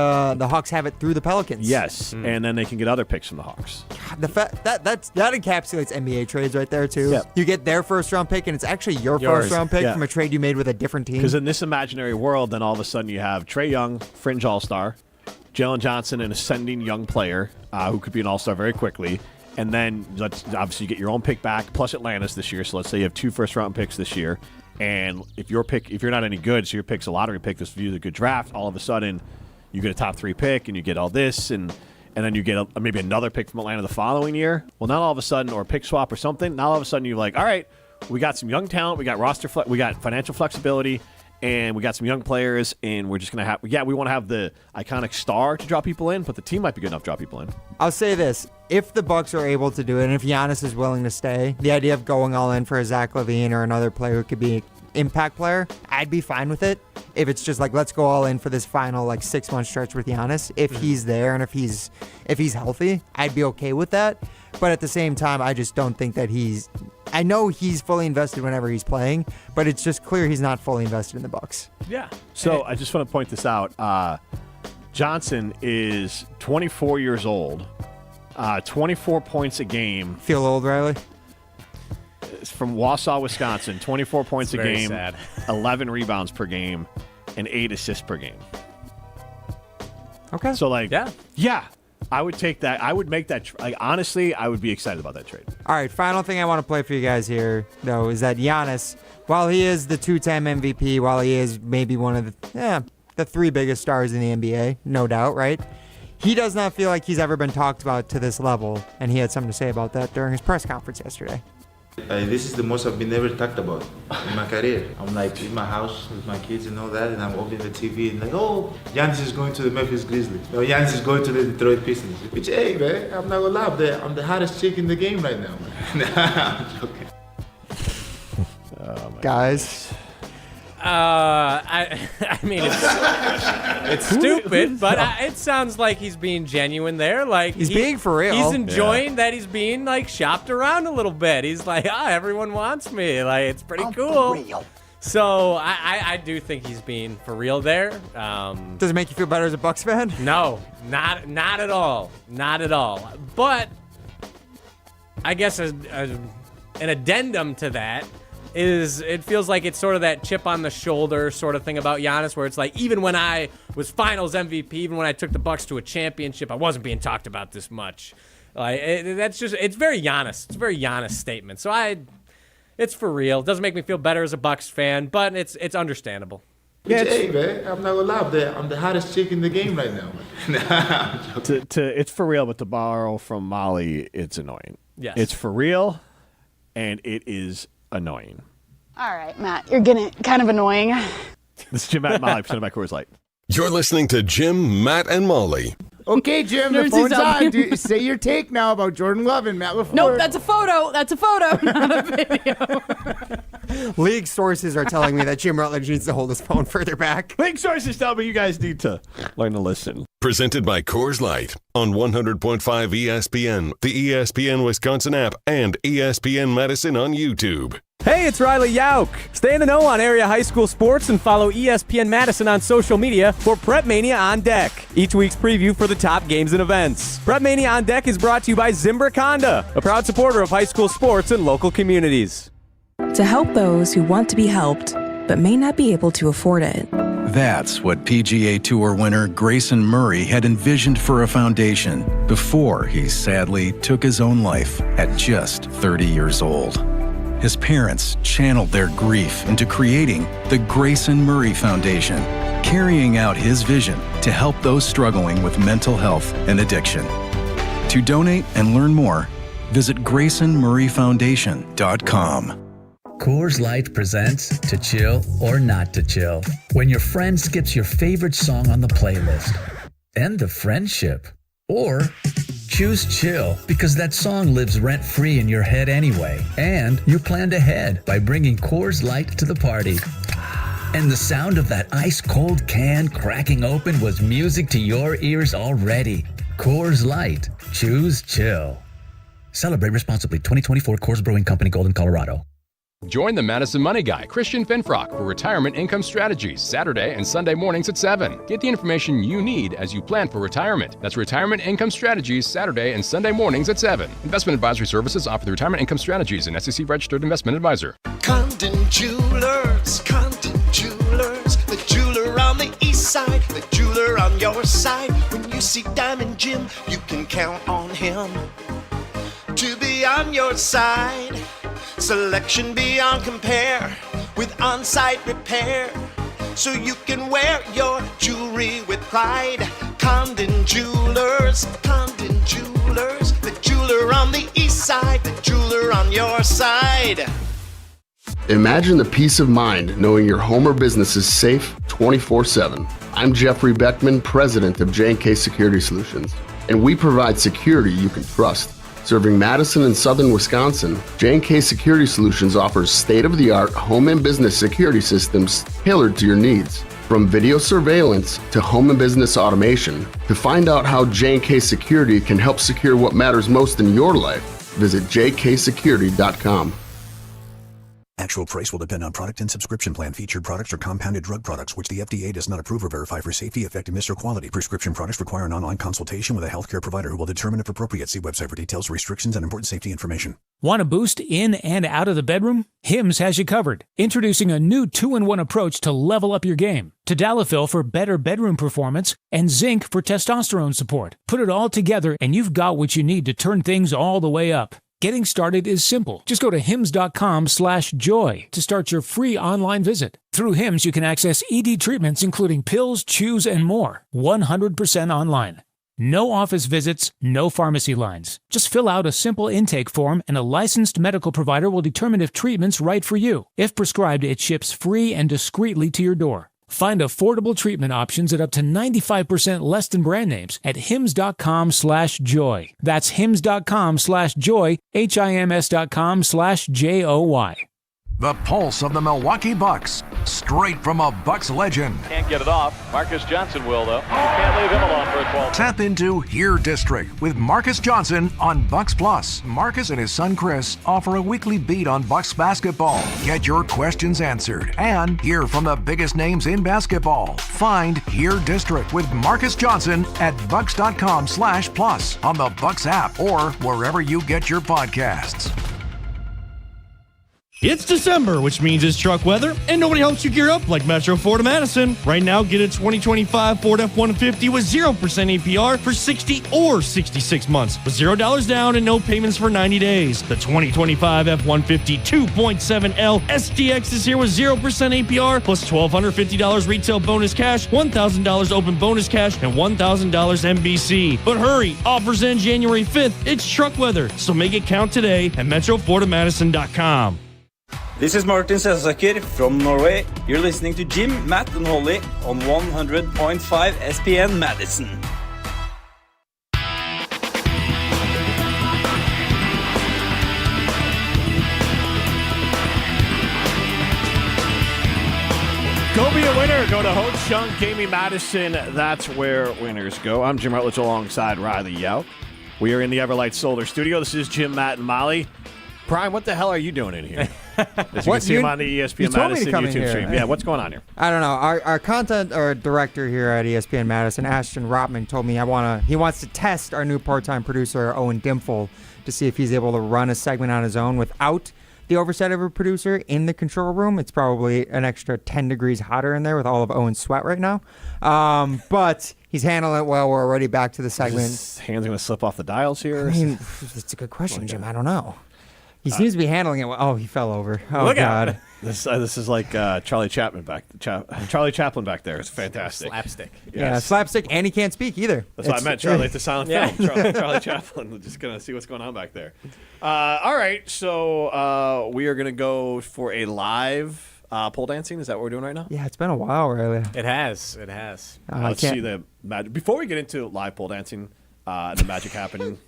Hawks have it through the Pelicans. Yes, and then they can get other picks from the Hawks. The fact that encapsulates NBA trades right there too. Yeah. You get their first round pick, and it's actually yours. First round pick from a trade you made with a different team. Because in this imaginary world, then all of a sudden you have Trae Young, fringe all-star, Jalen Johnson, an ascending young player who could be an all-star very quickly. And then let's obviously get your own pick back, plus Atlantis this year. So let's say you have 2 first-round picks this year. And if you're not any good, so your pick's a lottery pick, this view is a good draft, all of a sudden you get a top 3 pick and you get all this, and then you get maybe another pick from Atlanta the following year. Well, not all of a sudden, or a pick swap or something, now all of a sudden you're like, all right, we got some young talent, we got we got financial flexibility, and we got some young players, and we're just going to have, we want to have the iconic star to draw people in, but the team might be good enough to draw people in. I'll say this. If the Bucks are able to do it, and if Giannis is willing to stay, the idea of going all in for a Zach LaVine or another player who could be an impact player, I'd be fine with it. If it's just like, let's go all in for this final 6-month stretch with Giannis. If he's there and if he's healthy, I'd be okay with that. But at the same time, I just don't think that I know he's fully invested whenever he's playing, but it's just clear he's not fully invested in the Bucks. Yeah. So I just want to point this out. Johnson is 24 years old, 24 points a game. Feel old, Riley? It's from Wausau, Wisconsin. 24 points a game, sad. 11 rebounds per game, and 8 assists per game. Okay. So, yeah. I would take that. I would make that. Honestly, I would be excited about that trade. All right, final thing I want to play for you guys here, though, is that Giannis, while he is the 2-time MVP, while he is maybe one of the the 3 biggest stars in the NBA, no doubt, right? He does not feel like he's ever been talked about to this level, and he had something to say about that during his press conference yesterday. This is the most I've been ever talked about in my career. I'm like in my house with my kids and all that, and I'm opening the TV and like, oh, Giannis is going to the Memphis Grizzlies. No, Giannis is going to the Detroit Pistons. Which, hey, man, I'm not gonna lie, I'm the hottest chick in the game right now, man. I'm joking. Guys. I mean, it's stupid, but it sounds like he's being genuine there. Like he's being for real. He's enjoying that he's being like shopped around a little bit. He's like, everyone wants me. Like it's pretty cool. For real. So I do think he's being for real there. Does it make you feel better as a Bucks fan? No, not at all. Not at all. But I guess an addendum to that is it feels like it's sort of that chip on the shoulder sort of thing about Giannis, where it's like, even when I was Finals MVP, even when I took the Bucks to a championship, I wasn't being talked about this much. Like it's very Giannis. It's a very Giannis statement. So it's for real. It doesn't make me feel better as a Bucks fan, but it's understandable. Yeah, hey, man, I'm not gonna lie, I'm the hottest chick in the game right now, man. It's for real, but to borrow from Molly, it's annoying. Yes. It's for real, and it is annoying. All right, Matt, you're getting kind of annoying. This is Jim, Matt, and Molly, presented by Coors Light. You're listening to Jim, Matt, and Molly. Okay, Jim, the phone's on. Say your take now about Jordan Love and Matt LaFleur. Nope, that's a photo. That's a photo, not a video. League sources are telling me that Jim Rutledge needs to hold his phone further back. League sources tell me you guys need to learn to listen. Presented by Coors Light on 100.5 ESPN, the ESPN Wisconsin App, and ESPN Madison on YouTube. Hey, it's Riley Jauch. Stay in the know on area high school sports and follow ESPN Madison on social media for Prep Mania on Deck, each week's preview for the top games and events. Prep Mania on Deck is brought to you by Zimbrick Honda, a proud supporter of high school sports and local communities. To help those who want to be helped, but may not be able to afford it. That's what PGA Tour winner Grayson Murray had envisioned for a foundation before he sadly took his own life at just 30 years old. His parents channeled their grief into creating the Grayson Murray Foundation, carrying out his vision to help those struggling with mental health and addiction. To donate and learn more, visit GraysonMurrayFoundation.com. Coors Light presents To Chill or Not to Chill. When your friend skips your favorite song on the playlist. End the friendship. Or choose chill because that song lives rent-free in your head anyway. And you planned ahead by bringing Coors Light to the party. And the sound of that ice-cold can cracking open was music to your ears already. Coors Light. Choose chill. Celebrate responsibly. 2024 Coors Brewing Company, Golden, Colorado. Join the Madison Money Guy, Christian Finfrock, for Retirement Income Strategies, Saturday and Sunday mornings at 7. Get the information you need as you plan for retirement. That's Retirement Income Strategies, Saturday and Sunday mornings at 7. Investment advisory services offer the Retirement Income Strategies, an SEC-registered investment advisor. Condon Jewelers, the jeweler on the east side, the jeweler on your side. When you see Diamond Jim, you can count on him to be on your side. Selection beyond compare with on-site repair, so you can wear your jewelry with pride. Condon Jewelers, the jeweler on the east side, the jeweler on your side. Imagine the peace of mind knowing your home or business is safe 24/7. I'm Jeffrey Beckman, president of J&K Security Solutions, and we provide security you can trust. Serving Madison and southern Wisconsin, J&K Security Solutions offers state-of-the-art home and business security systems tailored to your needs. From video surveillance to home and business automation, to find out how J&K Security can help secure what matters most in your life, visit jksecurity.com. Actual price will depend on product and subscription plan. Featured products are compounded drug products, which the FDA does not approve or verify for safety, effectiveness, or quality. Prescription products require an online consultation with a healthcare provider who will determine if appropriate. See website for details, restrictions, and important safety information. Want a boost in and out of the bedroom? Hims has you covered. Introducing a new 2-in-1 approach to level up your game. Tadalafil for better bedroom performance and zinc for testosterone support. Put it all together and you've got what you need to turn things all the way up. Getting started is simple. Just go to hims.com/joy to start your free online visit. Through Hims, you can access ED treatments including pills, chews, and more. 100% online. No office visits, no pharmacy lines. Just fill out a simple intake form and a licensed medical provider will determine if treatment's right for you. If prescribed, it ships free and discreetly to your door. Find affordable treatment options at up to 95% less than brand names at hims.com/joy. That's hims.com/joy, hims.com/joy. The pulse of the Milwaukee Bucks, straight from a Bucks legend. Can't get it off. Marcus Johnson will, though. Can't leave him alone for a 12. Tap into Here District with Marcus Johnson on Bucks Plus. Marcus and his son Chris offer a weekly beat on Bucks basketball. Get your questions answered and hear from the biggest names in basketball. Find Here District with Marcus Johnson at bucks.com/plus on the Bucks app or wherever you get your podcasts. It's December, which means it's truck weather, and nobody helps you gear up like Metro Ford of Madison. Right now, get a 2025 Ford F-150 with 0% APR for 60 or 66 months, with $0 down and no payments for 90 days. The 2025 F-150 2.7L SDX is here with 0% APR plus $1,250 retail bonus cash, $1,000 open bonus cash, and $1,000 MBC. But hurry, offers end January 5th. It's truck weather, so make it count today at MetroFordofMadison.com. This is Martin Selsaker from Norway. You're listening to Jim, Matt and Holly on 100.5 ESPN Madison. Go be a winner. Go to Ho Chunk Gaming Madison. That's where winners go. I'm Jim Rutledge alongside Riley Jauch. We are in the Everlight Solar Studio. This is Jim, Matt, and Molly. Brian, what the hell are you doing in here? As you can see him on the ESPN Madison YouTube stream. Yeah, what's going on here? I don't know. Our content director here at ESPN Madison, Ashton Rotman, told me he wants to test our new part-time producer, Owen Dimful, to see if he's able to run a segment on his own without the oversight of a producer in the control room. It's probably an extra 10 degrees hotter in there with all of Owen's sweat right now. But he's handling it well. We're already back to the segment. His hand's going to slip off the dials here? I mean, it's a good question, Jim. I don't know. He seems to be handling it well. Oh, he fell over. Oh, look God. Out. This is like Charlie Chaplin back there. It's fantastic. Slapstick. Yes. Yeah, slapstick, and he can't speak either. That's what I meant, Charlie, at the silent film. Charlie Chaplin. We're just going to see what's going on back there. All right, so we are going to go for a live pole dancing. Is that what we're doing right now? Yeah, it's been a while, really. It has. Let's see the magic. Before we get into live pole dancing, the magic happening.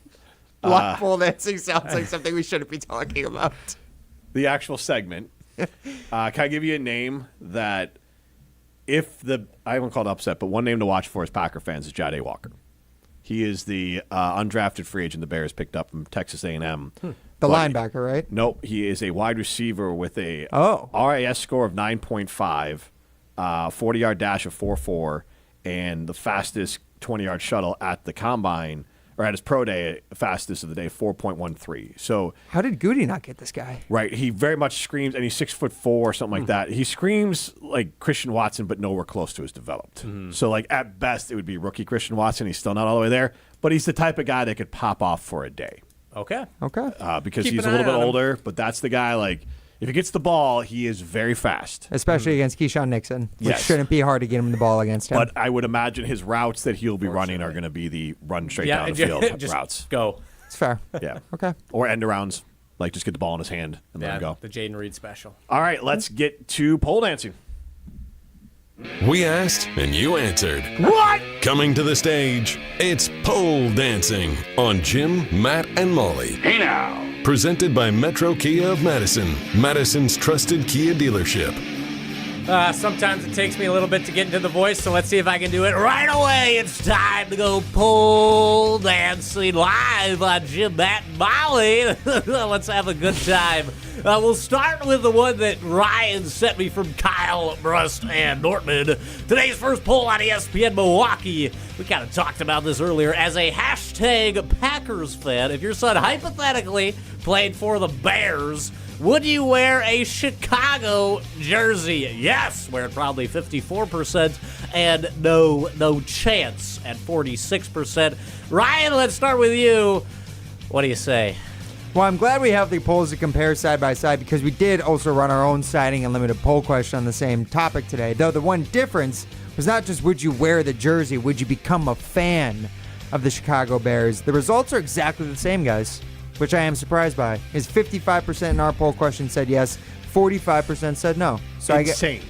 Live pole dancing sounds like something we shouldn't be talking about. The actual segment. Can I give you a name that I haven't called upset, but one name to watch for as Packer fans is Jade Walker. He is the undrafted free agent the Bears picked up from Texas A&M. The linebacker, right? Nope. He is a wide receiver with a RAS score of 9.5, 40-yard dash of 4.4, and the fastest 20-yard shuttle at the combine, or at his pro day, fastest of the day, 4.13. So how did Goody not get this guy? Right. He very much screams, and he's 6'4" or something like that. He screams like Christian Watson, but nowhere close to as developed. So like at best, it would be rookie Christian Watson. He's still not all the way there, but he's the type of guy that could pop off for a day. Okay. Because he's a little bit older, but that's the guy, like, if he gets the ball, he is very fast. Especially against Keyshawn Nixon, which shouldn't be hard to get him the ball against him. But I would imagine his routes that he'll be running are going to be the run straight down the field just routes. Go. It's fair. Yeah. Okay. Or end arounds, like just get the ball in his hand and let him go. The Jaden Reed special. All right, let's get to pole dancing. We asked and you answered. What? Coming to the stage, it's pole dancing on Jim, Matt, and Molly. Hey now. Presented by Metro Kia of Madison, Madison's trusted Kia dealership. Sometimes it takes me a little bit to get into the voice, so let's see if I can do it right away. It's time to go pole dancing live on Jim, Matt, and Molly. Let's have a good time. We'll start with the one that Ryan sent me from Kyle, Brust, and Nortman. Today's first poll on ESPN Milwaukee. We kind of talked about this earlier. As a hashtag Packers fan, if your son hypothetically played for the Bears, would you wear a Chicago jersey? Yes, we're at probably 54%, and no chance at 46%. Ryan, let's start with you. What do you say? Well, I'm glad we have the polls to compare side by side because we did also run our own signing and limited poll question on the same topic today. Though the one difference was not just would you wear the jersey, would you become a fan of the Chicago Bears. The results are exactly the same, guys, which I am surprised by. Is 55% in our poll question said yes, 45% said no. So Insane.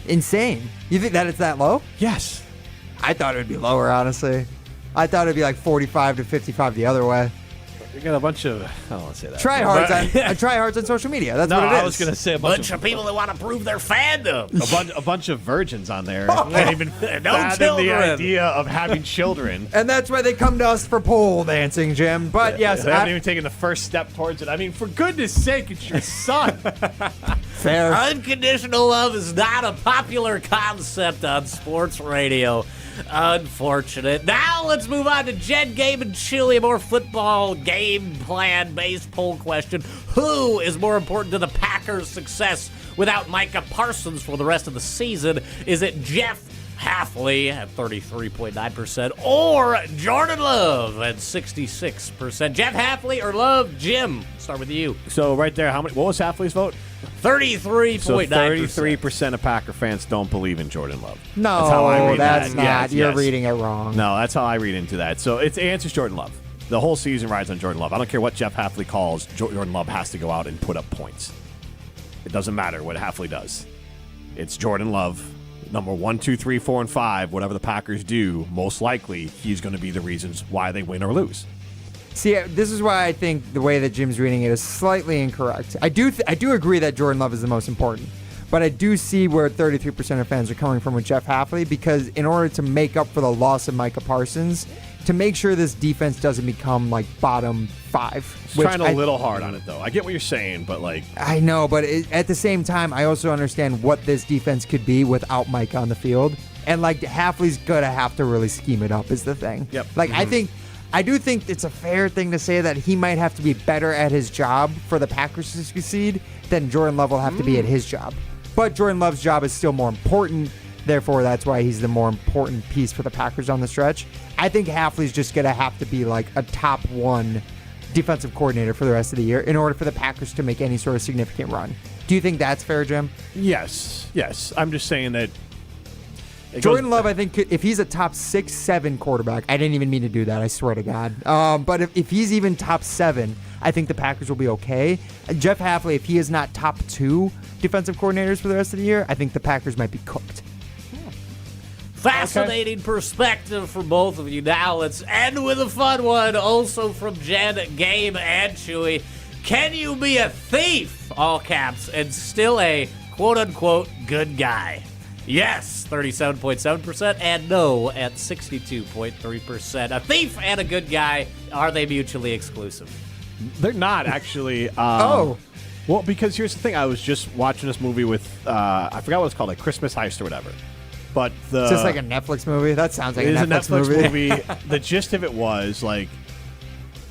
Insane. You think that it's that low? Yes. I thought it would be lower, honestly. I thought it would be like 45 to 55 the other way. You got a bunch of, I don't want to say that. Tryhards on social media. That's what it is. I was going to say a bunch of people that want to prove their fandom. A bunch of virgins on there. Can't even fathom the idea of having children. And that's why they come to us for pole dancing, Jim. But yes, they haven't even taken the first step towards it. I mean, for goodness sake, it's your son. Fair. Unconditional love is not a popular concept on sports radio. Unfortunate. Now let's move on to Jen, Gabe, and Chili. A more football game plan-based poll question. Who is more important to the Packers' success without Micah Parsons for the rest of the season? Is it Jeff Hafley at 33.9% or Jordan Love at 66%? Jeff Hafley or Love? Jim, start with you. So right there, what was Hafley's vote? 33.9%. So 33% of Packer fans don't believe in Jordan Love. No, that's how I read that's that. not. Yes, You're yes. reading it wrong. No, that's how I read into that. So the answer's Jordan Love. The whole season rides on Jordan Love. I don't care what Jeff Hafley calls. Jordan Love has to go out and put up points. It doesn't matter what Hafley does. It's Jordan Love. Number 1, 2, 3, 4, and 5, whatever the Packers do, most likely he's going to be the reasons why they win or lose. See, this is why I think the way that Jim's reading it is slightly incorrect. I do agree that Jordan Love is the most important, but I do see where 33% of fans are coming from with Jeff Hafley because in order to make up for the loss of Micah Parsons, to make sure this defense doesn't become like bottom 5. It's trying a little hard on it, though. I get what you're saying, but like... I know, but at the same time, I also understand what this defense could be without Micah on the field. And like Hafley's going to have to really scheme it up is the thing. Yep. Like I do think it's a fair thing to say that he might have to be better at his job for the Packers to succeed than Jordan Love will have to be at his job. But Jordan Love's job is still more important. Therefore, that's why he's the more important piece for the Packers on the stretch. I think Hafley's just going to have to be like a top 1 defensive coordinator for the rest of the year in order for the Packers to make any sort of significant run. Do you think that's fair, Jim? Yes. I'm just saying that Jordan Love, I think, if he's a top 6, 7 quarterback, I didn't even mean to do that, I swear to God. But if he's even top 7, I think the Packers will be okay. Jeff Hafley, if he is not top 2 defensive coordinators for the rest of the year, I think the Packers might be cooked. Fascinating perspective from both of you. Now let's end with a fun one, also from Jen, Gabe, and Chewy. Can you be a thief, all caps, and still a quote-unquote good guy? Yes, 37.7%, and no at 62.3%. A thief and a good guy, are they mutually exclusive? They're not, actually. Oh. Well, because here's the thing. I was just watching this movie with, I forgot what it's called, like Christmas Heist or whatever. But Is this like a Netflix movie? That sounds like a Netflix movie. The gist of it was, like,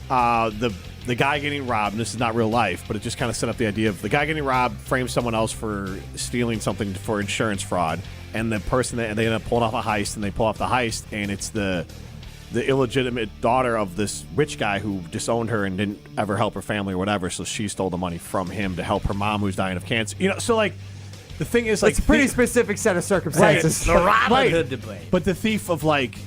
the guy getting robbed, and this is not real life, but it just kind of set up the idea of the guy getting robbed frames someone else for stealing something for insurance fraud, and the person they end up pulling off a heist, and they pull off the heist, and it's the illegitimate daughter of this rich guy who disowned her and didn't ever help her family or whatever, so she stole the money from him to help her mom who's dying of cancer. So like the thing is, like, it's a pretty specific set of circumstances. Right. The Robin Hood debate. But the thief of like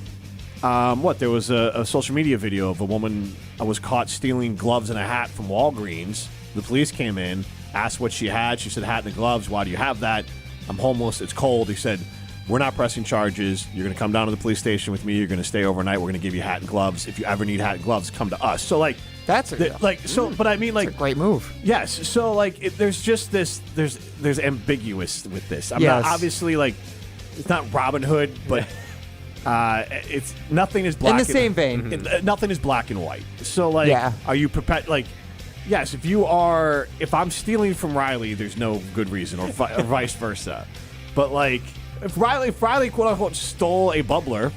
there was a social media video of a woman was caught stealing gloves and a hat from Walgreens. The police came in, asked what she had. She said, hat and gloves. Why do you have that? I'm homeless. It's cold. He said, we're not pressing charges. You're going to come down to the police station with me. You're going to stay overnight. We're going to give you hat and gloves. If you ever need hat and gloves, come to us. So like that's but I mean, like, that's a great move. Yes. So like there's just this there's ambiguous with this. I'm not obviously, like, it's not Robin Hood, but it's nothing is black in the same vein. Nothing is black and white. So like, are you prepared? Like, yes, if I'm stealing from Riley, there's no good reason, or vice versa. But like, if Riley quote unquote stole a bubbler,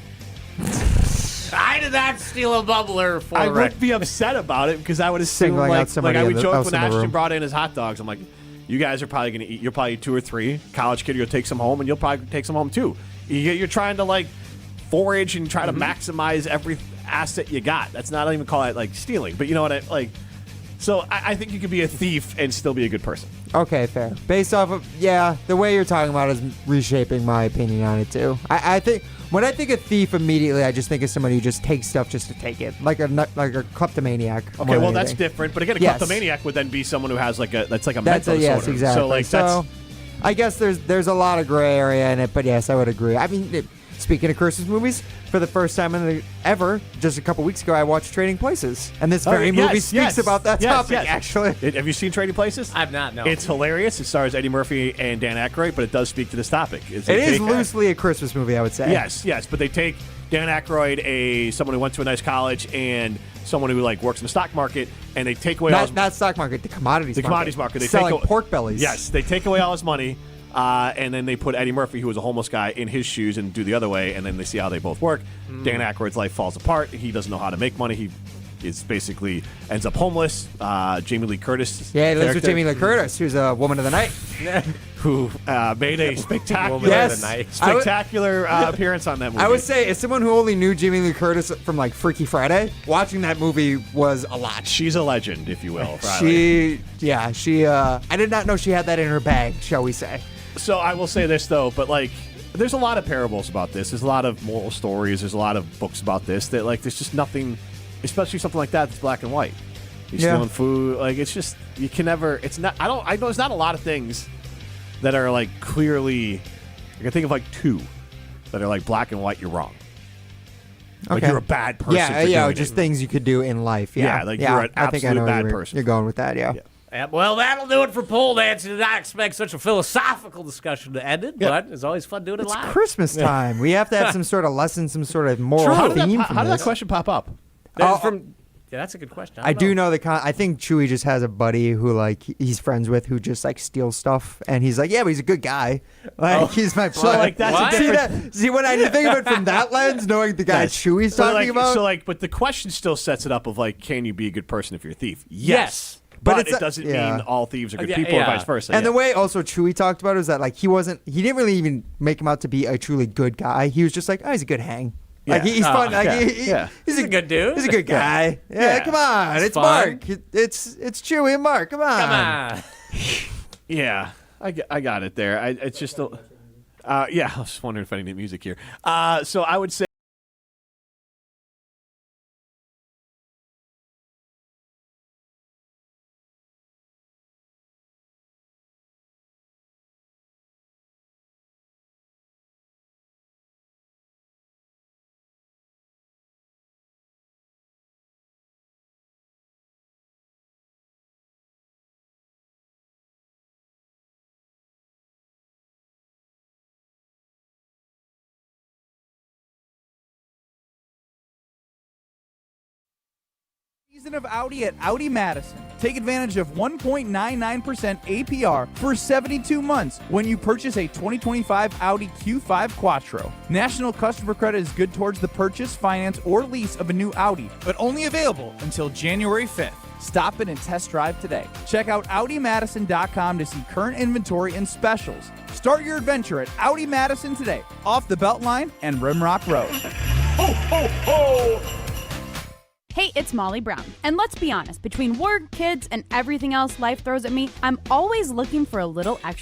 I did not steal a bubbler for I would be upset about it because I would assume like I would joke when Ashton brought in his hot dogs. I'm like, you guys are probably gonna eat. You'll probably eat 2 or 3. College kid, you'll take some home, and you'll probably take some home too. You're trying to like forage and try to maximize every asset you got. That's not even call it like stealing, but you know what I like. So I think you could be a thief and still be a good person. Okay, fair. Based off of, the way you're talking about is reshaping my opinion on it, too. I think, when I think of thief immediately, I just think of somebody who just takes stuff just to take it. Like a kleptomaniac. Okay, well, that's different. But again, a kleptomaniac would then be someone who has that's like a mental disorder. Yes, exactly. So, I guess there's a lot of gray area in it, but yes, I would agree. I mean, speaking of Christmas movies, for the first time ever, just a couple weeks ago, I watched Trading Places. And this very movie speaks about that topic, actually. Have you seen Trading Places? I've not, no. It's hilarious. It stars Eddie Murphy and Dan Aykroyd, but it does speak to this topic. It is loosely a Christmas movie, I would say. Yes, but they take Dan Aykroyd, someone who went to a nice college, and someone who works in the stock market, and they take away not stock market, the commodities market. The commodities market. They selling pork bellies. Yes, they take away all his money. And then they put Eddie Murphy, who was a homeless guy, in his shoes and do the other way, and then they see how they both work. Dan Aykroyd's life falls apart. He doesn't know how to make money. He is basically ends up homeless. Jamie Lee Curtis. Yeah, he lives with Jamie Lee Curtis, who's a woman of the night. Who made a spectacular appearance on that movie. I would say, as someone who only knew Jamie Lee Curtis from Freaky Friday, watching that movie was a lot. She's a legend, if you will. Riley. I did not know she had that in her bag, shall we say. So I will say this, though, but there's a lot of parables about this. There's a lot of moral stories. There's a lot of books about this that, there's just nothing, especially something like that that's black and white. You're stealing food. It's just, you can never, it's not, I know there's not a lot of things that are, clearly, I can think of, 2 that are, black and white, you're wrong. Okay. You're a bad person. Just things you could do in life. You're an absolute bad person. You're going with that, yeah. Well, that'll do it for pole dancing. Did not expect such a philosophical discussion to end it, but it's always fun doing it live. It's Christmas time. We have to have some sort of lesson, some sort of moral theme. How did that question pop up? That's a good question. I do know I think Chewie just has a buddy who he's friends with who just steals stuff, and he's like, yeah, but he's a good guy. He's my buddy. So that's a different. See, when I think of it from that lens, knowing the guy Chewie's talking about. But the question still sets it up of can you be a good person if you're a thief? Yes. But it doesn't mean all thieves are good people or vice versa. And the way also Chewie talked about it was that he didn't really even make him out to be a truly good guy. He was just he's a good hang. He's fun. He's a good dude. He's a good guy. Yeah, come on. It's fun. Mark. It's Chewie and Mark. Come on. Yeah, I got it there. It's just I was just wondering if I need music here. So I would say. Season of Audi at Audi Madison. Take advantage of 1.99% APR for 72 months when you purchase a 2025 Audi Q5 Quattro. National customer credit is good towards the purchase, finance, or lease of a new Audi, but only available until January 5th. Stop in and test drive today. Check out AudiMadison.com to see current inventory and specials. Start your adventure at Audi Madison today, off the Beltline and Rimrock Road. Ho, ho, ho! Hey, it's Molly Brown. And let's be honest, between work, kids, and everything else life throws at me, I'm always looking for a little extra